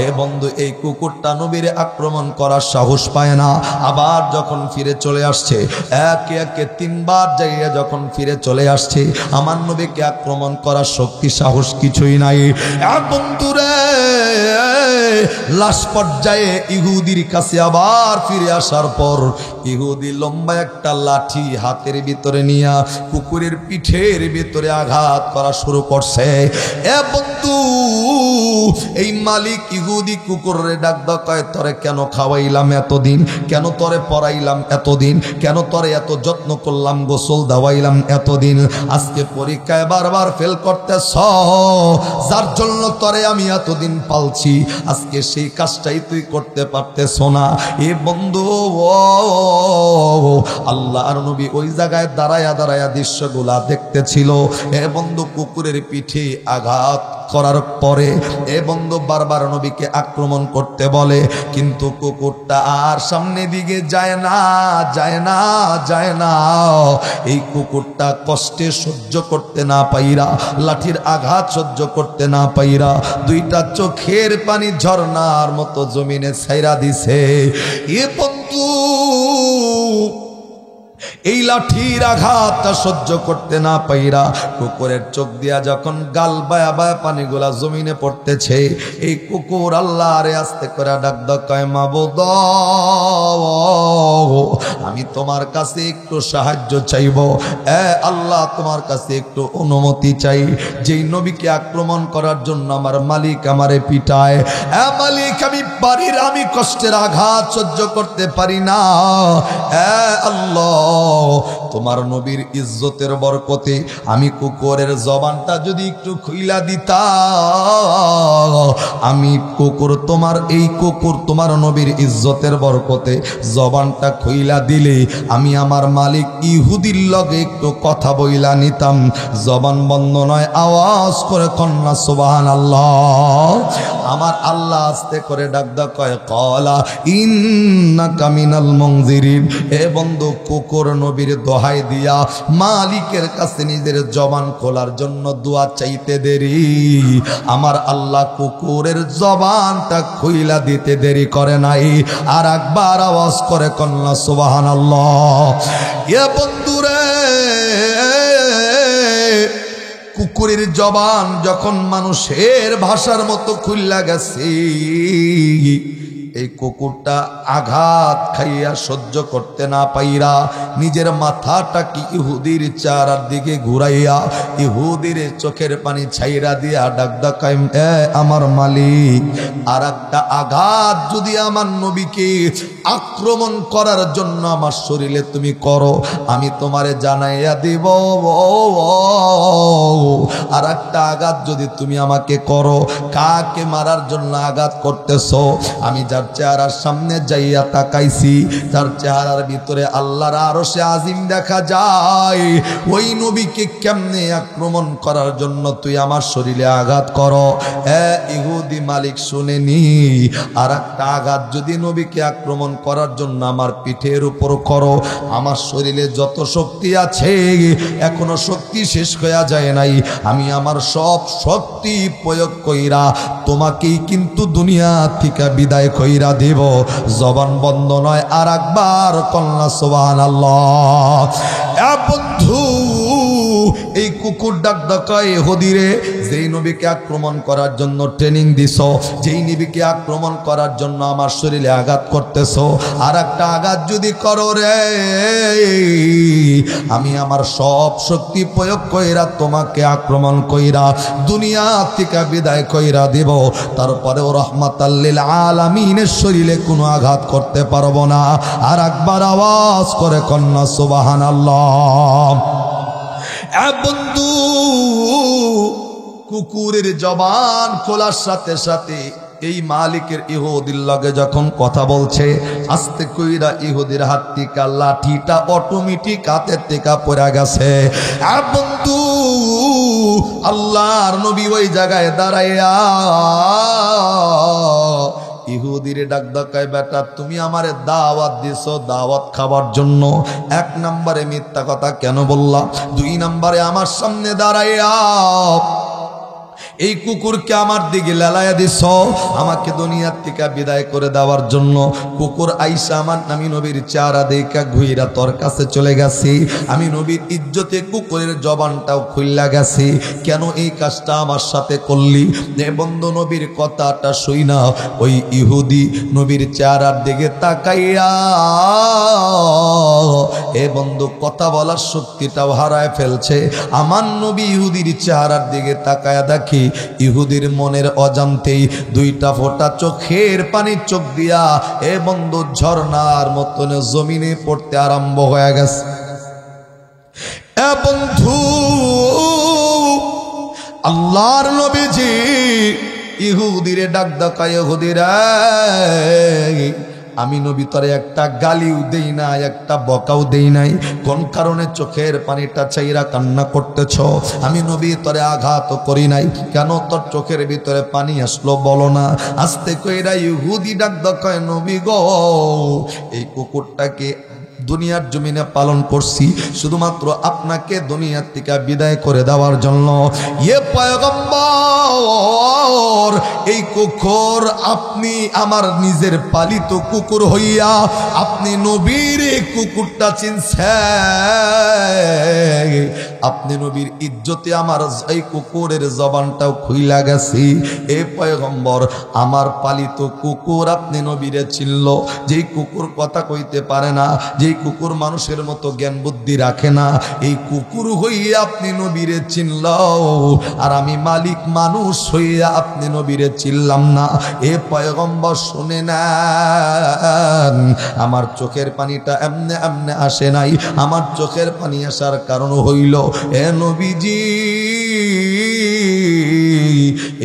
এ বন্ধু এই কুকুরটা নবীর আক্রমণ করার সাহস পায় না। আবার যখন ফিরে চলে আসছে, একে একে তিনবার যাইয়া যখন ফিরে চলে আসছে, আমার নবীকে আক্রমণ করার শক্তি সাহস কিছুই নাই। বন্ধুরে, লাশ পর্যায়ে ইহুদির কাছে আবার ফিরে আসার পর ইহুদি লম্বা একটা লাঠি হাতের ভিতরে নিয়া কুকুরের পিঠের ভিতরে আঘাত করা শুরু করছে। এ বন্ধু, এই মালিক ইহুদি কুকুরের ডাক ডাকায়, তরে কেন খাওয়াইলাম এতদিন, কেন তরে পড়াইলাম এতদিন, কেন তরে এত যত্ন করলাম, গোসল দাওয়াইলাম এতদিন, আজকে পরীক্ষায় বারবার ফেল করতেছ, যার জন্য তরে আমি এতদিন পালছি, আজকে সেই কাজটাই তুই করতে পারতেছ না। এ বন্ধু, আল্লাহর নবী ওই জায়গায় দাঁড়ায়া দাঁড়ায়া দৃশ্যগুলা দেখতেছিল। এ বন্ধু, কুকুরের পিঠে আঘাত করার পরে এ বন্ধু বারবার নবীকে আক্রমণ করতে বলে, কিন্তু কুকুরটা আর সামনে দিকে যায় না, যায় না, যায় না। এই কুকুরটা কষ্টে সহ্য করতে না পাইরা, লাঠির আঘাত সহ্য করতে না পাইরা, দুইটা চোখের পানি ঝর্ণার মতো জমিনে ছাইরা দিছে। এ বন্ধু, এই লাঠির আঘাতটা সহ্য করতে না পাইরা কুকুরের চোখ দিয়া যখন গাল বায়া বায়া পানিগুলা জমিনে পড়তেছে, এই কুকুর আল্লাহরে আস্তে করে ডাক ডাকায়, মাবুদ, আমি তোমার কাছে একটু সাহায্য চাইব। আল্লাহ, তোমার কাছে একটু অনুমতি চাই। যেই নবীকে আক্রমণ করার জন্য আমার মালিক আমারে পিটায়, মালিক, আমি পারি না, আমি কষ্টের আঘাত সহ্য করতে পারি না। আল্লাহ, তোমার নবীর ইজ্জতের বরকতে আমি কুকুরের জবানটা যদি একটু খুইলা দিতাম, আমি কুকুর, তোমার এই কুকুর তোমার নবীর ইজ্জতের বরকতে জবানটা খুইলা দিলে আমি আমার মালিক ইহুদির লগে একটু কথা বইলা নিতাম। জবান বন্ধ নয়, আওয়াজ করে কন্যা সুবহানাল্লাহ। আমার আল্লাহ আস্তে করে ডাক ডাক কয়, ক্বালা ইন্নাকা মিনাল মুনজিরিন। এ বন্ধু, কুকুর নবীর দোহাই দিয়া মালিকের কাছে নিজের জবান খোলার জন্য দোয়া চাইতে দেরি, আমার আল্লাহ কুকুরের জবানটা খুইলা দিতে দেরি করে নাই। আর একবার আওয়াজ করে কন্যা সুবহানাল্লাহ। এ বন্ধুরে, কুকুরের জবান যখন মানুষের ভাষার মতো খুইলা গেছে, এই কুকুরটা আঘাত খাইয়া সহ্য করতে না পাইরা নিজের মাথাটাকে ইহুদির চেহারার দিকে ঘুরাইয়া ইহুদির চোখের পানি ছাইরা দিয়া ডাক ডাকায়, এ আমার মালিক, আর একটা আঘাত যদি আমার নবীকে আক্রমণ করার জন্য আমার শরীরে তুমি করো, আমি তোমারে জানাইয়া দিব। আর একটা আঘাত যদি তুমি আমাকে করো, কাকে মারার জন্য আঘাত করতেছো? আমি যার চেহারার সামনে যাইয়া তাকাইছি, যার চেহারার ভিতরে আল্লাহর আরশে আজিম দেখা যায়, ওই নবীকে কেমনে আক্রমণ করার জন্য তুই আমার শরীরে আঘাত করো? ইহুদি মালিক শুনেনি, আর একটা আঘাত যদি নবীকে আক্রমণ করার জন্য আমার পিঠের উপর করো, আমার শরীরে যত শক্তি আছে এখনো শক্তি শেষ হয়ে যায় নাই, আমি আমার সব শক্তি প্রয়োগ কইরা তোমাকেই কিন্তু দুনিয়া থেকে বিদায় কইরা দেব। জবান বন্ধ নয়, আর একবার কন্যা সুবহানাল্লাহ। বন্ধু, এই কুকুর ডাক ডাকায় ইহুদিরে, যেই নবীকে আক্রমণ করার জন্য ট্রেনিং দিছ, যেই নবীকে আক্রমণ করার জন্য আমার শরীরে আঘাত করতেছ, আর একটা আঘাত যদি করো রে, আমি আমার সব শক্তি প্রয়োগ কইরা তোমাকে আক্রমণ কইরা দুনিয়া থেকে বিদায় কইরা দিব। তারপরেও রাহমাতাল লিল আলামিনের শরীরে কোনো আঘাত করতে পারবো না। আর একবার আওয়াজ করে কন্যা সুবহানাল্লাহ। বন্ধু, কুকুরের জবান খোলার সাথে সাথে এই মালিকের ইহুদির লগে যখন কথা বলছে, আস্তে কইরা ইহুদির হাত থেকে লাঠিটা অটোমেটিক হাতের থেকে পড়ে গেছে। বন্ধু, আল্লাহর নবী ওই জায়গায় দাঁড়াইয়া ইহুদির ডাক ডাকায়, বেটা তুমি আমারে দাওয়াত দিছো, দাওয়াত খাবার জন্য এক নম্বরে মিথ্যা কথা কেন বললা? দুই নম্বরে আমার সামনে দাঁড়াইয়া এই কুকুরকে আমার দিকে লালাইয়া দিছ আমাকে দুনিয়ার থেকে বিদায় করে দেওয়ার জন্য। কুকুর আইসা আমার আমি নবীর চেহারা দেখা ঘুইরা তোর কাছে চলে গেছি, আমি নবীর ইজ্জতে কুকুরের জবানটাও খুইলা গেছি, কেন এই কাজটা আমার সাথে করলি? বন্ধু, নবীর কথাটা শুই না ওই ইহুদি নবীর চেহারার দিকে তাকাইয়া বন্ধু কথা বলার শক্তিটাও হারায় ফেলছে। আমার নবী ইহুদির চেহারার দিকে তাকায়া দেখি ইহুদির মনের অজান্তেই দুইটা ফোঁটা চোখের পানি চোখ দিয়া বন্ধু ঝর্ণার মতন জমিনে পড়তে আরম্ভ হয়ে গেছে। বন্ধু, আল্লাহর নবীজি ইহুদিরে ডাক ডাকায়, ইহুদিরা আমি নবী তরে একটা গালিও দেই নাই, একটা বকাও দেই নাই, কোন কারণে চোখের পানিটা চাইরা কান্না করতেছ? আমি নবী তরে আঘাত করি নাই, কেন তোর চোখের ভিতরে পানি আসলো বলো না? আস্তে কইরা ইহুদি ডাক ডাকায়, নবী গো, এই কুকুরটাকে দুনিয়ার জমিনে পালন করছি শুধুমাত্র আপনাকে দুনিয়ার থেকে বিদায় করে দেওয়ার জন্য। পয়গম্বর, এই কুকুর আপনি আমার নিজের পালিত কুকুর হইয়া আপনি নবীর এই কুকুরটা চিনছেন, আপনি নবীর ইজ্জতে আমার এই কুকুরের জবানটাও খুইলা গেছি। এ পয়গম্বর, আমার পালিত কুকুর আপনি নবীরে চিনল, যেই কুকুর কথা কইতে পারে না, যেই কুকুর মানুষের মতো জ্ঞান বুদ্ধি রাখে না, এই কুকুর হইয়া আপনি নবীরে চিনল, আর আমি মালিক মানুষ হইয়া আপনি নবীরে চিনলাম না। এ পয়গম্বর শুনে না, আমার চোখের পানিটা এমনে এমনে আসে নাই, আমার চোখের পানি আসার কারণ হইল এ নবীজি,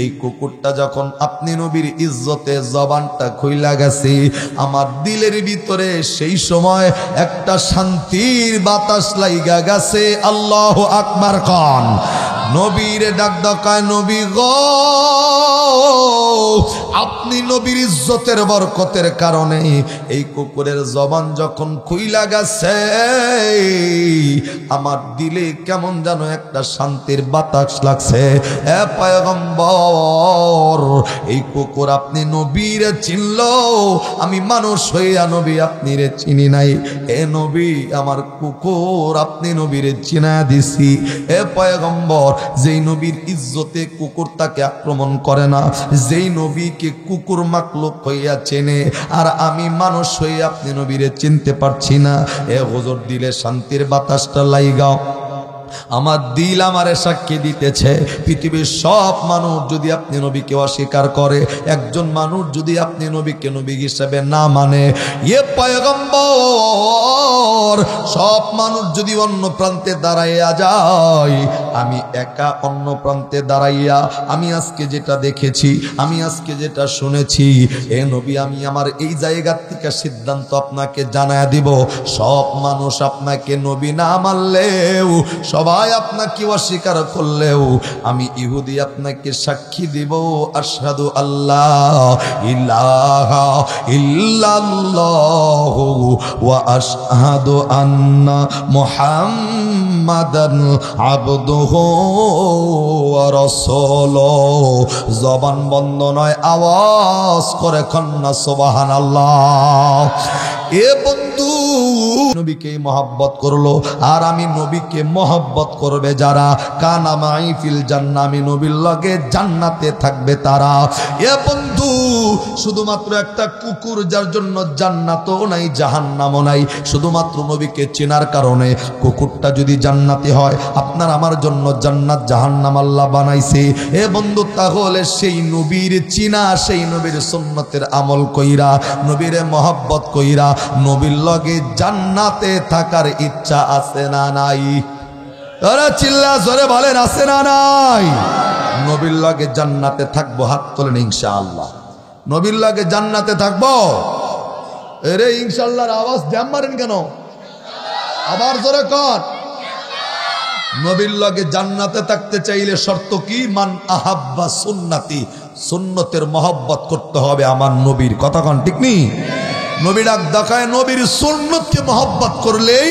এই কুকুরটা যখন আপনি নবীর ইজ্জতে জবানটা খুইলা গেছে, আমার দিলের ভিতরে সেই সময় একটা শান্তির বাতাস লাইগা গেছে। আল্লাহু আকবার খান। নবীর ডাক ডাকায়, নবী গো, আপনি নবীর ইজ্জতের বরকতের কারণে এই কুকুরের জবান যখন খুইলা গেছে, আমার দিলে কেমন যেন একটা শান্তির বাতাস লাগছে। এ পয়গম্বর, এই কুকুর আপনি নবীরে চিনল, আমি মানুষ হইয়া নবী আপনি রে চিনি নাই। এ নবী, আমার কুকুর আপনি নবীরে চিনা দিছি। এ পয়গম্বর, যেই নবীর ইজ্জতে কুকুর তাকে আক্রমণ করে না, যেই নবী নবীকে কুকুর মাকলুক হইয়া চেনে, আর আমি মানুষ হয়ে আপনি নবীরে চিনতে পারছি না। এ হুজুর, দিলে শান্তির বাতাসটা লাইগাও। আমার দিল আমারে সাক্ষী দিতেছে, পৃথিবীর সব মানুষ যদি আপনি নবীকে অস্বীকার করে, একজন মানুষ যদি আপনি নবীকে নবী হিসেবে না মানে, এ পয়গম্বর, সব মানুষ যদি অন্য প্রান্তে দাঁড়াইয়া যায়, আমি একা অন্য প্রান্তে দাঁড়াইয়া আমি আজকে যেটা দেখেছি, আমি আজকে যেটা শুনেছি, এ নবী, আমি আমার এই জায়গা থেকে সিদ্ধান্ত আপনাকে জানায়া দিব, সব মানুষ আপনাকে নবী না মানলেও, সবাই আপনাকে অস্বীকার করলেও, আমি ইহুদি আপনাকে সাক্ষী দিব, আশহাদু আল্লাহ ইলাহা ইল্লাল্লাহু ওয়া আশহাদু আন্না মুহাম্মাদান আবদুহু ওয়া রাসূলুহু। জবান বন্ধ নয়, আওয়াজ করে কন্না সুবহানাল্লাহ। এ বন্ধু, নবীকে মহব্বত করলো, আর আমি নবীকে মহব্বত করবে যারা, কানা মাই ফিল জান্নাহ, আমি নবীর লগে জান্নাতে থাকবে তারা। এ বন্ধু, শুধুমাত্র একটা কুকুর যার জন্য জান্নাতও নাই জাহান্নামও নাই, শুধুমাত্র নবীকে চেনার কারণে, কুকুরটা যদি জান্নাতি হয়, আপনার আমার জন্য জান্নাত জাহান্নাম আল্লাহ বানাইছে। এ বন্ধু, তাহলে সেই নবীর চিনা, সেই নবীর সুন্নতের আমল কইরা, নবীর মহব্বত কইরা, নবীর লগে জান্নাতে থাকার ইচ্ছা আছে না নাই? আরে চিল্লা জোরে বলেন, আছে না নাই? নবীর লগে জান্নাতে থাকবো, হাত তোলেন ইনশাআল্লাহ। নবীর লগে জান্নাতে থাকবো। এরে ইনশাআল্লাহর আওয়াজ দ্যাম মারেন কেন? আবার জোরে কর। নবীর লগে জান্নাতে থাকতে চাইলে শর্ত কি? মান আহাব্বা সুন্নতি, সুন্নতের মহব্বত করতে হবে আমার নবীর। কথা কন ঠিক নি? নবী ডাক দেখায়, নবীর সুন্নতকে মহব্বত করলেই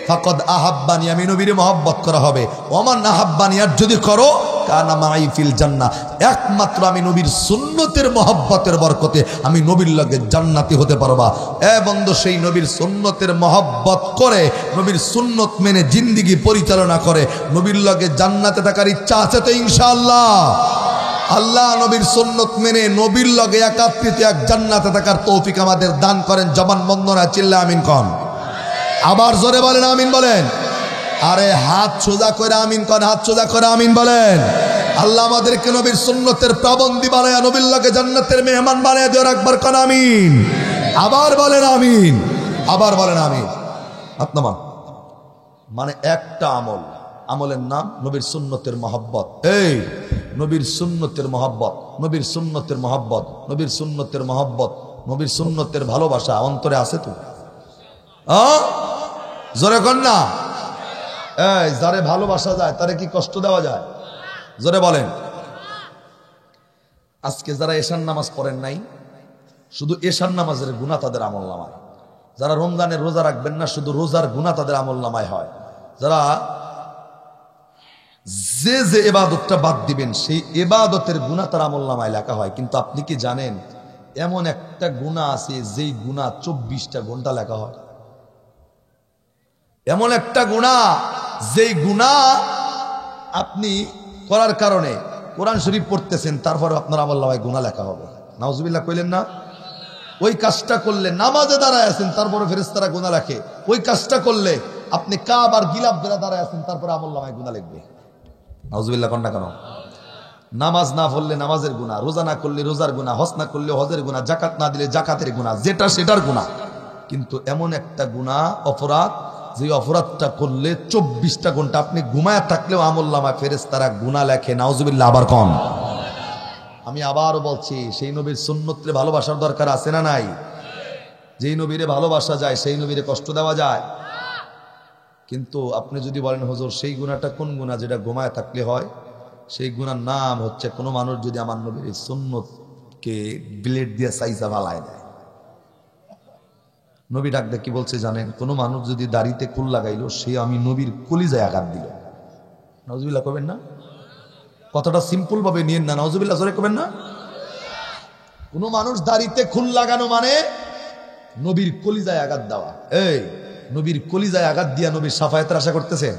ফাকাদ আহাব্বানি, আমি নবীর মহব্বত করা হবে। ওমান আহাব্বানি, আর যদি করো, কানা মাই ফিল জান্নাহ, একমাত্র আমি নবীর সুন্নতের মহব্বতের বরকতে আমি নবীর লগে জান্নাতি হতে পারবা। এ বন্ধু, সেই নবীর সুন্নতের মহব্বত করে, নবীর সুন্নত মেনে জিন্দেগি পরিচালনা করে, নবীর লগে জান্নাতে থাকার ইচ্ছা আছে তো ইনশাআল্লাহ? আল্লাহ নবীর সুন্নত মেনে নবীর লগে একাত্রিত এক জান্নাতে থাকার তৌফিক আমাদের দান করেন। জবান বন্ধ না, চিল্লা আমিন কন। আবার জোরে বলেন আমিন বলেন। আরে হাত সোজা করে আমিন কন, হাত সোজা করে আমিন বলেন। আল্লাহ আমাদেরকে নবীর সুন্নতের পাবন্দি বানায়া, নবীর লগে জান্নাতের মেহমান বানায়া দিও, একবার কন আমিন। আবার বলেন আমিন, আবার বলেন আমিন। আপনার মানে একটা আমল, আমলের নাম নবীর সুন্নতের মহব্বত। এই নবীর সুন্নতের মহব্বত, নবীর সুন্নতের মহব্বত, নবীর সুন্নতের মহব্বত, নবীর সুন্নতের ভালোবাসা অন্তরে আছে তো? জোরে কর না। এই যারে ভালোবাসা যায় তারে কি কষ্ট দেওয়া যায়? জোরে বলেন। আজকে যারা এশার নামাজ পড়েন নাই, শুধু এশার নামাজের গুনাহ তাদের আমল নামায়। যারা রমজানের রোজা রাখবেন না, শুধু রোজার গুনাহ তাদের আমল নামায় হয়। যারা যে যে ইবাদতটা বাদ দিবেন, সেই ইবাদতের গুনাহ তার আমল নামায় লেখা হয়। কিন্তু আপনি কি জানেন, এমন একটা গুনাহ আছে যেই গুনাহ 24টা ঘন্টা লেখা হয়। এমন একটা গুনাহ, যেই গুনাহ আপনি করার কারণে কোরআন শরীফ পড়তেছেন, তারপরে আপনার আমল নামায় গুনাহ লেখা হবে। নাউজুবিল্লাহ কইলেন না? ওই কাজটা করলে, নামাজে দাঁড়ায় আছেন, তারপরে ফেরেশতারা গুনাহ লেখে। ওই কাজটা করলে আপনি কাব আর গিলাফ ধরে দাঁড়ায় আছেন, তারপরে আমল নামায় গুনাহ লিখবে। নাউজুবিল্লাহ কোনটা কেন? নামাজ না পড়লে নামাজের গুনাহ, রোজা না করলে রোজার গুনাহ, হজ না করলে হজের গুনাহ, যাকাত না দিলে যাকাতের গুনাহ, যেটা সেটার গুনাহ। কিন্তু এমন একটা গুনাহ, অপরাধ, যে অপরাধটা করলে 24টা ঘন্টা আপনি ঘুমায় থাকলেও আমল নামায় ফেরেশতারা গুনাহ লেখে। নাউজুবিল্লাহ আবার কম। আমি আবারও বলছি, সেই নবীর সুন্নতরে ভালোবাসার দরকার আছে না নাই? যেই নবীরে ভালোবাসা যায়, সেই নবীরে কষ্ট দেওয়া যায়। কিন্তু আপনি যদি বলেন, হুজুর সেই গুনাহটা কোন গুনাহ যেটা ঘুমায় থাকলে হয়? সেই গুনার নাম হচ্ছে, কোনো মানুষ যদি আমার নবীর এই সুন্নতকে ব্লেড দিয়ে সাইজা ফালায় দেয়। নবী ডাকতে কি বলছে জানেন? কোনো মানুষ যদি দাড়িতে কুল লাগাইলো, সে আমি নবীর কলিজায় আঘাত দিল। নাউজুবিল্লাহ করবেন না? কথাটা সিম্পল ভাবে নিয়েন না, নাউজুবিল্লাহ জোরে করবেন না? কোনো মানুষ দাড়িতে খুল লাগানো মানে নবীর কলিজায় আঘাত দেওয়া। এই নবীর কলিজায় আঘাত দিয়া নবীর শাফায়াতের আশা করতেছেন?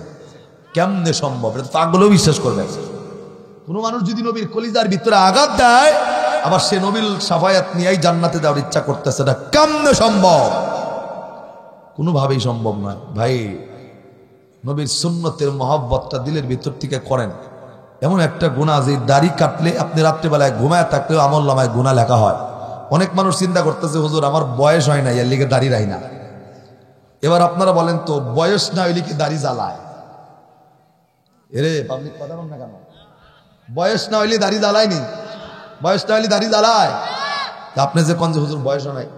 কেমনে সম্ভব? এটা পাগলও বিশ্বাস করবে। কোনো মানুষ যদি নবীর কলিজার ভিতরে আঘাত দেয়, আবার সে নবীর শাফায়াত নিয়েই জান্নাতে যাওয়ার ইচ্ছা করতেছে। এটা কেমনে সম্ভব? কোনোভাবেই সম্ভব নয় ভাই। নবীর সুন্নতের মহব্বতটা দিলের ভিতর থেকে করেন। এমন একটা গুনাহ যে দাড়ি কাটলে আপনি রাত্রিবেলায় ঘুমায় থাকলেও আমলনামায় গুনাহ লেখা হয়। অনেক মানুষ চিন্তা করতেছে হুজুর আমার বয়স হয় না, এর লিগে দাড়ি রাখি না। এবার আপনারা বলেন তো, বয়স না হইলে কি দাড়ি জ্বালায়? এরে পাবলিক কথা বল না কেন? বয়স না হইলে দাড়ি জ্বালায়নি? বয়স না হইলে দাড়ি জ্বালায়? আপনি যে কোন যে হুজুর বয়স নাই,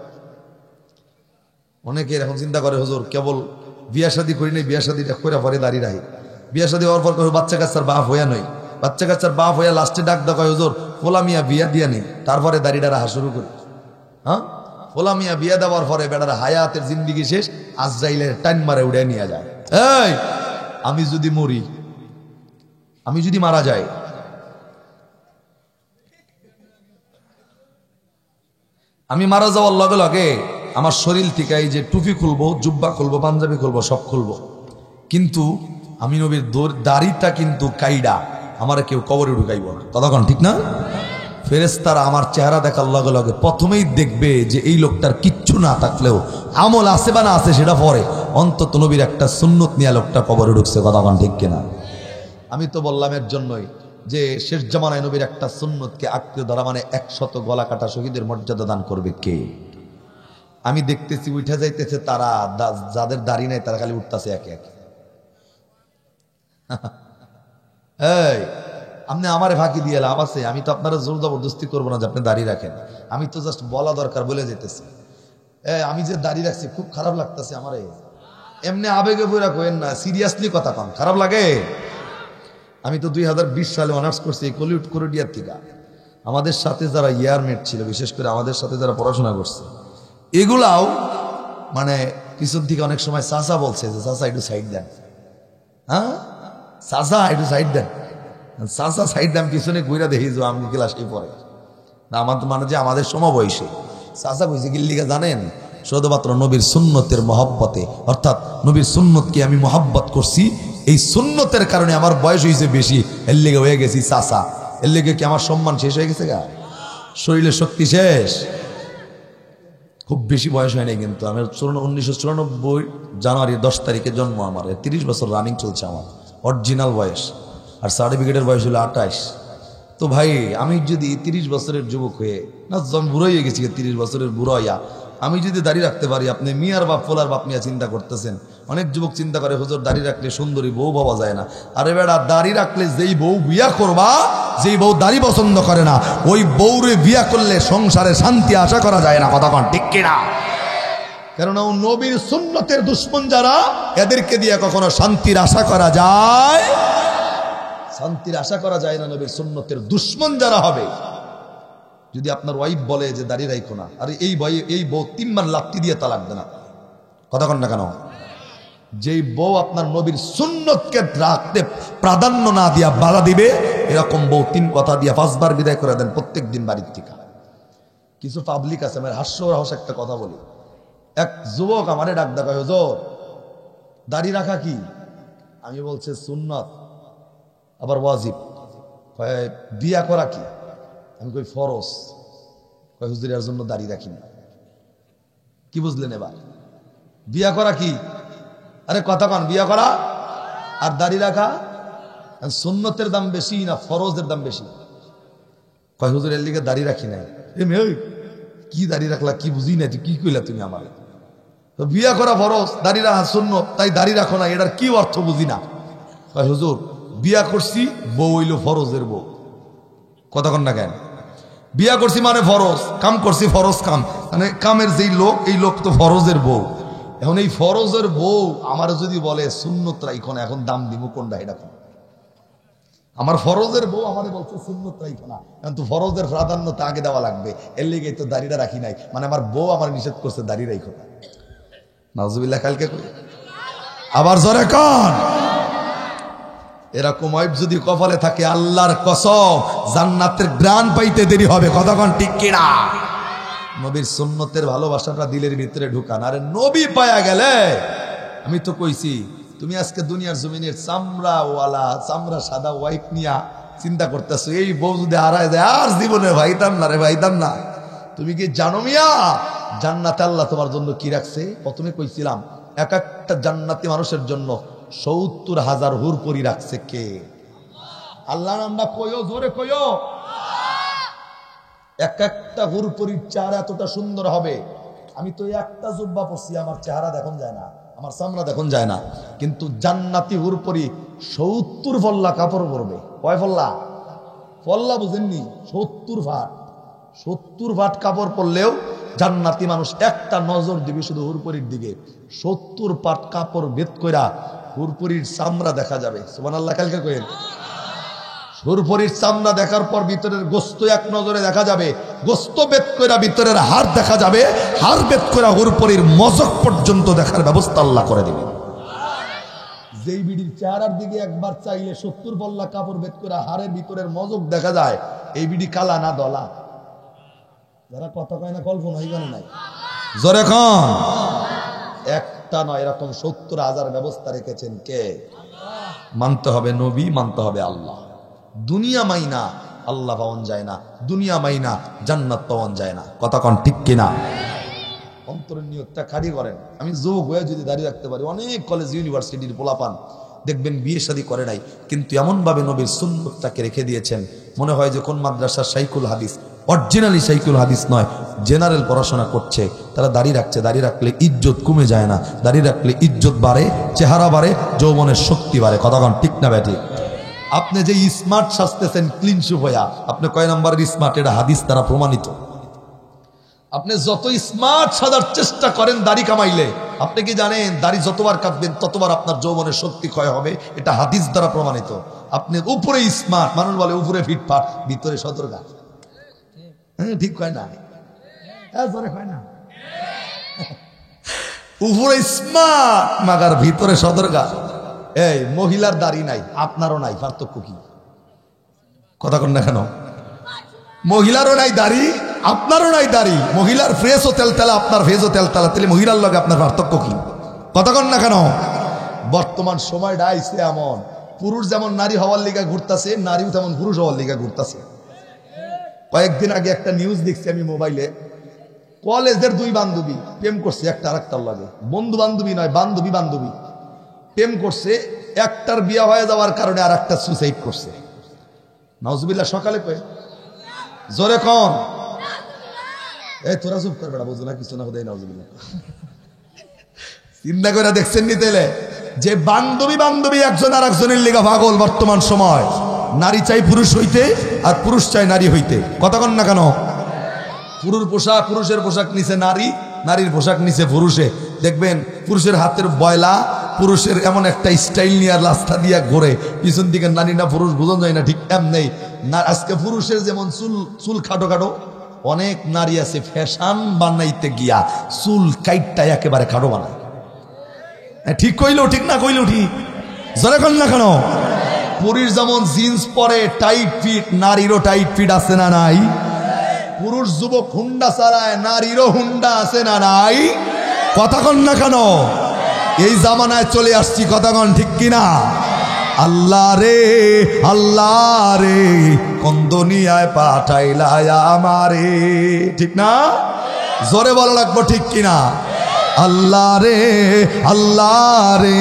অনেকে এখন চিন্তা করে হুজুর কেবল বিয়া শাদী করি নাই, বিয়া শাদীটা করে পরে দাড়ি রাখি। বিয়া শাদী হওয়ার পর বাচ্চা কাচ্চার বাপ হইয়া নই, বাচ্চা কাচ্চার বাপ হইয়া লাস্টে ডাক দেওয়া হুজুর ফোলা মিয়া বিয়া দিয়া নেই, তারপরে দাড়িটা রাখা শুরু করি। হ্যাঁ, ফোলা মিয়া বিয়া দেওয়ার পরে বেটার হায়াতের জিন্দিগি শেষ, আজরাইলের টাইম মারে উড়ে নিয়ে যায়। এই আমি যদি মরি, আমি যদি মারা যাই, আমি মারা যাওয়ার লগে লগে আমার শরীর থেকে এই যে টুপি খুলবো, জুব্বা খুলবো, পাঞ্জাবি খুলবো, সব খুলবো, কিন্তু আমি নবীর দাড়িটা কিন্তু কাইডা আমার কেউ কবরে ঢুকাইব না। ততক্ষণ ঠিক না? ফেরেশতারা আমার চেহারা দেখার লগে লগে প্রথমেই দেখবে যে এই লোকটার কিচ্ছু না থাকলেও আমল আছে বা না আছে সেটা পরে, অন্তত নবীর একটা সুন্নত নিয়ে লোকটা কবরে ঢুকছে। ততক্ষণ ঠিক কিনা? আমি তো বললাম এর জন্যই যে শেষ জামানায় নবীর একটা সুন্নতকে আঁকড়ে ধরা মানে 100 গলা কাটা শহীদের মর্যাদা দান করবে কে? আমি দেখতেছি উঠে যাইতেছে তারা, যাদের দাড়ি নাই তারা খালি উঠতেছে একে একে। এই আপনি আমারে ফাঁকি দিয়ে লাভ আছে? আমি তো আপনারা জোর জবরদস্তি করবো না যে আপনি দাড়ি রাখেন, আমি তো জাস্ট বলা দরকার বলে যেতেছি। আমি যে দাড়ি রাখছি খুব খারাপ লাগতেছে আমার, এমনি আবেগে বইরা কইেন না, সিরিয়াসলি কথা কন, খারাপ লাগে? আমি তো 2020 সালে অনার্স করছি কোরিডিয়ার থেকে। আমাদের সাথে যারা ইয়ারমেট ছিল, বিশেষ করে আমাদের সাথে যারা পড়াশোনা করছে, এগুলাও মানে পিছন থেকে অনেক সময় চাচা বলছে যে চাচা একটু সাইড দেন, হ্যাঁ চাচা একটু সাইড দেন, চাচা সাইড দেন, পিছনে ঘুরা দেখি যে আমি ক্লাসে পড়ে না, আমার মানে যে আমাদের সমবয়সী চাচা কইছে গিল্লিগা জানেন, শুধুমাত্র নবীর সুন্নতের মহব্বতে, অর্থাৎ নবীর সুন্নতকে আমি মহব্বত করছি, এই সুন্নতের কারণে আমার বয়স হয়েছে বেশি, এর লেগে হয়ে গেছি চাচা। এর লেগে কি আমার সম্মান শেষ হয়ে গেছে গা? শরীরের শক্তি শেষ? খুব বেশি বয়স হয় নাই, কিন্তু আমি 1994 জানুয়ারি 10 তারিখে জন্ম আমার, 30 বছর রানিং চলছে আমার অরিজিনাল বয়স, আর সার্টিফিকেটের বয়স হলো 28। তো ভাই আমি যদি 30 বছরের যুবক হয়ে, না বুড়ো হয়ে গেছি, 30 বছরের বুড়ো হইয়া আমি যদি দাড়ি রাখতে পারি, আপনি মিয়ার বাপ ফোলার বাপ নিয়ে চিন্তা করতেছেন। অনেক যুবক চিন্তা করে হুজুর দাড়ি রাখলে সুন্দরী বউ পাওয়া যায় না। আরে বেটা, দাড়ি রাখলে যেই বউ বিয়া করবা, যেই বউ দাড়ি পছন্দ করে না, ওই বউরে বিয়া করলে সংসারে শান্তি আশা করা যায় না। কথা কন ঠিক কিনা? কেননা ও নবীর সুন্নতের দুশ্মন যারা, এদেরকে দিয়ে কখনো শান্তির আশা করা যায়? শান্তির আশা করা যায় না। নবীর সুন্নতের দুশ্মন যারা হবে, যদি আপনার ওয়াইফ বলে যে দাড়ি রাখো না, আরে এই বউ 3 বার লাত্তি দিয়ে তালাক দেন। কথা কন না কেন? যেই বউ আপনার নবীর সুন্নতকে রাখতে প্রাধান্য না দিয়া বাধা দিবে, এরকম বউ 3 কথা দিয়া 5 বার বিদায় করে দেন প্রত্যেক দিন বাড়ির থেকে। কিছু পাবলিক আছে, আমার হাস্যরহস্য একটা কথা বলি। এক যুবক আমারে ডাক দেখায়, হুজুর দাড়ি রাখা কি? আমি বলছে সুন্নত, আবার ওয়াজিব। বিয়া করা কি? আমি কই ফরজ। কয় হুজুর এর জন্য দাড়ি রাখি না। কি বুঝলেন এবার? বিয়া করা কি? আরে কথা কন, বিয়া করা আর দাড়ি রাখা সুন্নতের দাম বেশি না ফরজের দাম বেশি? কয় হুজুর এর লিগে দাড়ি রাখি নাই। কি দাড়ি রাখলা, কি বুঝি না, তুই কি কইলা তুমি আমার? তো বিয়া করা ফরজ, দাড়ি রাখা সুন্নত, তাই দাড়ি রাখো না, এটার কি অর্থ বুঝি না। কয় হুজুর বিয়া করছি, বউ হইল ফরজের বউ। কথা কন না কেন? বিয়া করছি মানে ফরজ, কাম করছি ফরজ কাম, মানে কামের যেই লোক, এই লোক তো ফরজের বউ। এখন এই ফরজের বউ আমার যদি বলে সুন্নত রাইখো না, এখন দাম দিব কোনটা? এটা আমার ফরজের বউ আমারে বলছে সুন্নত রাইখো না, কিন্তু ফরজের প্রাধান্যতা আগে দেওয়া লাগবে, এর লেগে তো দাড়িটা রাখি নাই, মানে আমার বউ আমার নিষেধ করছে দাড়ি রাইখো না। নাউজুবিল্লাহ। কালকে আবার জোরে কন। এরকম ওয়াইফ যদি কপালে থাকে, আল্লাহর কসম জান্নাতের গ্রান পাইতে দেরি হবে। কথা কন ঠিক কিনা? নবীর সুন্নতের ভালোবাসাটা দিলের ভিতরে ঢুকান। আরে নবী পায়া গেলে, আমি তো কইছি তুমি আজকে দুনিয়ার জমিনের চামড়াওয়ালা, চামড়া সাদা ওয়াইফ নিয়া চিন্তা করতেছো এই বউ যদি হারায় যায় আর জীবনে ভাইতাম না রে, ভাইতাম না। তুমি কি জানো মিয়া জান্নাতে আল্লাহ তোমার জন্য কি রাখছে? প্রথমে কইছিলাম এক একটা জান্নাতি মানুষের জন্য ৭০,০০০ হুর পরি রাখছে কে? আল্লাহ নামটা কইও, জোরে কইও। এক একটা হুর পরির চেহারা এতটা সুন্দর হবে। আমি তো একটা জুব্বা পরছি, আমার চেহারা দেখুন যায় না, আমার চামড়া দেখুন যায় না, কিন্তু জান্নাতি হুর পরি ৭০ ফল্লা কাপড় পরবে। কয় ফল্লা? ফল্লা বুঝেননি? ৭০ ভাট। ৭০ ভাট কাপড় পরলেও জান্নাতি মানুষ একটা নজর দিবে শুধু হুরপরির দিকে। ৭০ পাট কাপড় ভেদ কইরা হুরপরির চামড়া দেখা যাবে। সুবহানাল্লাহ। কালকে কইেন হুরপরির চামড়া দেখার পর ভিতরের গোস্ত এক নজরে দেখা যাবে, গোস্ত ভেদ কইরা ভিতরের হাড় দেখা যাবে, হাড় ভেদ কইরা হুরপরির মজক পর্যন্ত দেখার ব্যবস্থা আল্লাহ করে দিবে। যেই বিড়ির চেহারার দিকে একবার চাইলে ৭০ পল্লা কাপড় ভেদ কইরা হাড়ের ভিতরের মজক দেখা যায়, এই বিড়ি কালা না দলা? যারা কথা কয় না কল্পনা হইগানে নাই, জোরে খান। একটা নয়, এরকম ৭০,০০০ ব্যবস্থা রেখেছেন কে? মানতে হবে নবী, মানতে হবে আল্লাহ। দুনিয়া মাইনা আল্লাহ পাওয়ান যায় না, দুনিয়া মাইনা জান্নাত পাওয়ান যায় না। কথা কন ঠিক কিনা? অন্তরের নিয়তটা খাড়ি করেন। আমি যুবক হয়ে যদি দাঁড়িয়ে রাখতে পারি, অনেক কলেজ ইউনিভার্সিটির পোলাপান দেখবেন বিয়ে শাদী করে নাই, কিন্তু এমনভাবে নবীর সুন্নতটাকে রেখে দিয়েছেন, মনে হয় যে কোন মাদ্রাসার শাইখুল হাদিস, অরিজিনালি শাইখুল হাদিস নয়, জেনারেল পড়াশোনা করছে। তারা দাড়ি রাখছে, দাড়ি রাখলে ইজ্জত কমে যায় না, দাড়ি রাখলে ইজ্জত বাড়ে, চেহারা বাড়ে, যৌবনের শক্তি বাড়ে। কতক্ষণ ঠিক না ব্যাটি? আপনি যে স্মার্ট সাজতেছেন ক্লিন শু হইয়া, আপনি কয় নাম্বারের স্মার্ট? এটা হাদিস দ্বারা প্রমাণিত। আপনি যত স্মার্ট সাজার চেষ্টা করেন দাড়ি কামাইলে, আপনি কি জানেন দাড়ি যতবার কাটবেন ততবার আপনার যৌবনের শক্তি ক্ষয় হবে? এটা হাদিস দ্বারা প্রমাণিত। আপনি উপরে স্মার্ট, মানুষ বলে উপরে ফিটফাট, ভিতরে সতর্কা। হ্যাঁ ঠিক কয় না? কয় না উপরে স্মার্ট মাগার ভিতরে সতর্কা। এই মহিলার দাড়ি নাই, আপনারও নাই, পার্থক্য কি? কথা কন না কেন? মহিলারও নাই দাড়ি, আপনারও নাই দাড়ি। মহিলার ফ্রেস ও তেলতেলা, আপনার ফেস ও তেলতেলা, তাহলে মহিলার লগে আপনার পার্থক্য কি? কথা কন না কেন? বর্তমান সময়টা আইছে এমন, পুরুষ যেমন নারী হওয়ার লিগা ঘুরতেছে, নারীও তেমন পুরুষ হওয়ার লিগা ঘুরতেছে। কয়েকদিন আগে একটা নিউজ দেখছি আমি মোবাইলে, কলেজের দুই বান্ধবী প্রেম করছে একটা আরেকটার লাগে, বন্ধু বান্ধবী নয়, বান্ধবী বান্ধবী প্রেম করছে। একটার বিয়ে হয়ে যাওয়ার কারণে আর একটা সুসাইড করছে। নাউজুবিল্লাহ। সকালে কয়ে জোরে কন, এই তোরা চুপ করবে না, বুঝো না কিছু না, বোধ নাউজুবিল্লাহ। চিন্তা করে দেখছেন নি তেলে যে বান্ধবী বান্ধবী একজন আর একজনের লিগা পাগল। বর্তমান সময় নারী চাই পুরুষ হইতে, আর পুরুষ চাই নারী হইতে। কথা কন না কেন? পুরুষের পোশাক নিচে নারী, নারীর পোশাক নিচে পুরুষে। দেখবেন পুরুষের হাতের বয়লা, পুরুষের এমন একটা স্টাইল নিয়ে রাস্তা দিয়ে ঘোরে, পিছন দিকে নারী না পুরুষ বোঝা যায় না, ঠিক এম নেই না। আজকে পুরুষের যেমন চুল খাটো খাটো, অনেক নারী আছে ফ্যাশন বানাইতে গিয়া চুল কাইটটা একেবারে খাটো বানায়। ঠিক কইলো ঠিক না কইলো ঠিক? জোরে কন না কেন? পুরুষ যেমন জিন্স পরে টাইট ফিট, নারীরও টাইট ফিট আছে না নাই? পুরুষ যুবক হুন্ডা চালায়, নারীরও হুন্ডা আছে না নাই? কথা কন না কেন? এই জামানায় চলে আসছি, কথা কন ঠিক কিনা? আল্লাহ রে আল্লাহ রে, কোন দুনিয়ায় পাঠাইলা আমারে, ঠিক না? জোরে বলা লাগবো ঠিক কিনা? আল্লাহ রে আল্লাহ রে,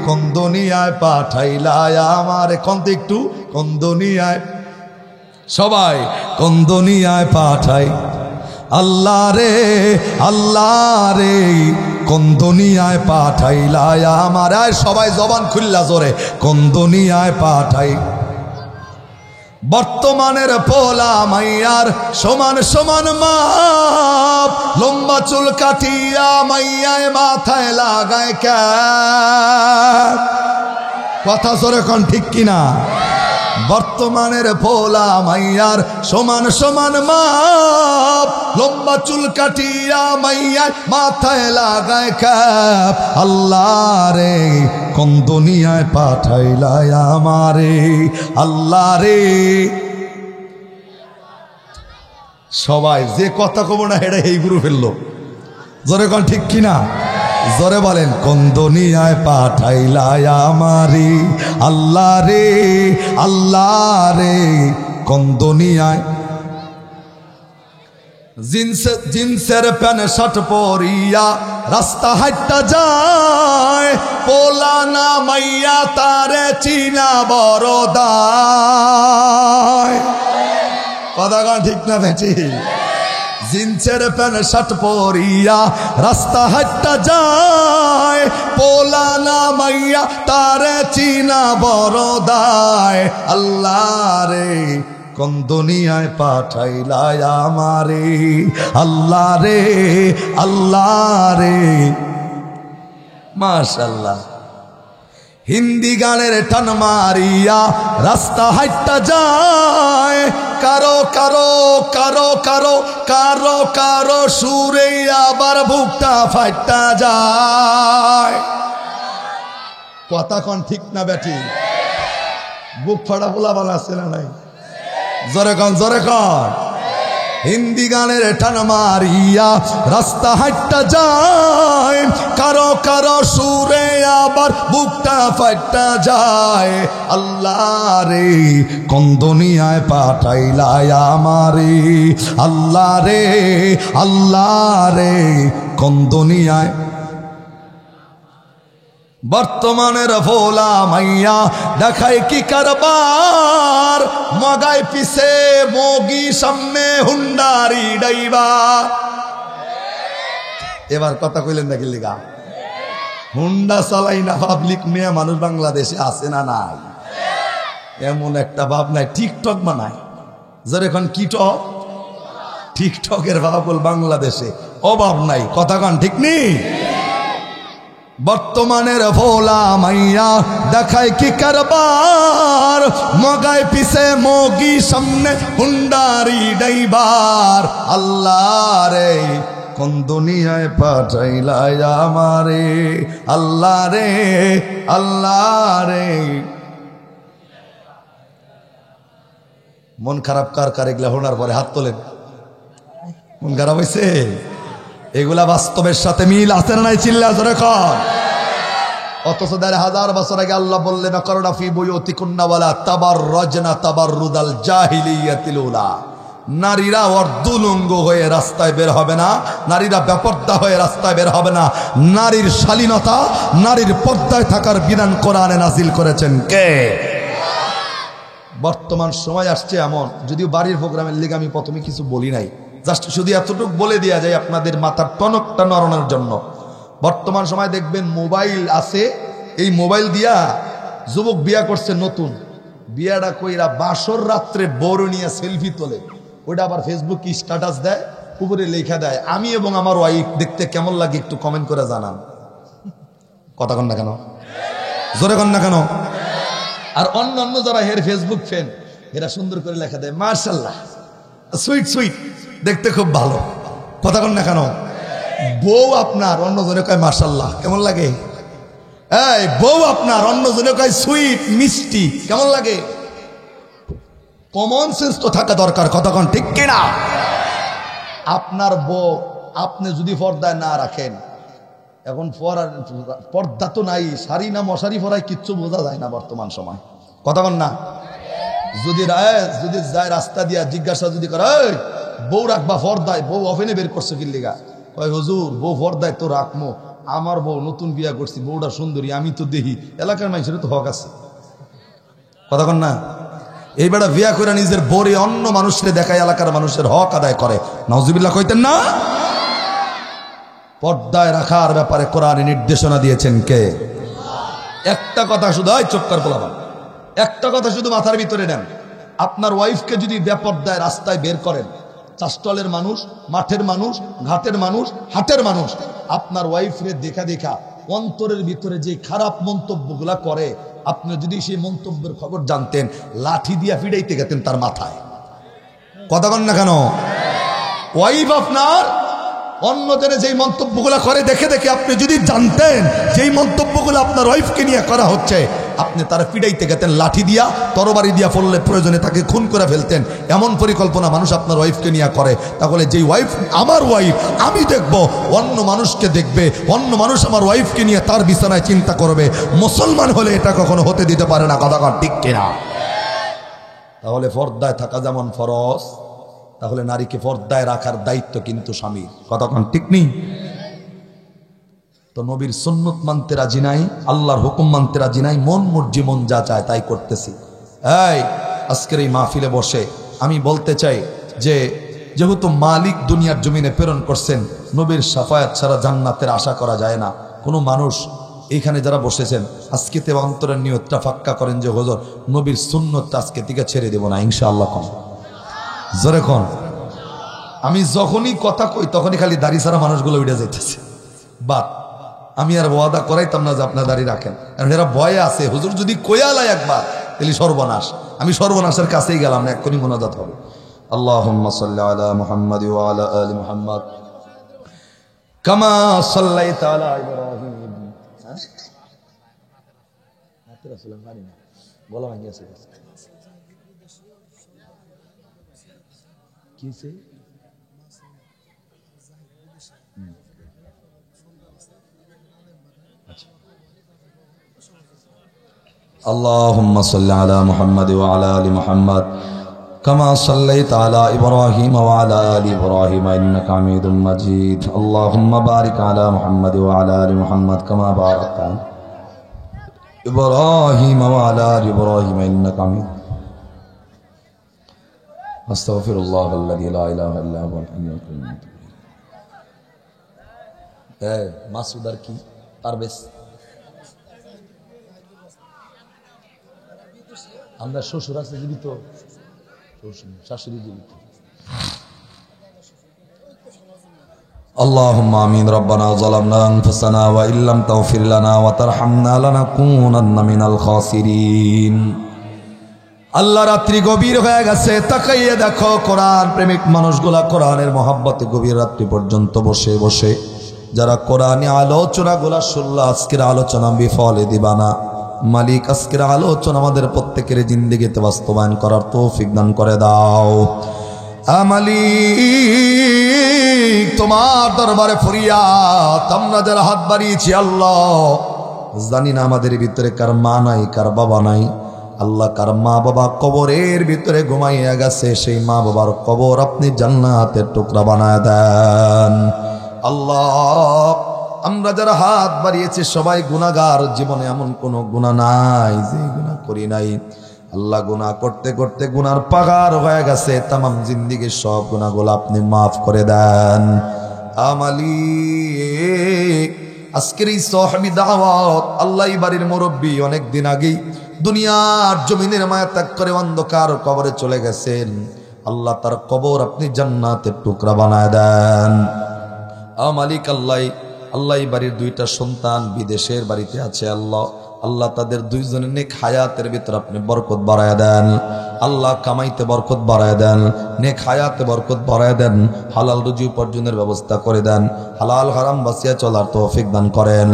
কোন দুনিয়ায় পাঠাইলা আমারে। কোন একটু কোন দুনিয়ায়, সবাই কোন দুনিয়ায় পাঠাই, আল্লাহ রে আল্লাহ রে, কোন দুনিয়ায় পাঠাইলা আমার। সবাই জবান খুললা জোরে, কোন দুনিয়ায় পাঠাই। বর্তমানের পোলা মাইয়ার সমান সমান মাপ, লম্বা চুল কাটিয়া মাইয়ায় মাথায় লাগায় ক্যাপ। কথা জোরে কোন ঠিক কিনা? বর্তমানের পোলা মাইয়ার সমান সমান মাপ, লম্বা চুল কাটিয়া মাইয়ার মাথায় লাগায় ক্যাপ। আল্লাহ রে কোন দুনিয়ায় পাঠাইলা আমারে, আল্লাহ রে। সবাই যে কথা কব না এটা এই গুরু ফেললো, জোরে কোন ঠিক কিনা? জোরে বলেন, কোন দুনিয়ায় পাঠাইলা আমারে আল্লাহ রে, আল্লাহ রে, কোন দুনিয়ায়। জিন্সের প্যান্ট শার্ট পরিয়া রাস্তা হাইটা যায়, পোলানা মাইয়া তারে চিনা বড় দায়। কথা গান ঠিক না বেঠি? জিন্সের প্যান্ট শার্ট পরিয়া রাস্তা হাইটা যায়, পোলানা মাইয়া তারে চিনা বড় দায়। আল্লাহ রে, কোন দুনিয়ায় পাঠাইলা আমারে আল্লাহ রে, আল্লাহ রে। মাশাআল্লাহ। হিন্দি গানের টান মারিয়া রাস্তা হাইটা যায়, কারো কারো কারো কারো কারো কারো সুরে আবার বুকটা ফাইটা যায়। কথা কোন ঠিক না বেঠি? বুক ফাটা পোলা বানাচ্ছে না নাই? জোরে কন, জোরে কন। হিন্দি গানের টান মারিয়া রাস্তা হাইটা যায়, কারো কারো সুরে আবার বুকটা ফাইটা যায়। আল্লাহ রে, কোন দুনিয়ায় পাঠাইলা আমারে আল্লাহ রে, আল্লাহ রে, কোন দুনিয়ায়। বর্তমানের ভোলা মাইয়া দেখায় কি কারবার, মগাই পিছে মগি সামনে হুন্ডারি ড্রাইভার। এবার কথা কইলেন নাকি লিগা? হুন্ডা চালাই না পাবলিক মেয়ে মানুষ বাংলাদেশে আছে না নাই? এমন একটা ভাব নাই, টিকটক বানায়। যেরকম কিটক, টিকটকের ভাবল বাংলাদেশে অভাব নাই। কথা কন ঠিক নেই? বর্তমানের ভোলা মাইয়া দেখায় কি কারবার, মগায় পিছে মগি সামনে হুন্ডারি ড্রাইভার। আল্লাহ রে, কোন দুনিয়ায় পাঠাইলা আমারে আল্লাহ রে, আল্লাহ রে। মন খারাপ কার কার? এগুলা হোনার পরে হাত তোলেন। মন খারাপ হয়েছে? এগুলা বাস্তবের সাথে মিল আছে না নাই? চিল্লা জোরে কর। অথচ ১,৫০০ বছর আগে আল্লাহ বললেন, করোনা ফি বুয়ুতিকুন্না ওয়ালা তাবাররাজনা তাবাররুদাল জাহিলিয়াতিল উলা। নারীরা অর্ধুলঙ্গ হয়ে রাস্তায় বের হবে না, নারীরা বেপর্দা হয়ে রাস্তায় বের হবে না। নারীর শালীনতা, নারীর পর্দায় থাকার বিধান কোরআনে নাজিল করেছেন কে? বর্তমান সময় আসছে এমন, যদিও বাড়ির প্রোগ্রামের লিগে আমি প্রথমে কিছু বলি নাই, জাস্ট শুধু এতটুকু বলে দেওয়া যায় আপনাদের মাথার টনকটা নড়ানোর জন্য। বর্তমান সময় দেখবেন মোবাইল আছে, এই মোবাইল দিয়া যুবক বিয়া করছে নতুন, বিয়াটা কইরা বাসর রাত্রে বড় নিয়ে সেলফি তোলে, ওইটা আবার ফেসবুকে স্ট্যাটাস দেয়, উপরে লেখা দেয় আমি এবং আমার ওয়াইফ দেখতে কেমন লাগে একটু কমেন্ট করে জানান। কথা কন না কেন? জোরে কন না কেন? আর অন্য যারা হের ফেসবুক ফ্যান, এরা সুন্দর করে লেখা দেয় মাশাআল্লাহ, সুইট সুইট, দেখতে খুব ভালো। কথা কন না কেন? বউ আপনার অন্যজনে কয় মাশাআল্লাহ, কেমন লাগে? এই বউ আপনার অন্যজনে কয় সুইট মিষ্টি, কেমন লাগে? কমন সেন্স তো থাকা দরকার। কথা কন ঠিক কিনা? আপনার বউ আপনি যদি পর্দায় না রাখেন, এখন পর্দা তো নাই, শাড়ি না মশারি পরায় কিচ্ছু বোঝা যায় না বর্তমান সময়। কথা কন না? যদি যায় রাস্তা দিয়া জিজ্ঞাসা যদি করে বউ রাখবা পর্দায়, বউ অফেনে বের করছে কি লিগা? কয় হুজুর বউ পর্দায় তো রাখবো, আমার বউ নতুন বিয়া করছি, বউটা সুন্দরী, আমি তো দেখি, এলাকার মানুষের তো হক আছে। কথা কন না? এই বেটা বিয়া করে নিজের বরে অন্য মানুষকে দেখায়, এলাকার মানুষের হক আদায় করে। নাউজুবিল্লাহ কইতেন না? পর্দায় রাখার ব্যাপারে কোরআনে নির্দেশনা দিয়েছেন কে? একটা কথা শুধু, চোখকার পোলাপান, একটা কথা শুধু মাথার ভিতরে নেন। আপনার ওয়াইফকে যদি বেপর্দায় রাস্তায় বের করেন, চাষটলের মানুষ, মাঠের মানুষ, ঘাটের মানুষ, হাটের মানুষ, আপনার ওয়াইফরে দেখা দেখা অন্তরের ভিতরে যে খারাপ মন্তব্যগুলা করে, আপনি যদি সেই মন্তব্যের খবর জানতেন, লাঠি দিয়া ফিডাইতে গেতেন তার মাথায়। কথা বল না কেন? ওয়াইফ আপনার অন্যজনে যেই মন্তব্যগুলা করে দেখে দেখে আপনি যদি জানতেন যেই মন্তব্যগুলো আপনার ওয়াইফকে নিয়ে করা হচ্ছে, আপনি তারা পিড়াইতে গেতেন লাঠি দিয়া, তরবারি দিয়া, ফললে প্রয়োজনে তাকে খুন করে ফেলতেন। এমন পরিকল্পনা মানুষ আপনার ওয়াইফকে নিয়ে করে। তাহলে যেই ওয়াইফ আমার ওয়াইফ, আমি দেখব, অন্য মানুষকে দেখবে, অন্য মানুষ আমার ওয়াইফকে নিয়ে তার বিছানায় চিন্তা করবে, মুসলমান হলে এটা কখনো হতে দিতে পারে না। কথা ঠিক কিনা? তাহলে পর্দায় থাকা যেমন ফরজ, তাহলে নারীকে পর্দায় রাখার দায়িত্ব কিন্তু স্বামীর। কথা ঠিক নেই? তো নবীর সুন্নত মানতে রাজি নাই, আল্লাহর হুকুম মানতে রাজি নাই, মন মর্জি, মন যা চায় তাই করতেছি। এই আজকের এই মাহফিলে বসে আমি বলতে চাই যে যেহেতু মালিক দুনিয়ার জমিনে প্রেরণ করছেন, নবীর শাফায়াত ছাড়া জান্নাতের আশা করা যায় না। কোনো মানুষ এইখানে যারা বসেছেন আজকে তে অন্তরের নিয়তটা ফাক্কা করেন যে হুজুর নবীর সুন্নতটা আজকে থেকে ছেড়ে দেব না ইনশাআল্লাহ। কোন জোরে কোন? আমি যখনই কথা কই তখনই খালি দাড়ি ছাড়া মানুষগুলো উঠে যাইতেছে। বাট আমি আর ওয়াদা করাইতাম না যে আপনার দাড়ি রাখেন, কারণ এরা ভয়ে আছে হুজুর যদি কয়ালায় একবার তাহলে সর্বনাশ। আমি সর্বনাশের কাছেই গেলাম না, এক্ষুনি মোনাজাত হবে। আল্লাহুম্মা সাল্লি আলা মুহাম্মাদ ওয়া আলা আলি মুহাম্মাদ কামা সাল্লাইতা আলা ইব্রাহিম। বলা ভাঙি আছে কিসে? اللهم صل على محمد وعلى ال محمد كما صليت على ابراهيم وعلى ال ابراهيم انك حميد مجيد اللهم بارك على محمد وعلى ال محمد كما باركت على ابراهيم وعلى ال ابراهيم انك حميد استغفر الله الذي لا اله الا هو الحي القيوم। মাসুদ আর কি পারবেশ? আমরা শ্বশুর আছে জীবিত, শাশুড়ি জীবিত। اللهم آمين ربنا ظلمنا أنفسنا وإن لم تغفر لنا وترحمنا لنكونن من الخاسرين। আল্লাহ রাত্রি গভীর হয়ে গেছে, তাকাইয়ে দেখো কোরআন প্রেমিক মানুষগুলা কোরআনের মহব্বতে গভীর রাত্রি পর্যন্ত বসে বসে যারা কোরআনে আলোচনাগুলা শুনলো, আজকের আলোচনা বিফলে দিবা না। মালিক আজকের আলোচনা আমাদের প্রত্যেকের জিন্দেগিতে বাস্তবায়ন করার তৌফিক দান করে দাও। মালিক তোমার দরবারে ফরিয়াদ, আমরা যারা হাত বাড়িয়েছি আল্লাহ, জানি না আমাদের ভিতরে কার মা নাই, কার বাবা নাই। আল্লাহ কার মা বাবা কবরের ভিতরে ঘুমাইয়া গেছে, সেই মা বাবার কবর আপনি জান্নাতের টুকরা বানায় দেন আল্লাহ। আমরা যারা হাত বাড়িয়েছি সবাই গুনাহগার, জীবনে এমন কোনো গুনাহ নাই যে গুনাহ করি নাই। আল্লাহ গুনাহ করতে করতে গুনার পাগার হয়ে গেছে, তামাম জিন্দেগির সব গুনাহগুলো আপনি মাফ করে দেন। মালিক আজকের এই সাহাবী দাওয়াত, আল্লাহ এই বাড়ির মুরব্বী অনেক দিন আগেই দুনিয়ার জমিনের মায়া ত্যাগ করে অন্ধকার কবরে চলে গেছেন। আল্লাহ তার কবর আপনি জান্নাতের টুকরা বানায় দেন। মালিক আল্লাহ এই বাড়ির দুইটা সন্তান বিদেশের বাড়িতে আছে আল্লাহ, আল্লাহ তাদের দুইজনের নেক হায়াতের ভিতর আপনি বরকত বাড়ায় দেন আল্লাহ, কামাইতে বরকত বাড়ায় দেন, নেক হায়াতে বরকত বাড়ায় দেন, হালাল রুজি উপার্জনের ব্যবস্থা করে দেন, হালাল হারাম বাঁচিয়ে চলার তৌফিক দান করেন।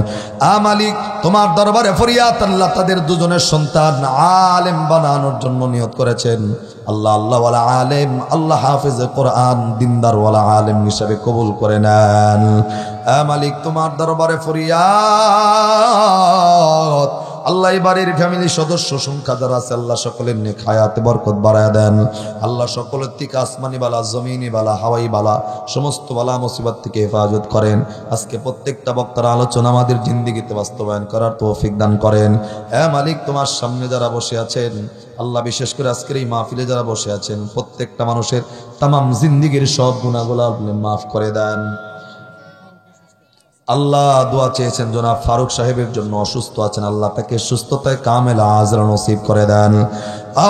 মালিক তোমার দরবারে ফরিয়াদ, আল্লাহ তাদের দুজনের সন্তান আলেম বানানোর জন্য নিয়ত করেছেন আল্লাহ, আল্লাহ ওয়ালা আলেম, আল্লাহ হাফেজে কোরআন, দিনদার ওয়ালা আলেম হিসাবে কবুল করে নেন। মালিক তোমার দরবারে ফরিয়াদ, আল্লাহ এই বাড়ির ফ্যামিলি সদস্য সংখ্যা যারা আছে আল্লাহ সকলের নেক হায়াতে বরকত বাড়ায় দেন আল্লাহ, সকলের থেকে আসমানি বালা, জমিনি বালা, হাওয়াই বালা, সমস্ত বালা মুসিবত থেকে হেফাজত করেন। আজকে প্রত্যেকটা বক্তার আলোচনা আমাদের জিন্দেগিতে বাস্তবায়ন করার তৌফিক দান করেন। মালিক তোমার সামনে যারা বসে আছেন আল্লাহ, বিশেষ করে আজকের এই মাহফিলে যারা বসে আছেন, প্রত্যেকটা মানুষের তামাম জিন্দেগির সব গুনাহগুলো আপনি মাফ করে দেন আল্লাহ। দোয়া চেয়েছেন জনাব ফারুক সাহেবের জন্য, অসুস্থ আছেন আল্লাহ তাকে সুস্থতায় কামেলা আজরা নসিব করে দেন।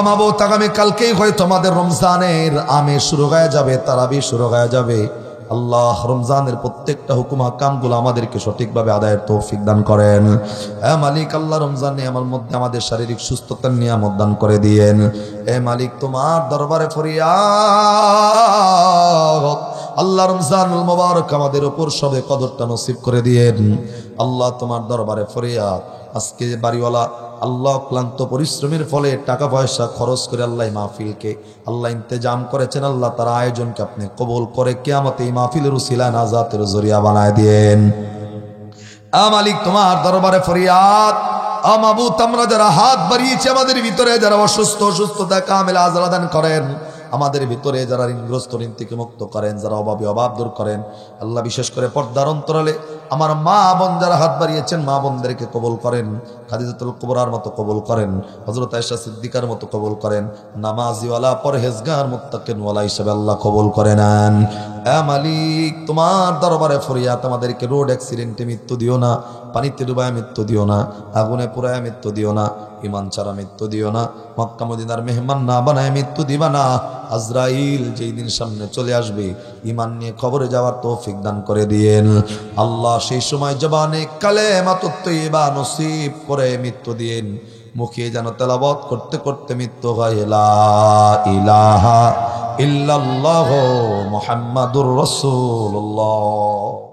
মাবুদ আগামী কালকেই হয়তো আমাদের রমজানের আমে শুরু হয়ে যাবে, তারাবি শুরু হয়ে যাবে আল্লাহ। রমজানের প্রত্যেকটা হুকুম হাকামগুলো আমাদেরকে সঠিকভাবে আদায়ের তৌফিক দান করেন। মালিক আল্লাহ রমজান নিয়ামের মধ্যে আমাদের শারীরিক সুস্থতার নিয়ামত দান করে দিয়েন। মালিক তোমার দরবারে ফরিয়াদ, আল্লাহ রমজানুল মুবারক আমাদের উপর সবে কদরটা নসিব করে দিয়েন। আল্লাহ তোমার দরবারে ফরিয়াদ, আজকে বাড়িওয়ালা আল্লাহ ক্লান্ত পরিশ্রমের ফলে টাকা পয়সা খরচ করে আল্লাহ মাহফিলকে আল্লাহ ইন্তেজাম করেছেন, আল্লাহ তার আয়োজনকে আপনি কবুল করে কিয়ামতে এই মাহফিলের উসিলায় নাজাতের জরিয়া বানায় দিয়েন। মালিক তোমার দরবারে ফরিয়াদ, মাবুদ আমরা যারা হাত বাড়িয়েছি আমাদের ভিতরে যারা অসুস্থতা কামেল আজরা দান করেন, আমাদের ভিতরে যারা ঋণগ্রস্ত ঋণ থেকে মুক্ত করেন, যারা অভাবী অভাব দূর করেন আল্লাহ। বিশেষ করে পর্দার অন্তরালে আমার মা বোন যারা হাত বাড়িয়েছেন মা বোনদেরকে কবুল করেন, খাদিজাতুল কুবরার মতো কবুল করেন, হযরত আয়েশা সিদ্দিকার মতো কবুল করেন, নামাজিওয়ালা পরহেজগার মুত্তাকিনওয়ালা হিসেবে আল্লাহ কবুল করে নেন। মালিক তোমার দরবারে ফরিয়াদ, আমাদেরকে রোড অ্যাক্সিডেন্টে মৃত্যু দিও না, পানিতে ডুবায় মৃত্যু দিও না, আগুনে পুরায় মৃত্যু দিও না, ইমান ছাড়া মৃত্যু দিও না, মক্কা মদিনার মেহমান না বানায় মৃত্যু দিবা না। আজরাইল যেই দিন সামনে চলে আসবে ইমান নিয়ে কবরে যাওয়ার তৌফিক দান করে দিয়েন আল্লাহ। সেই সময় জবানে কালেমাতুত তাইয়্যিবা নসিব করে মৃত্যু দিয়েন, মুখে যেন তেলাওয়াত করতে করতে মৃত্যু হয় লা ইলাহা ইল্লাল্লাহু মুহাম্মাদুর রাসূলুল্লাহ।